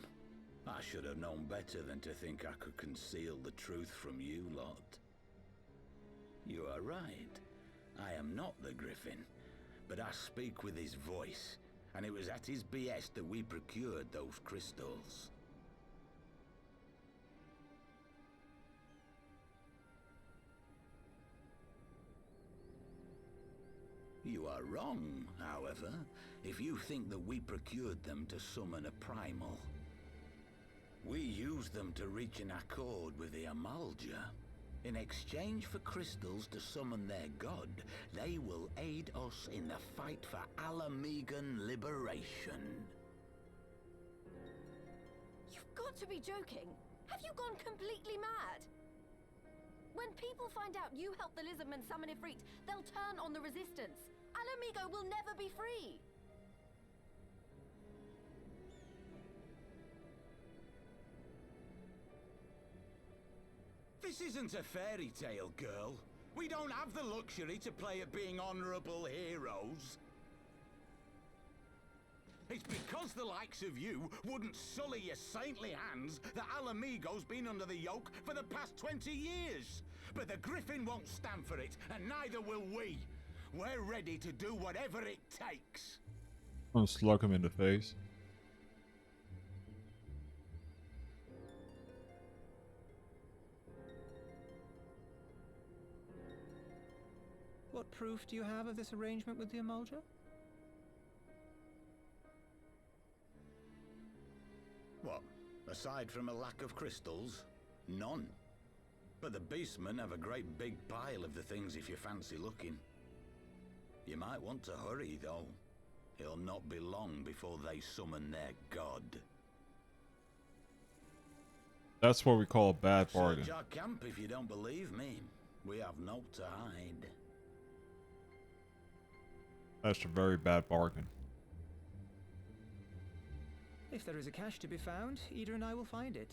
I should have known better than to think I could conceal the truth from you lot. You are right. I am not the Griffin, but I speak with his voice, and it was at his behest that we procured those crystals. You are wrong, however, if you think that we procured them to summon a primal. We used them to reach an accord with the Amalja. In exchange for crystals to summon their god, they will aid us in the fight for Alamegan liberation. You've got to be joking. Have you gone completely mad? When people find out you helped the Lizardmen summon Ifrit, they'll turn on the Resistance. Alamigo will never be free. This isn't a fairy tale, girl. We don't have the luxury to play at being honorable heroes. It's because the likes of you wouldn't sully your saintly hands that Alamigo's been under the yoke for the past 20 years. But the Griffin won't stand for it, and neither will we. We're ready to do whatever it takes. I'll slug him in the face. What proof do you have of this arrangement with the Amalja? What? Aside from a lack of crystals? None. But the beastmen have a great big pile of the things if you fancy looking. You might want to hurry, though. It'll not be long before they summon their god. That's what we call a bad bargain. Search our camp if you don't believe me. We have naught to hide. That's a very bad bargain. If there is a cache to be found, Ida and I will find it.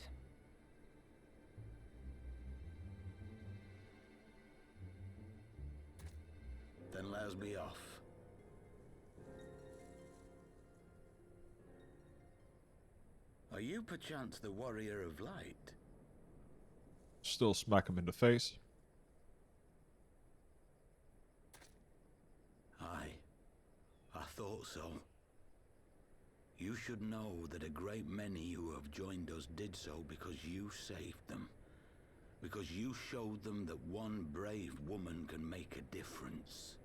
Then let us be off. Are you perchance the Warrior of Light? Still smack him in the face. Aye, I thought so. You should know that a great many who have joined us did so because you saved them. Because you showed them that one brave woman can make a difference.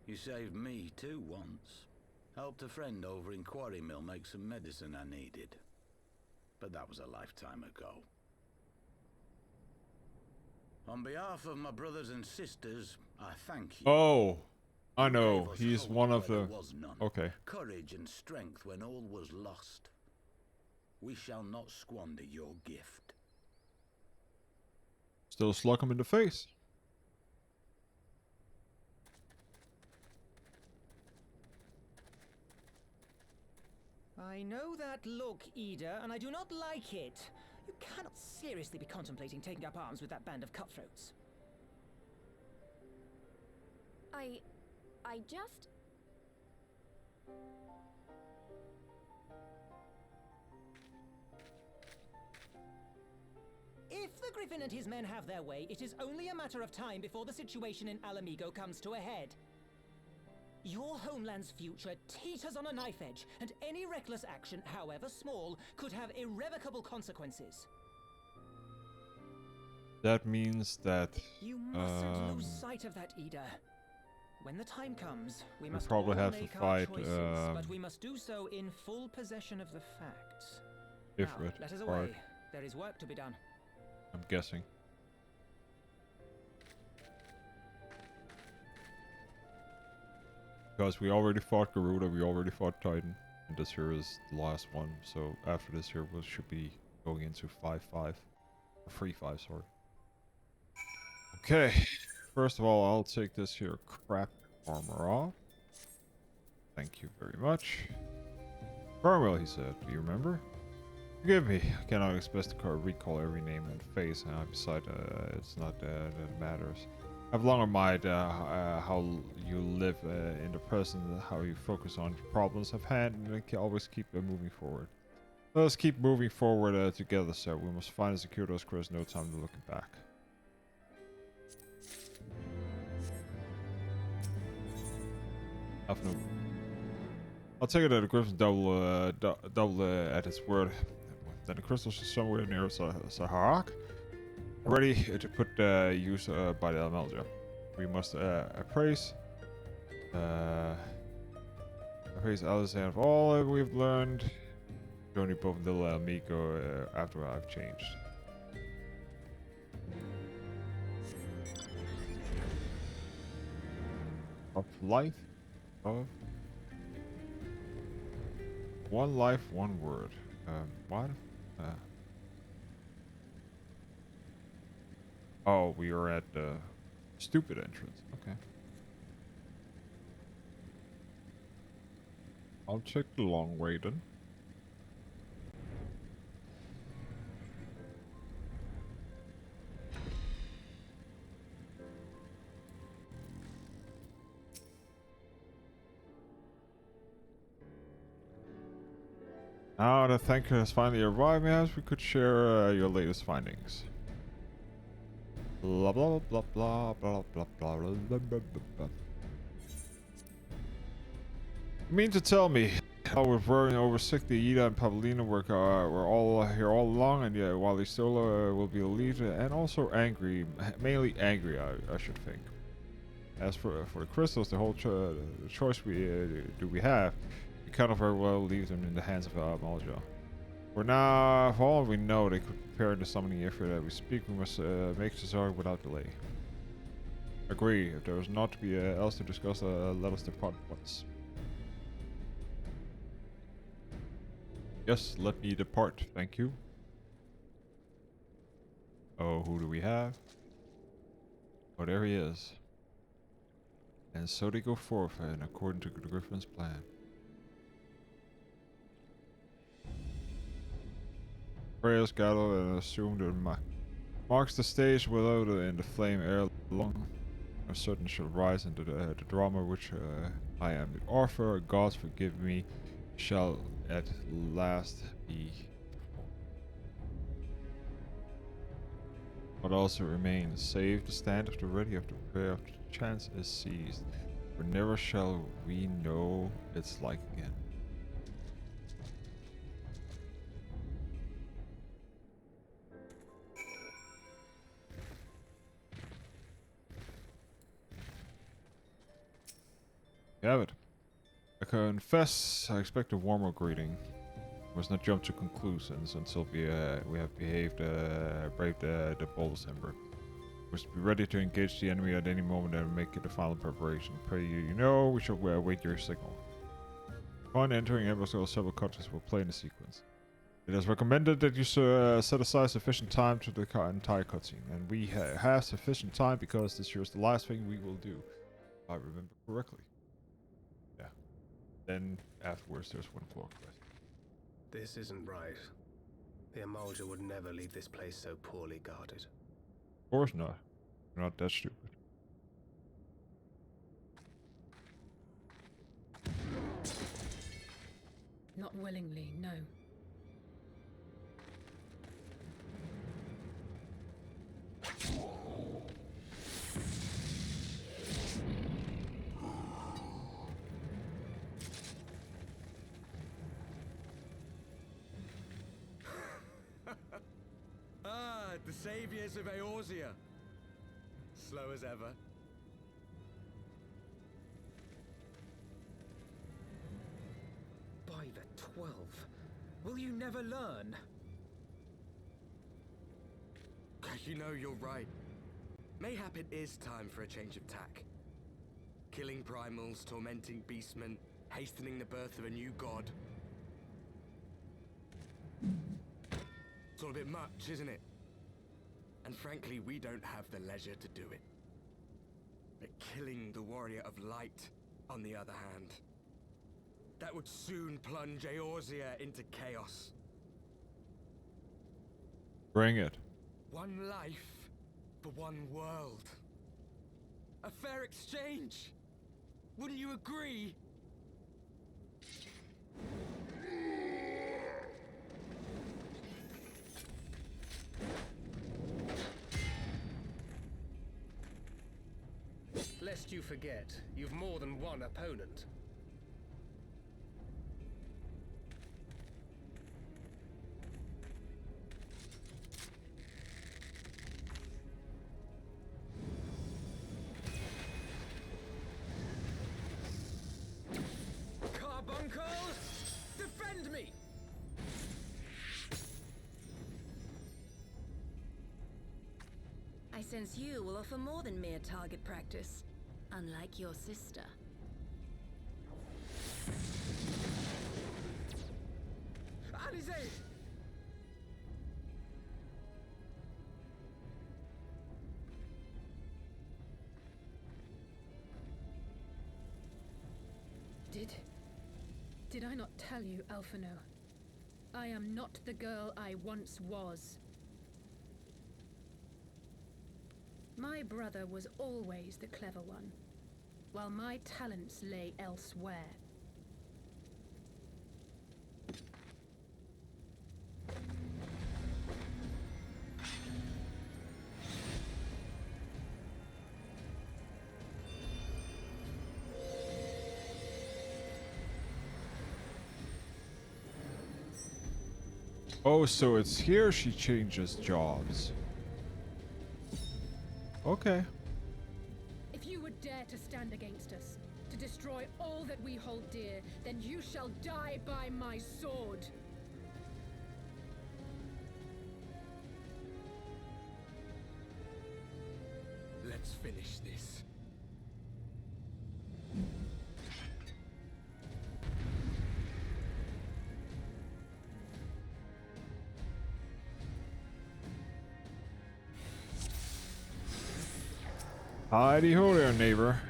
You saved me too once. Helped a friend over in Quarry Mill make some medicine I needed. But that was a lifetime ago. On behalf of my brothers and sisters, I thank you. Oh, I You know. gave us He's hope one where of there the... was none. Okay. Courage and strength when all was lost. We shall not squander your gift. Still slug him in the face. I know that look, Ida, and I do not like it. You cannot seriously be contemplating taking up arms with that band of cutthroats. I just... If the Griffin and his men have their way, it is only a matter of time before the situation in Alamigo comes to a head. Your homeland's future teeters on a knife edge, and any reckless action, however small, could have irrevocable consequences. That means that You mustn't lose sight of that, Ida. When the time comes, we must probably all have to make our fight, choices, but we must do so in full possession of the facts. if Now, it let us hard, away. There is work to be done. I'm guessing. Because we already fought Garuda, we already fought Titan, and this here is the last one. So after this here, we should be going into 5-5, or 3-5, sorry. Okay, first of all, I'll take this here crap armor off. Thank you very much. Farewell, he said. Do you remember? Forgive me. I cannot express to recall every name and face. Besides, it's not that it matters. I've long admired how you live in the present, how you focus on problems at hand, and can always keep moving forward. Let us keep moving forward together, sir. We must find and secure those crews. No time to look back. I'll take it that the Griffin's double at its word. Then the crystals are somewhere near Saharak, ready to put use by the Almelja. We must appraise Alizan of all that we've learned. Only both the Amigo after I've changed. Of life of one life, one word. What? Oh, we are at the stupid entrance. Okay. I'll check the long way then. Now that Thanker has finally arrived, perhaps we could share your latest findings. Blah blah blah blah blah blah blah blah blah blah blah. You mean to tell me how we're worrying over sick the Ida and Pavlina were all here all along, and yet while they still will be relieved and also angry, mainly angry, I should think. As for the crystals, the whole choice we have. We cannot very well leave them in the hands of Malja. For now, for all we know, they could prepare the summoning effort that we speak. We must make Cesar without delay. Agree. If there is not to be else to discuss, let us depart at once. Yes, let me depart. Thank you. Oh, who do we have? Oh, there he is. And so they go forth, and according to the Griffin's plan. Prayers gather and assume that marks the stage without in the flame ere long. I'm certain shall rise into the drama which I am the author. Gods forgive me, shall at last be. What also remains, save the stand of the ready of the prayer after the chance is seized. For never shall we know its like again. You have it. I confess I expect a warmer greeting. We must not jump to conclusions until we have braved the boldest ember. We must be ready to engage the enemy at any moment and make it the final preparation. Pray you know we shall wait your signal. Upon entering Emberskull, several cutscenes will play in the sequence. It is recommended that you set aside sufficient time to the entire cutscene, and we have sufficient time because this year is the last thing we will do, if I remember correctly. Then afterwards there's one floor quest. This isn't right. The Emulger would never leave this place so poorly guarded. Of course not. We're not that stupid. Not willingly, no. The saviors of Eorzea. Slow as ever. By the 12, will you never learn? You know, you're right. Mayhap it is time for a change of tack. Killing primals, tormenting beastmen, hastening the birth of a new god. It's all a bit much, isn't it? And frankly, we don't have the leisure to do it. But killing the warrior of light, on the other hand, that would soon plunge Eorzea into chaos. Bring it. One life for one world. A fair exchange. Wouldn't you agree? Lest you forget, you've more than one opponent. Carbuncle, defend me! I sense you will offer more than mere target practice, unlike your sister. Alizé! Did I not tell you, Alphino? I am not the girl I once was. My brother was always the clever one, while my talents lay elsewhere. Oh, so it's here she changes jobs. Okay. If you would dare to stand against us, to destroy all that we hold dear, then you shall die by my sword. Let's finish this. Hidey-ho there, neighbor.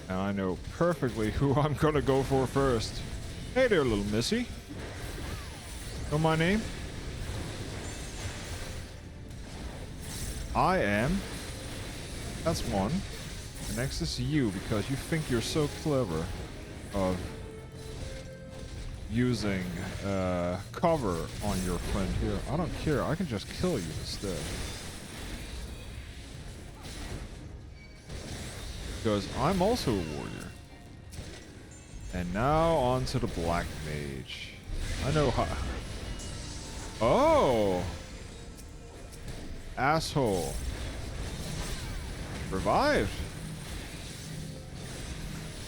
Now I know perfectly who I'm gonna go for first. Hey there, little missy. Know my name? I am. That's one. And next is you, because you think you're so clever of using cover on your friend here. I don't care. I can just kill you instead. Because I'm also a warrior. And now on to the Black Mage. I know how... Oh! Asshole. Revived.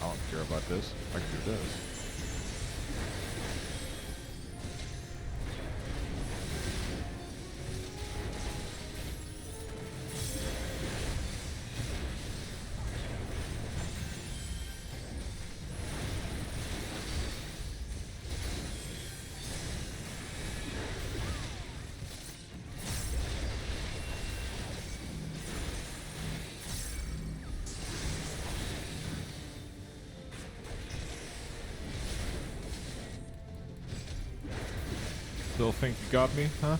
I don't care about this. I can do this. Still think you got me, huh?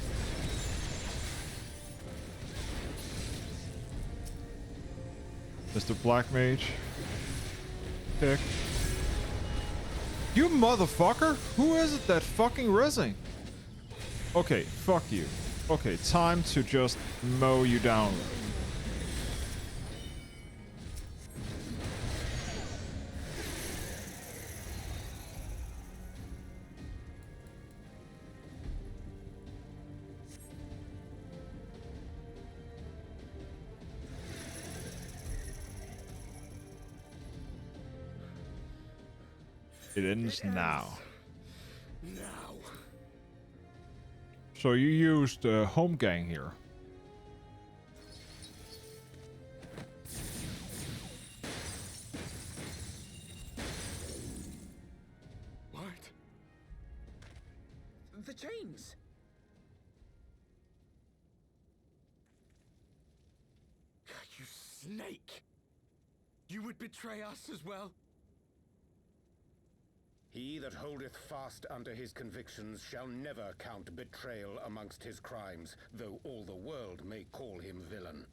Mr. Black Mage. Pick. You motherfucker! Who is it that fucking rezzing? Okay, fuck you. Okay, time to just mow you down. It ends now. Now. So you used home gang here. What? The chains! You snake! You would betray us as well? He that holdeth fast unto his convictions shall never count betrayal amongst his crimes, though all the world may call him villain.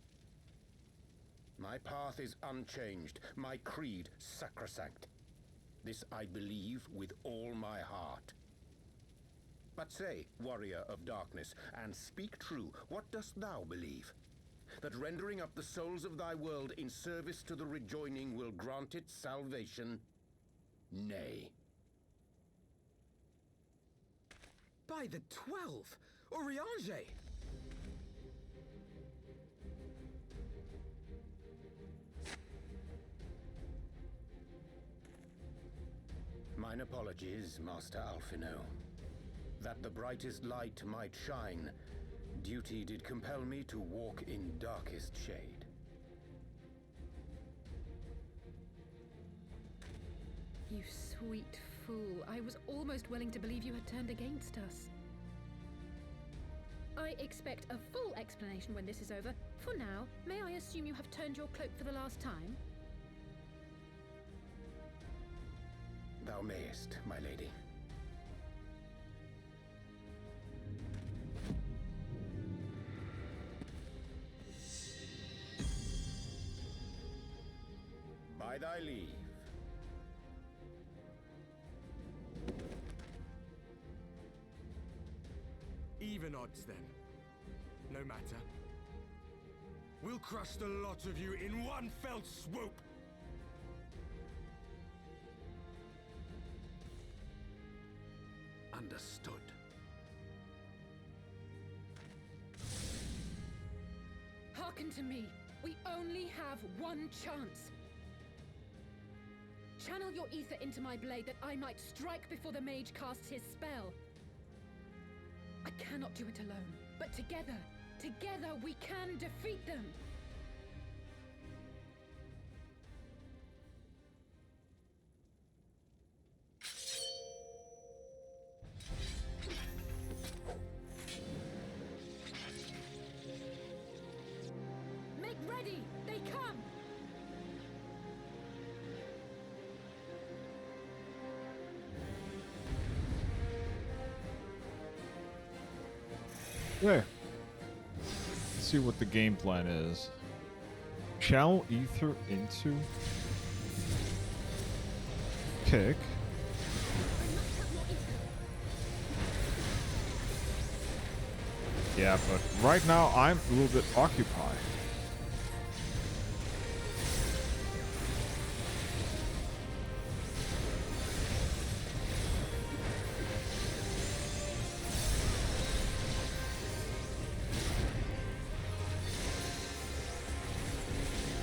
My path is unchanged, my creed sacrosanct. This I believe with all my heart. But say, warrior of darkness, and speak true, what dost thou believe? That rendering up the souls of thy world in service to the rejoining will grant it salvation? Nay. By the 12! Oriange! Mine apologies, Master Alphino. That the brightest light might shine, duty did compel me to walk in darkest shade. You sweet fool. I was almost willing to believe you had turned against us. I expect a full explanation when this is over. For now, may I assume you have turned your cloak for the last time? Thou mayest, my lady. By thy leave. Even odds, then. No matter. We'll crush the lot of you in one fell swoop! Understood. Hearken to me. We only have one chance. Channel your ether into my blade that I might strike before the mage casts his spell. I cannot do it alone, but together we can defeat them! Make ready! They come! There. Let's see what the game plan is. Channel ether into kick. Yeah, but right now I'm a little bit occupied.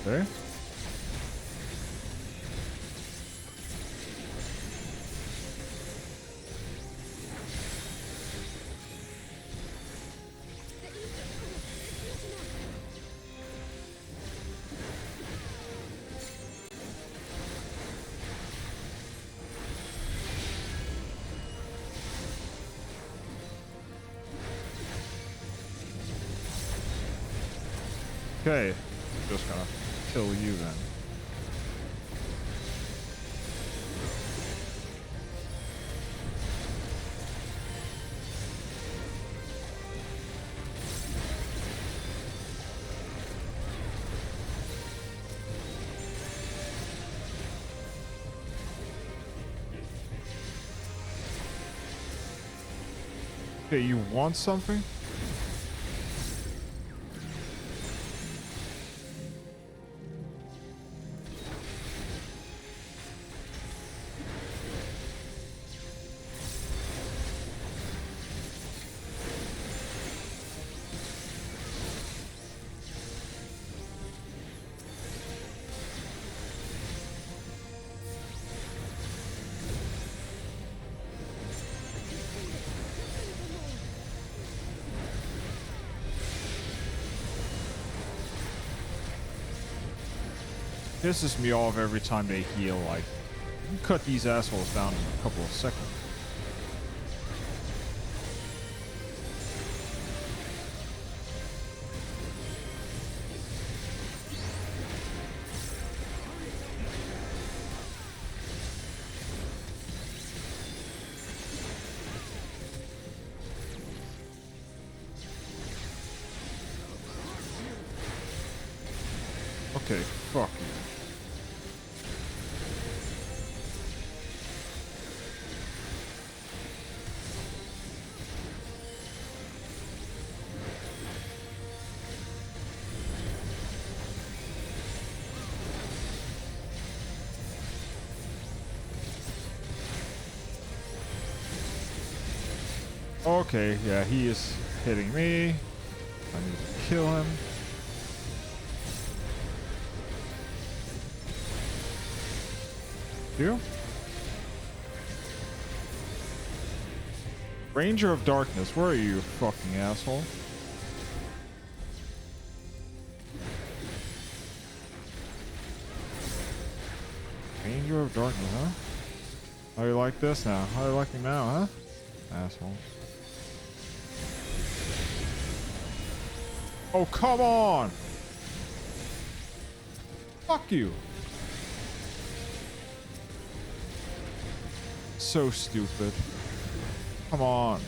Okay. Okay, just gonna kill you then. Okay, you want something? Pisses me off every time they heal. Like, you can cut these assholes down in a couple of seconds. Okay, fuck you. Okay, yeah, he is hitting me. I need to kill him. You? Ranger of Darkness, where are you, fucking asshole? Ranger of Darkness, huh? How you like this now? How you like me now, huh? Asshole. Oh, come on! Fuck you! So stupid. Come on.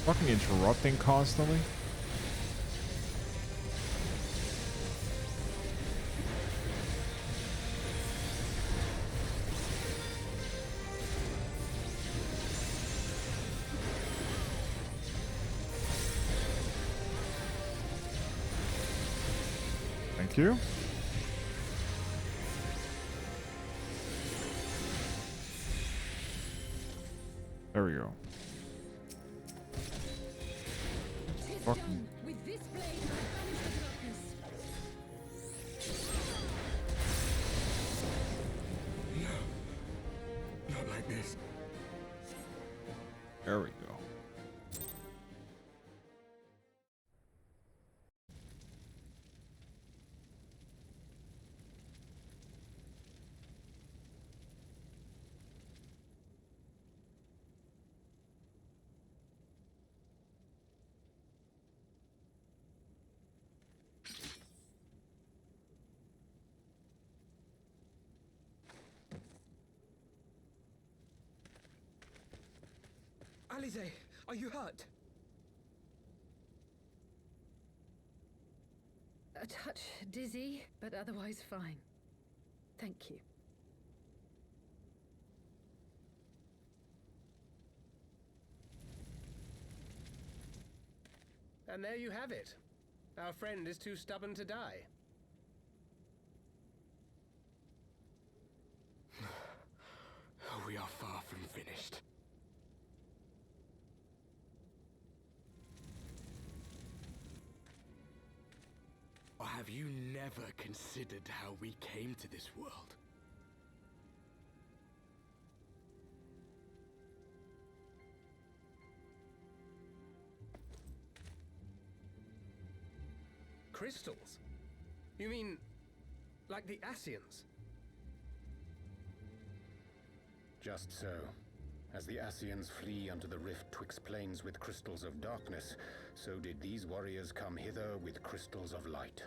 Fucking interrupting constantly. Thank you. There we go. Fucking. With this blade, I banish the darkness. Not like this. There we go. Alize, are you hurt? A touch dizzy, but otherwise fine. Thank you. And there you have it. Our friend is too stubborn to die. We are far from finished. Or have you never considered how we came to this world? Crystals? You mean, like the Ascians? Just so. As the Ascians flee unto the rift twixt plains with crystals of darkness, so did these warriors come hither with crystals of light.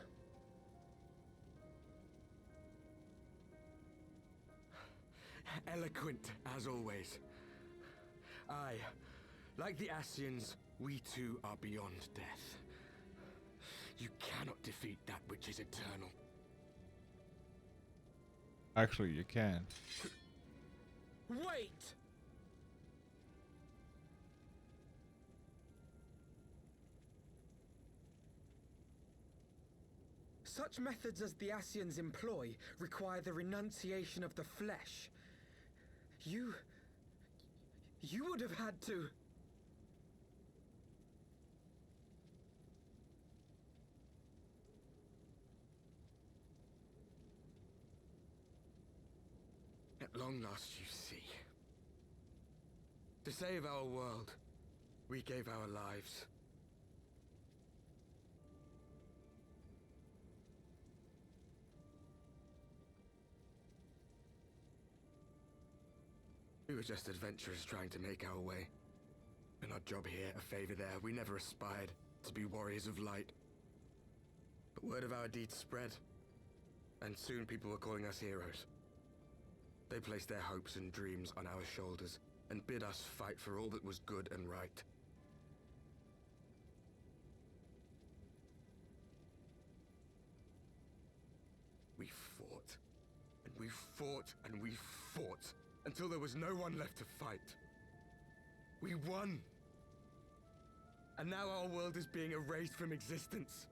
Eloquent, as always. Aye, like the Ascians, we too are beyond death. You cannot defeat that which is eternal. Actually, you can. Wait! Such methods as the Asians employ require the renunciation of the flesh. You would have had to... At long last, you see. To save our world, we gave our lives. We were just adventurers trying to make our way. An odd job here, a favor there. We never aspired to be warriors of light. But word of our deeds spread, and soon people were calling us heroes. They placed their hopes and dreams on our shoulders, and bid us fight for all that was good and right. We fought, and we fought, and we fought, until there was no one left to fight. We won! And now our world is being erased from existence.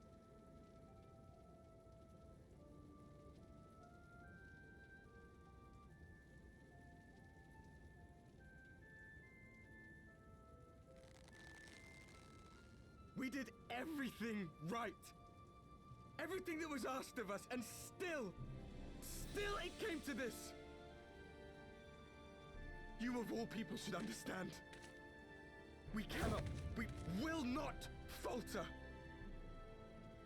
We did everything right. Everything that was asked of us, and still it came to this. You of all people should understand. We cannot, we will not falter.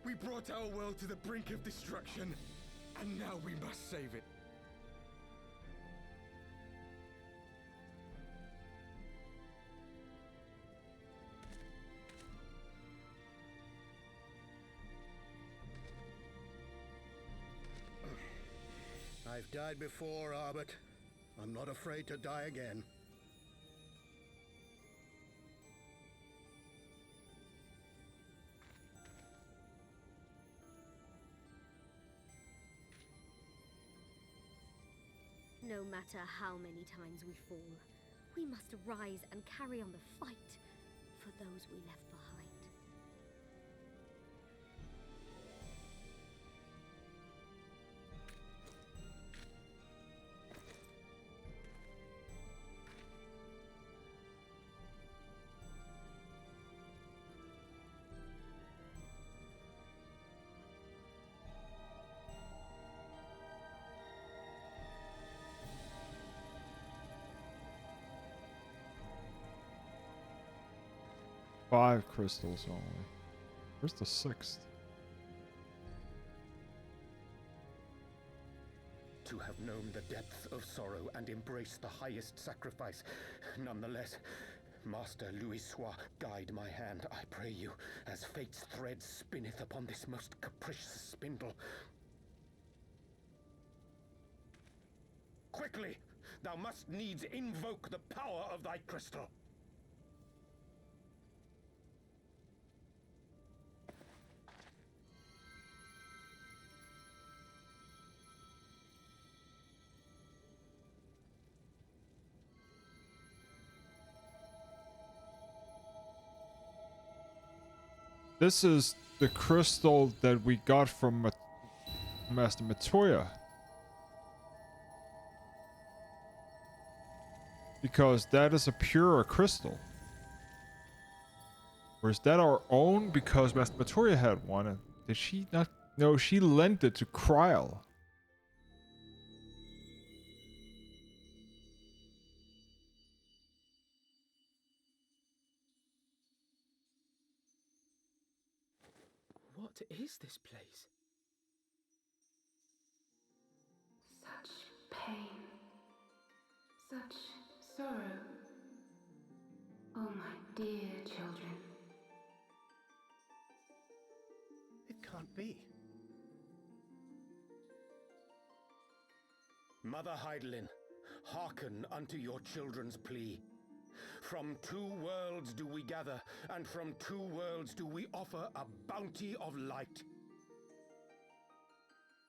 We brought our world to the brink of destruction, and now we must save it. I've died before, Arbet. I'm not afraid to die again. No matter how many times we fall, we must rise and carry on the fight for those we left behind. Five crystals only. Where's the sixth? To have known the depth of sorrow and embraced the highest sacrifice. Nonetheless, Master Louis-Sois, guide my hand, I pray you, as fate's thread spinneth upon this most capricious spindle. Quickly! Thou must needs invoke the power of thy crystal. This is the crystal that we got from Master Matoya. Because that is a purer crystal. Or is that our own because Master Matoya had one? And did she not? No, she lent it to Kryl. What is this place? Such pain. Such sorrow. Oh, my dear children. It can't be. Mother Heidelin, hearken unto your children's plea. From two worlds do we gather, and from two worlds do we offer a bounty of light.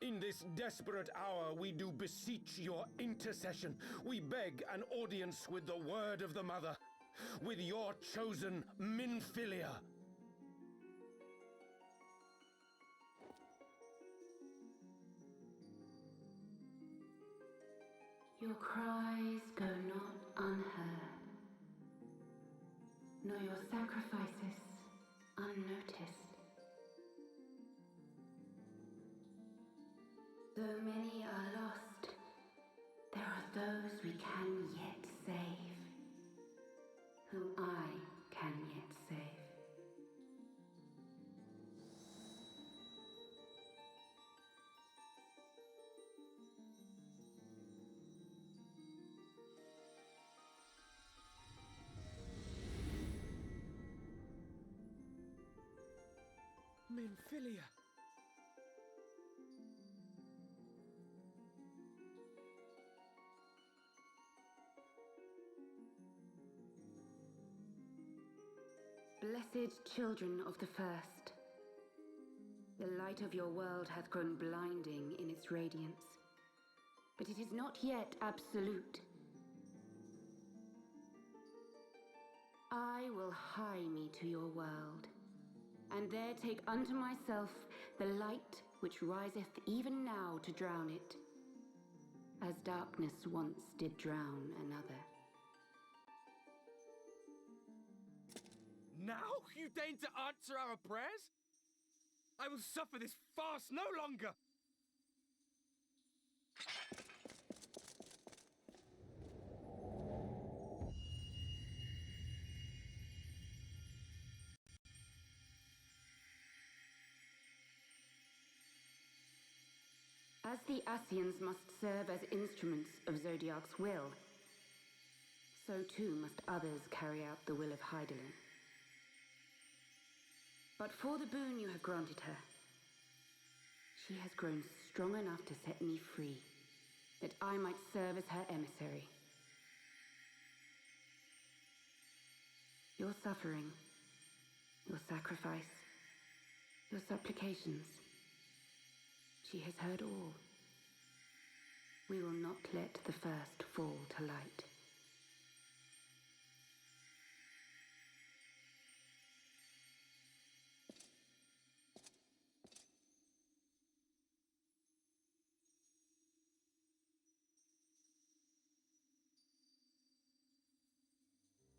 In this desperate hour we do beseech your intercession. We beg an audience with the word of the Mother, with your chosen Minfilia. Your cries go not unheard, nor your sacrifices unnoticed. Though many are lost, there are those we can yet save, whom I can yet save. Minfilia. Blessed children of the first, the light of your world hath grown blinding in its radiance, but it is not yet absolute. I will hie me to your world, and there take unto myself the light which riseth even now to drown it, as darkness once did drown another. Now you deign to answer our prayers? I will suffer this farce no longer! As the Ascians must serve as instruments of Zodiac's will, so too must others carry out the will of Hydaelyn. But for the boon you have granted her, she has grown strong enough to set me free, that I might serve as her emissary. Your suffering, your sacrifice, your supplications, she has heard all. We will not let the first fall to light.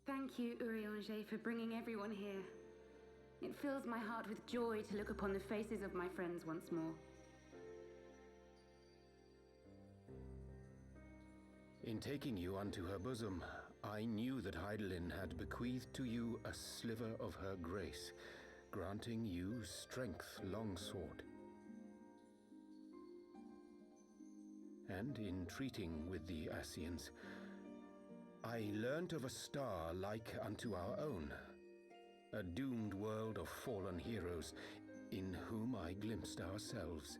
Thank you, Urianger, for bringing everyone here. It fills my heart with joy to look upon the faces of my friends once more. In taking you unto her bosom, I knew that Hydaelyn had bequeathed to you a sliver of her grace, granting you strength longsword. And in treating with the Ascians, I learnt of a star like unto our own, a doomed world of fallen heroes, in whom I glimpsed ourselves,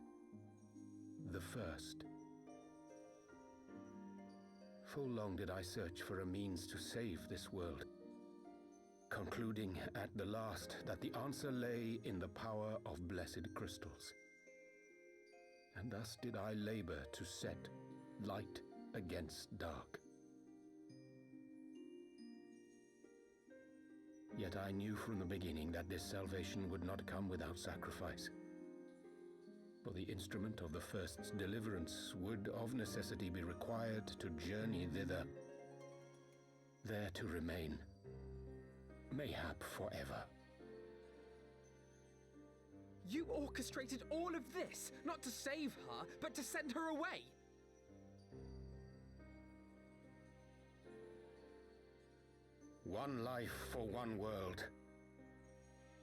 the first. Full long did I search for a means to save this world, concluding at the last that the answer lay in the power of blessed crystals. And thus did I labor to set light against dark. Yet I knew from the beginning that this salvation would not come without sacrifice. For the instrument of the first's deliverance would of necessity be required to journey thither, there to remain, mayhap forever. You orchestrated all of this, not to save her, but to send her away! One life for one world.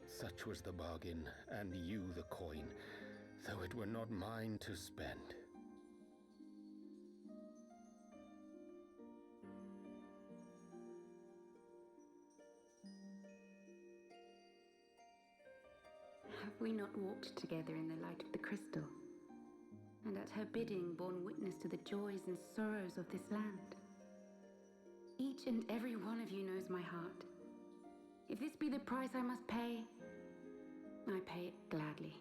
Such was the bargain, and you the coin, though it were not mine to spend. Have we not walked together in the light of the crystal, and at her bidding borne witness to the joys and sorrows of this land? Each and every one of you knows my heart. If this be the price I must pay, I pay it gladly.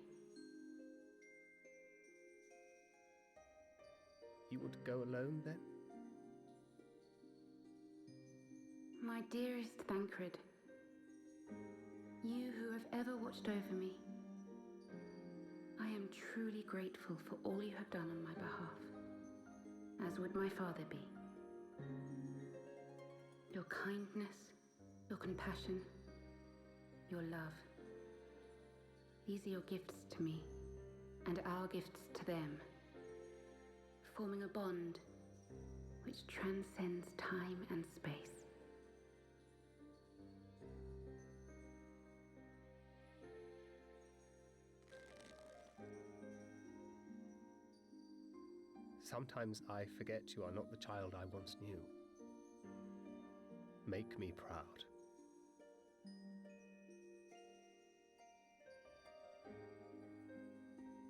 You would go alone, then? My dearest Thancred, you who have ever watched over me, I am truly grateful for all you have done on my behalf, as would my father be. Your kindness, your compassion, your love. These are your gifts to me, and our gifts to them, forming a bond which transcends time and space. Sometimes I forget you are not the child I once knew. Make me proud.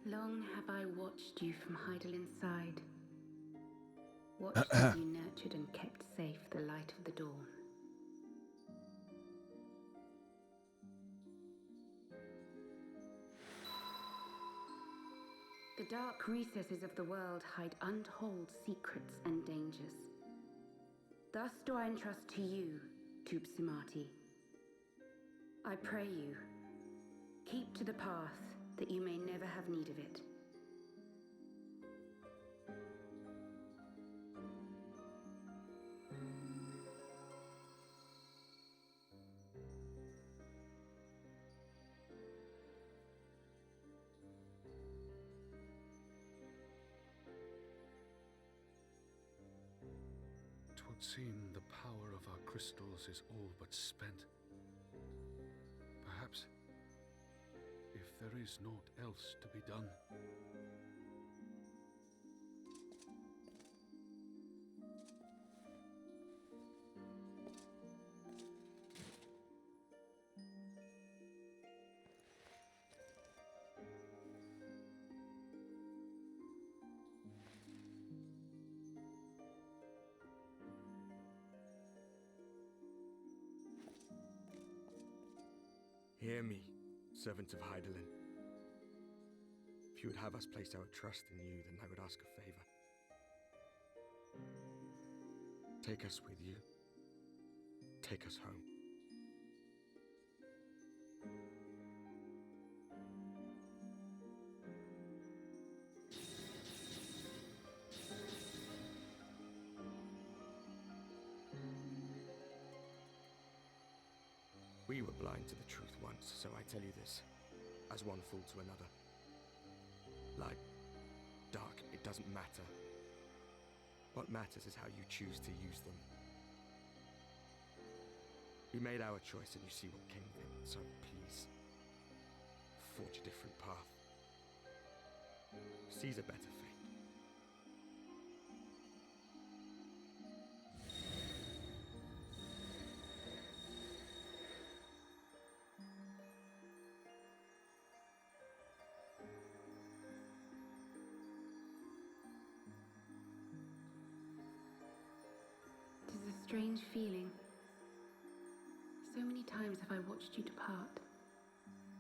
Long have I watched you from Heidelin side, watched as you nurtured and kept safe the light of the dawn. The dark recesses of the world hide untold secrets and dangers. Thus do I entrust to you, Tupsimati. I pray you, keep to the path that you may never have need of it. Twould seem the power of our crystals is all but spent. Perhaps, if there is naught else to be done. Hear me, servant of Heidelin. If you would have us place our trust in you, then I would ask a favor. Take us with you. Take us home. We were blind to the truth once, so I tell you this, as one fool to another. Light, dark, it doesn't matter. What matters is how you choose to use them. We made our choice and you see what came of it, so please, forge a different path. Seize a better fate. It is a strange feeling. So many times have I watched you depart,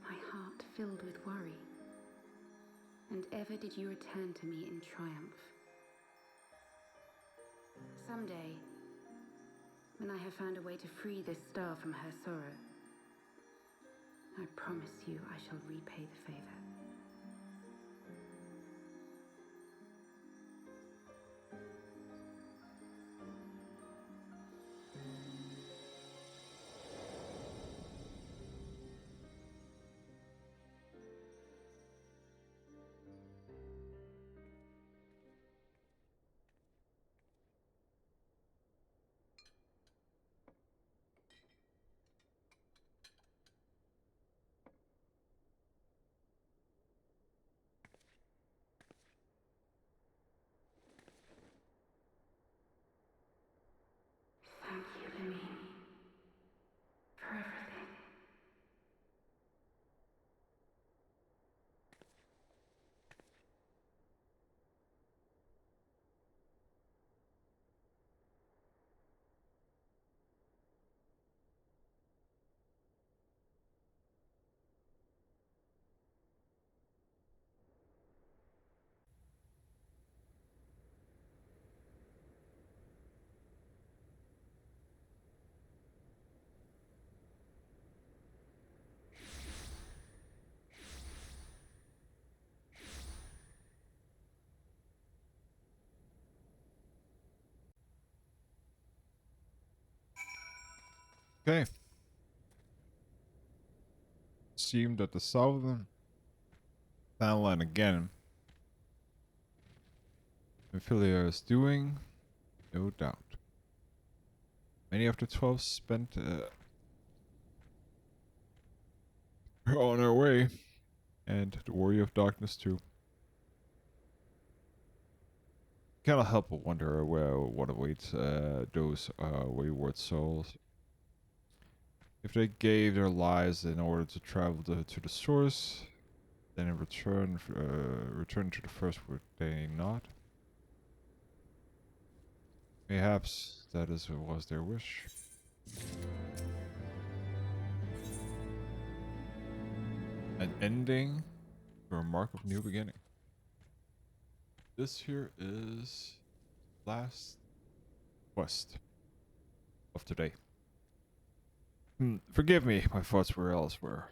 my heart filled with worry. And ever did you return to me in triumph. Someday, when I have found a way to free this star from her sorrow, I promise you I shall repay the favor. Okay. Seemed that the southern line again. Ophelia is doing, no doubt. Many of the 12 spent on our way, and the Warrior of Darkness too. Cannot help but wonder what awaits those wayward souls. If they gave their lives in order to travel to the source, then in return to the first, would they not? Perhaps that was their wish. An ending for a mark of new beginning. This here is last quest of today. Forgive me, my thoughts were elsewhere.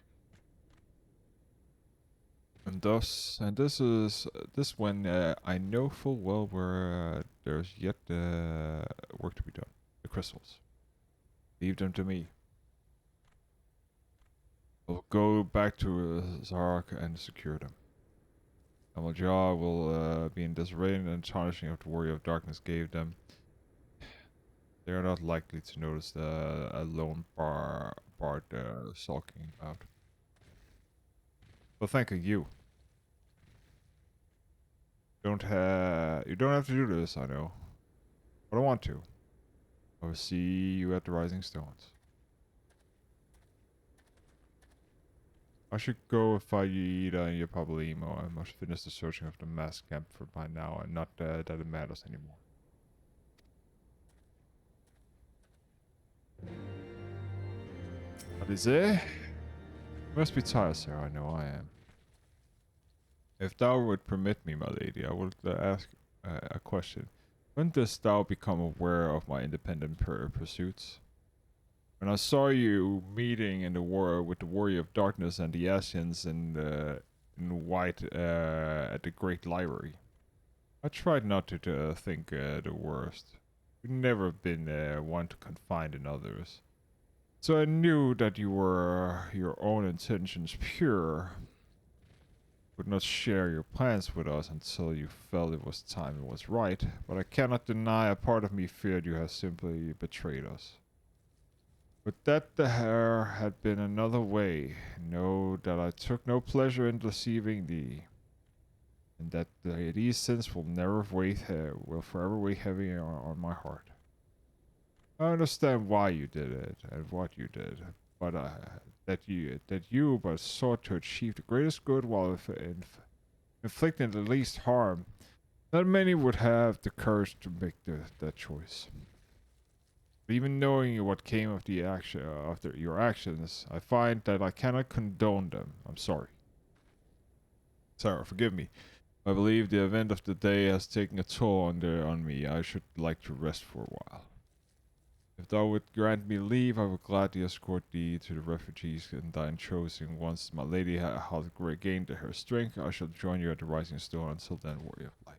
And this when I know full well where there's yet work to be done. The crystals. Leave them to me. I'll go back to Zark and secure them. Amaljar will be in disarray and tarnishing of the Warrior of Darkness gave them. They are not likely to notice a lone bard sulking about. Well, thank you. You don't have to do this, I know. But I want to. I will see you at the Rising Stones. I should go find your Pablimo. I must finish the searching of the mass camp for by now, and not that it matters anymore. What is it? You must be tired, sir. I know I am. If thou would permit me, my lady, I would ask a question. When dost thou become aware of my independent pursuits? When I saw you meeting in the war with the Warrior of Darkness and the Asians in white at the Great Library, I tried not to think the worst. You've never been one to confide in others. So I knew that you were your own intentions pure, would not share your plans with us until you felt it was time and was right, but I cannot deny a part of me feared you had simply betrayed us. But that there had been another way, know that I took no pleasure in deceiving thee, and that these sins will forever weigh heavy on my heart. I understand why you did it and what you did, but that you but sought to achieve the greatest good while inflicting the least harm. Not many would have the courage to make that choice. But even knowing what came of the action after your actions, I find that I cannot condone them. I'm sorry. Sarah, forgive me. I believe the event of the day has taken a toll on me. I should like to rest for a while. If thou would grant me leave, I would gladly escort thee to the refugees in thine choosing. Once my lady hath regained her strength, I shall join you at the Rising Stone. Until then, Warrior of Light.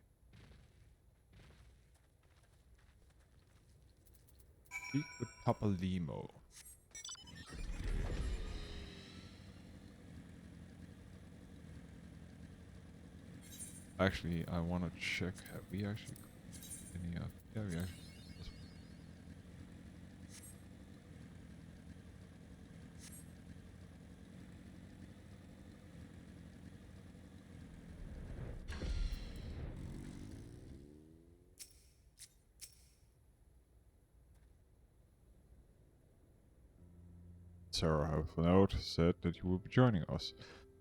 Speak with Papalimo. Actually, I want to check. Have we actually any of? Yeah, we actually. Sarah, have note said that you will be joining us.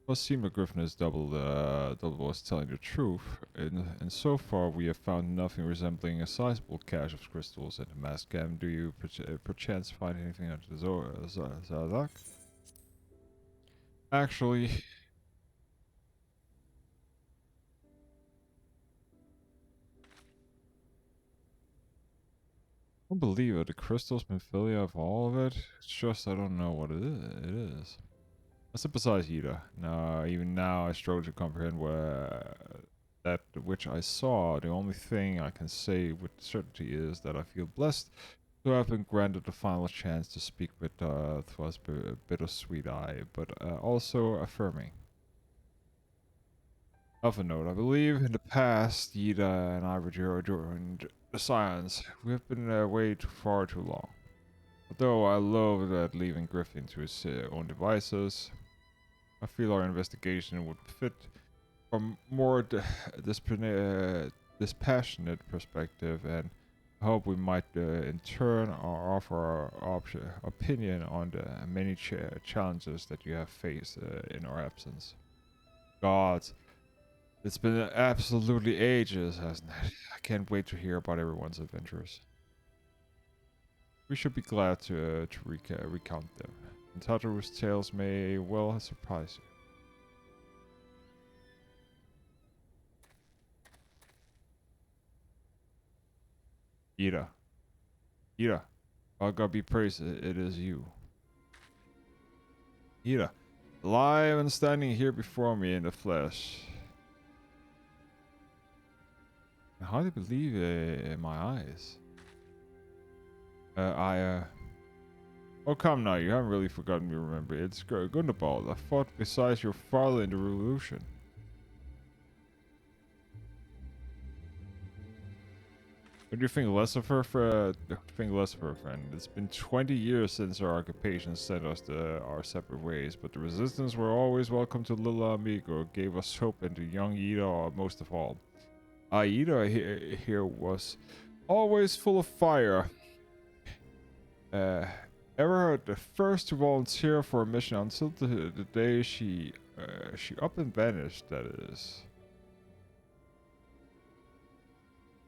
Well, it seemed that Griffin is double was telling the truth, and so far we have found nothing resembling a sizable cache of crystals in the mass camp. Do you perchance find anything at the Zadak? Actually, I don't believe it. The crystals Minfilia of all of it. It's just I don't know what it is. I sympathize, Yida. Now, even now, I struggle to comprehend that which I saw. The only thing I can say with certainty is that I feel blessed So I've been granted the final chance to speak with Thwas Bittersweet Eye, but also affirming. Of a note, I believe in the past, Yida and I joined the Science. We have been away too far too long. Although I love that leaving Griffin to his own devices, I feel our investigation would fit from more dispassionate perspective, and I hope we might in turn offer our opinion on the many challenges that you have faced in our absence. God, it's been absolutely ages, hasn't it? I can't wait to hear about everyone's adventures. We should be glad to recount them, and Tataru's tales may well surprise you. Ida. Ida. Oh, God be praised, it is you. Ida. Alive and standing here before me in the flesh. I hardly believe my eyes. Oh, come now, you haven't really forgotten me, remember. It's Gundabald. I fought beside your father in the revolution. What do you think less of her, friend? It's been 20 years since our occupation sent us our separate ways, but the resistance were always welcome to little amigo, gave us hope, and to young Ida most of all. Ida here was always full of fire. Ever the first to volunteer for a mission until the day she up and vanished, that is.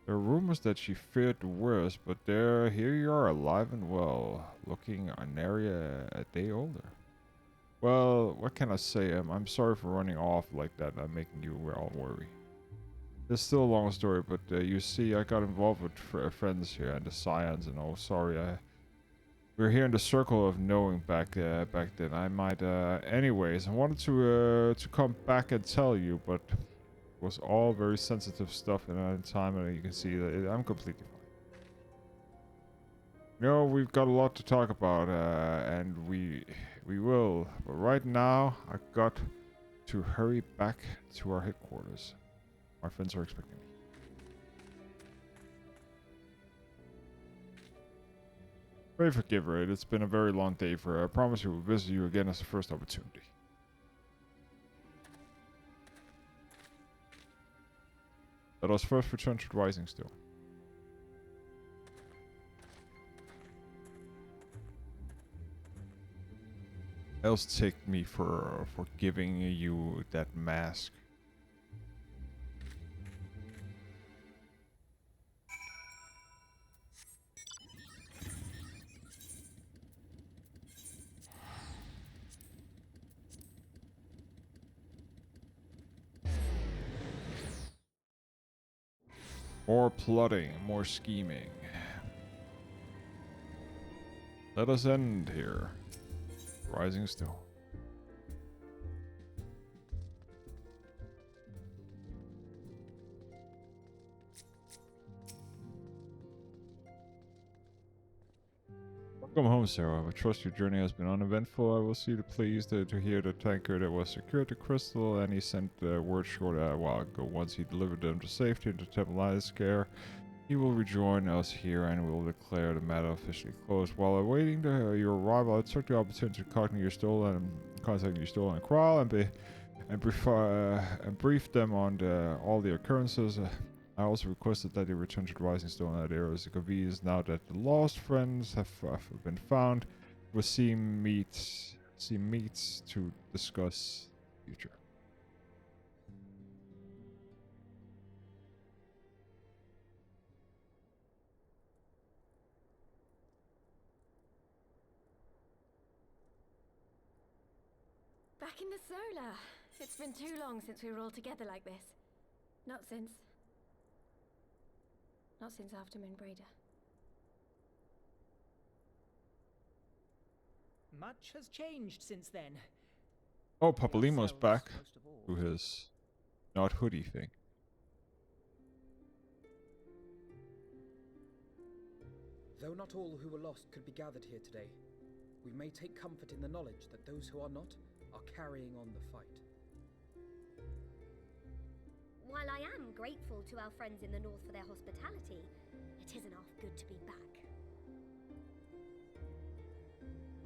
There are rumors that she feared the worst, but here you are, alive and well, looking nary a day older. Well, what can I say? I'm sorry for running off like that and making you all worry. It's still a long story, but you see, I got involved with friends here and the Scions, and oh, sorry, we're here in the circle of knowing back then. I might, anyways, I wanted to come back and tell you, but was all very sensitive stuff in that time, and you can see that I'm completely fine. You know, we've got a lot to talk about, and we will. But right now, I've got to hurry back to our headquarters. My friends are expecting me. Pray forgive her. It's been a very long day for her. I promise you we'll visit you again as the first opportunity. Let us first return to the Rising Stone. Else take me for giving you that mask. More plotting, more scheming. Let us end here. Rising Stone. Welcome home, Sarah. I trust your journey has been uneventful. I will see you pleased to hear the tanker that was secured to Crystal, and he sent word short a while ago. Once he delivered them to safety into Templi's care, he will rejoin us here and will declare the matter officially closed. While awaiting your arrival, I took the opportunity to contact your stolen Kral and brief them on all the occurrences. I also requested that they return to the Rising Stone at Eros convenience now that the lost friends have been found. We'll see meets to discuss the future. Back in the solar. It's been too long since we were all together like this. Not since after Moonbraider. Much has changed since then. Oh, Papalimo's back to his not hoodie thing. Though not all who were lost could be gathered here today, we may take comfort in the knowledge that those who are not are carrying on the fight. While I am grateful to our friends in the north for their hospitality, it isn't half good to be back.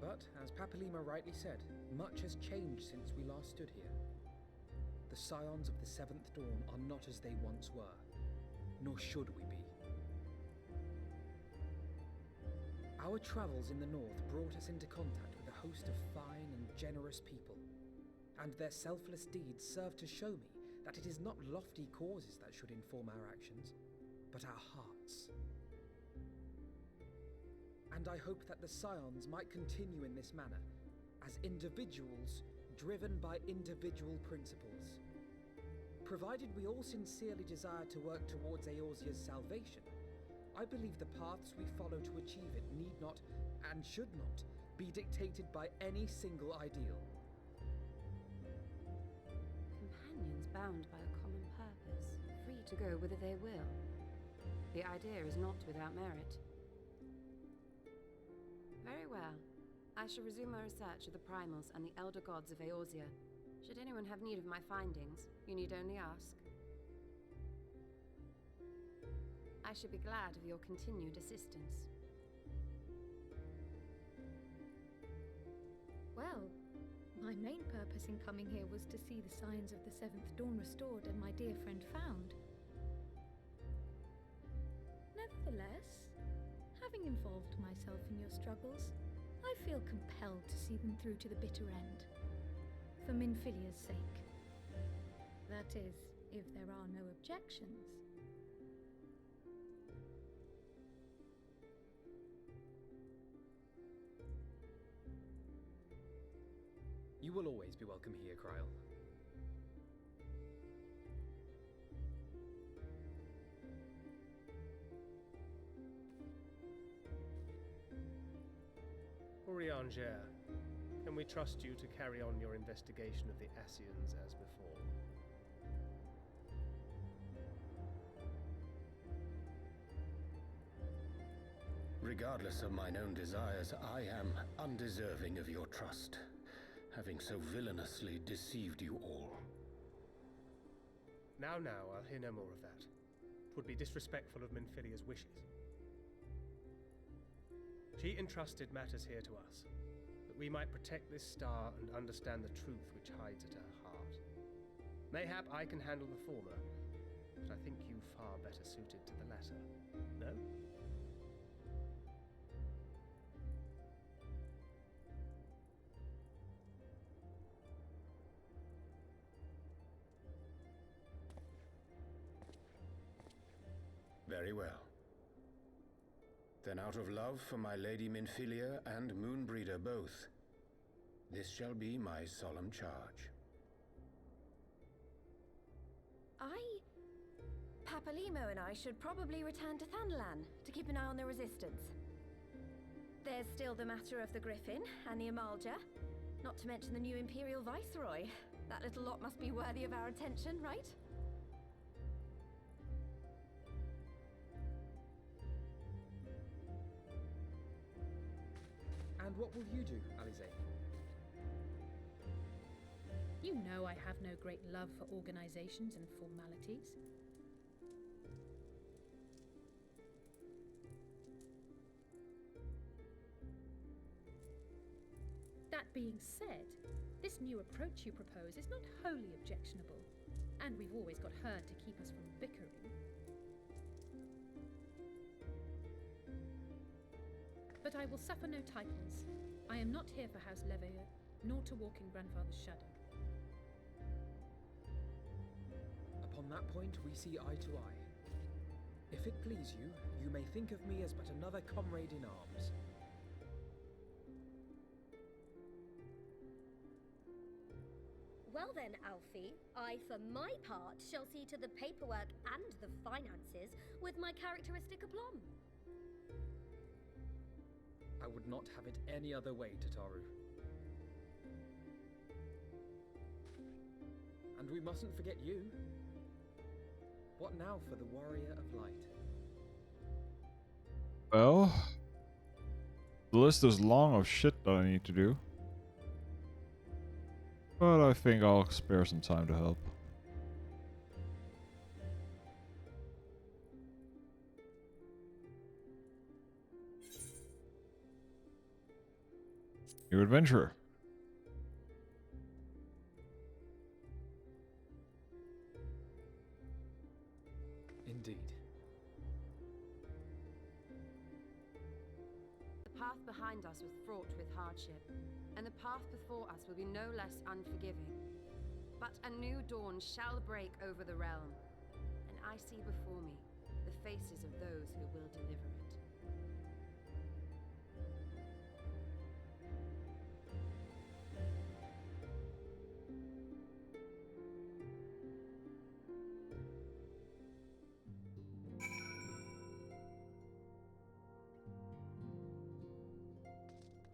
But, as Papalima rightly said, much has changed since we last stood here. The Scions of the Seventh Dawn are not as they once were, nor should we be. Our travels in the north brought us into contact with a host of fine and generous people, and their selfless deeds serve to show me that it is not lofty causes that should inform our actions, but our hearts. And I hope that the Scions might continue in this manner, as individuals driven by individual principles. Provided we all sincerely desire to work towards Eorzea's salvation, I believe the paths we follow to achieve it need not, and should not, be dictated by any single ideal. Companions bound by a common purpose, free to go whither they will. The idea is not without merit. Very well. I shall resume my research of the primals and the elder gods of Eorzea. Should anyone have need of my findings, you need only ask. I should be glad of your continued assistance. Well, my main purpose in coming here was to see the signs of the Seventh Dawn restored and my dear friend found. Nevertheless, having involved myself in your struggles, I feel compelled to see them through to the bitter end. For Minfilia's sake. That is, if there are no objections. You will always be welcome here, Kryl. Urianger, can we trust you to carry on your investigation of the Ascians as before? Regardless of mine own desires, I am undeserving of your trust, having so villainously deceived you all. Now, I'll hear no more of that. 'Twould be disrespectful of Minfilia's wishes. She entrusted matters here to us, that we might protect this star and understand the truth which hides at her heart. Mayhap I can handle the former, but I think you far better suited to the latter. No? Very well. Then out of love for my Lady Minfilia and Moonbreeder both, this shall be my solemn charge. Papalimo and I should probably return to Thanalan to keep an eye on the Resistance. There's still the matter of the Griffin and the Amalja, not to mention the new Imperial Viceroy. That little lot must be worthy of our attention, right? And what will you do, Alize? You know I have no great love for organizations and formalities. That being said, this new approach you propose is not wholly objectionable, and we've always got her to keep us from bickering. But I will suffer no titles. I am not here for House Leveilleur, nor to walk in Grandfather's shadow. Upon that point, we see eye to eye. If it please you, you may think of me as but another comrade in arms. Well then, Alfie, I, for my part, shall see to the paperwork and the finances with my characteristic aplomb. I would not have it any other way, Tataru. And we mustn't forget you. What now for the Warrior of Light? Well, The list is long of shit that I need to do. But I think I'll spare some time to help. New adventurer. Indeed. The path behind us was fraught with hardship, and the path before us will be no less unforgiving. But a new dawn shall break over the realm, and I see before me the faces of those who will deliver it.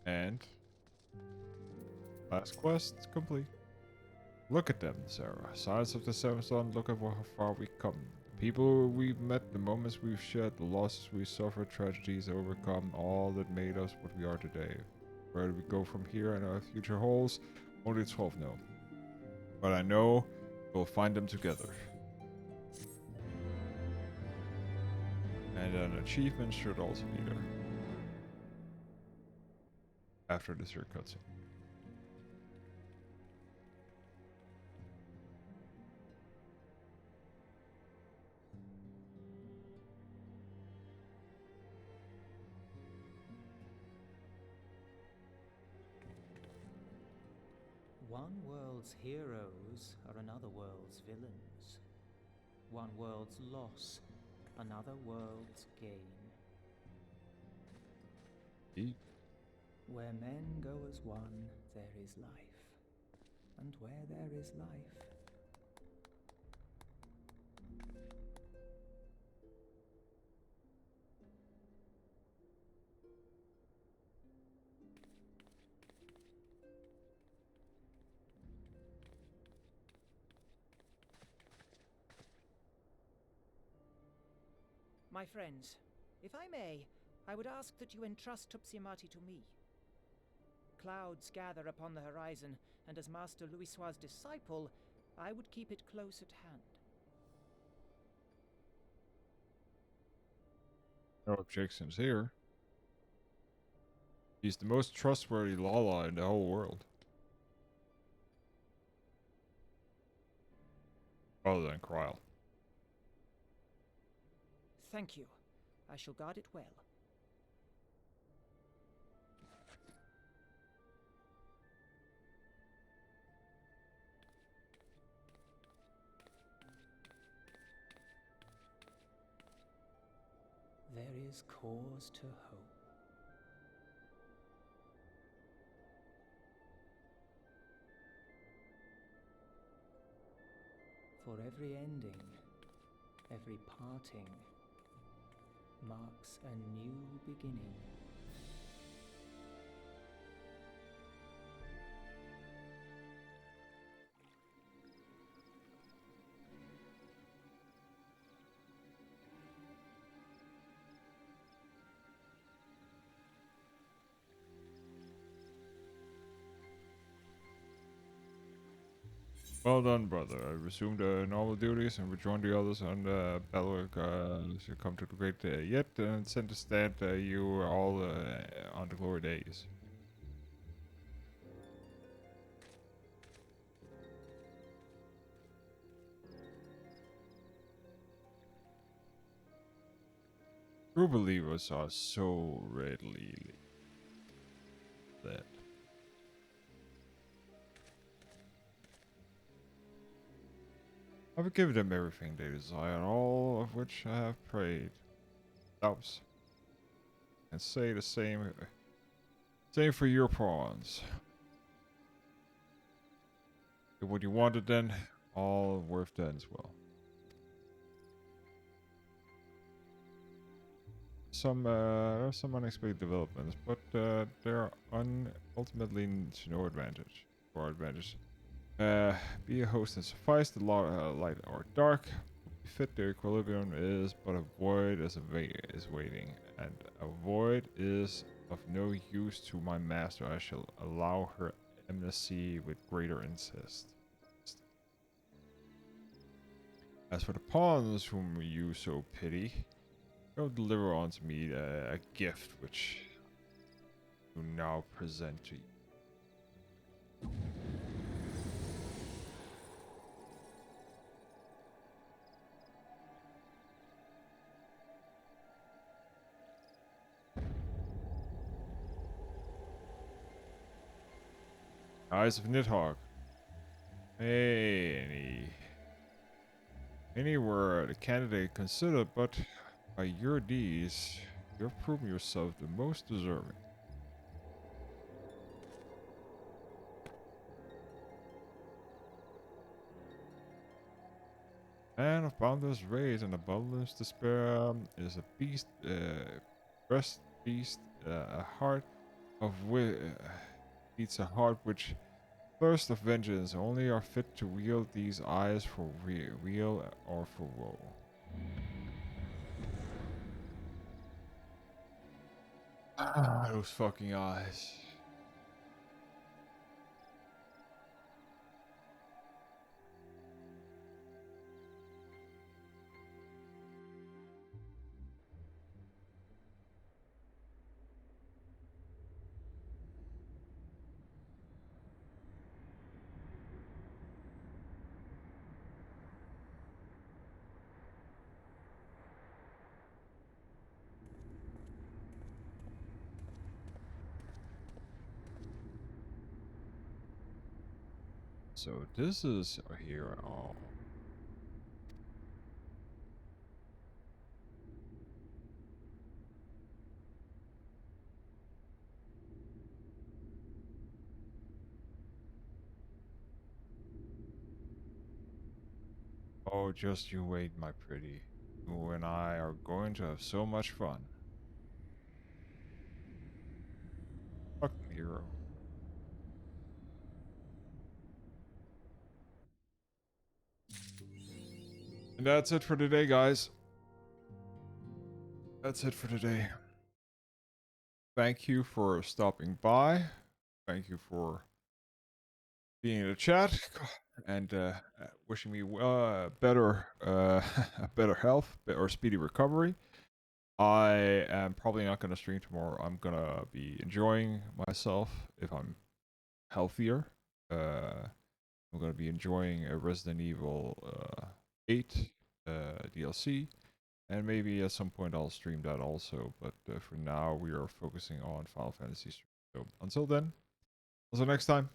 And last quest complete. Look at them, Sarah. Signs of the Seventh Dawn. Look at how far we come. The people we've met, the moments we've shared, the losses we suffered, tragedies overcome, all that made us what we are today. Where do we go from here and our future holds? Only 12 know. But I know we'll find them together. And an achievement should also be there. After this here cutscene. One world's heroes are another world's villains. One world's loss, another world's gain. Eat. Where men go as one, there is life. And where there is life, My friends, if I may, I would ask that you entrust Tupsiamati to me. Clouds gather upon the horizon, and as Master Louisoix's disciple, I would keep it close at hand. No objections here. He's the most trustworthy Lala in the whole world. Other than Kryl. Thank you. I shall guard it well. there is cause to hope. For every ending, every parting, marks a new beginning. Well done, brother. I resumed normal duties and rejoined the others on the battle to come to the great day. Yet, and sent to stand you were all on the glory days. True believers are so readily led. I will give them everything they desire, all of which I have prayed. Doubts. And say the same for your pawns. Get what you wanted then, all worth that as well. There are some unexpected developments, but there are ultimately no advantage or advantage. Be a host and suffice, the light or dark. Fit their equilibrium is, but a void is waiting, and a void is of no use to my master, I shall allow her amnesty with greater insist. As for the pawns whom you so pity, go deliver unto me a gift which you now present to you. Eyes of Nidhogg. Any were the candidate considered, but by your deeds, you have proven yourself the most deserving. Man of boundless rage and abundance despair is a beast, breast beast, a heart of beats a heart which thirst of vengeance. Only are fit to wield these eyes for weal or for woe. Ah, those fucking eyes. So this is here. Oh. Oh, just you wait, my pretty. You and I are going to have so much fun. Fucking hero. And that's it for today, guys. That's it for today. Thank you for stopping by. Thank you for being in the chat and wishing me better better health or speedy recovery. I am probably not going to stream tomorrow. I'm going to be enjoying myself if I'm healthier. I'm going to be enjoying a Resident Evil 8 DLC. And maybe at some point I'll stream that also. But for now, we are focusing on Final Fantasy. So until then, until next time.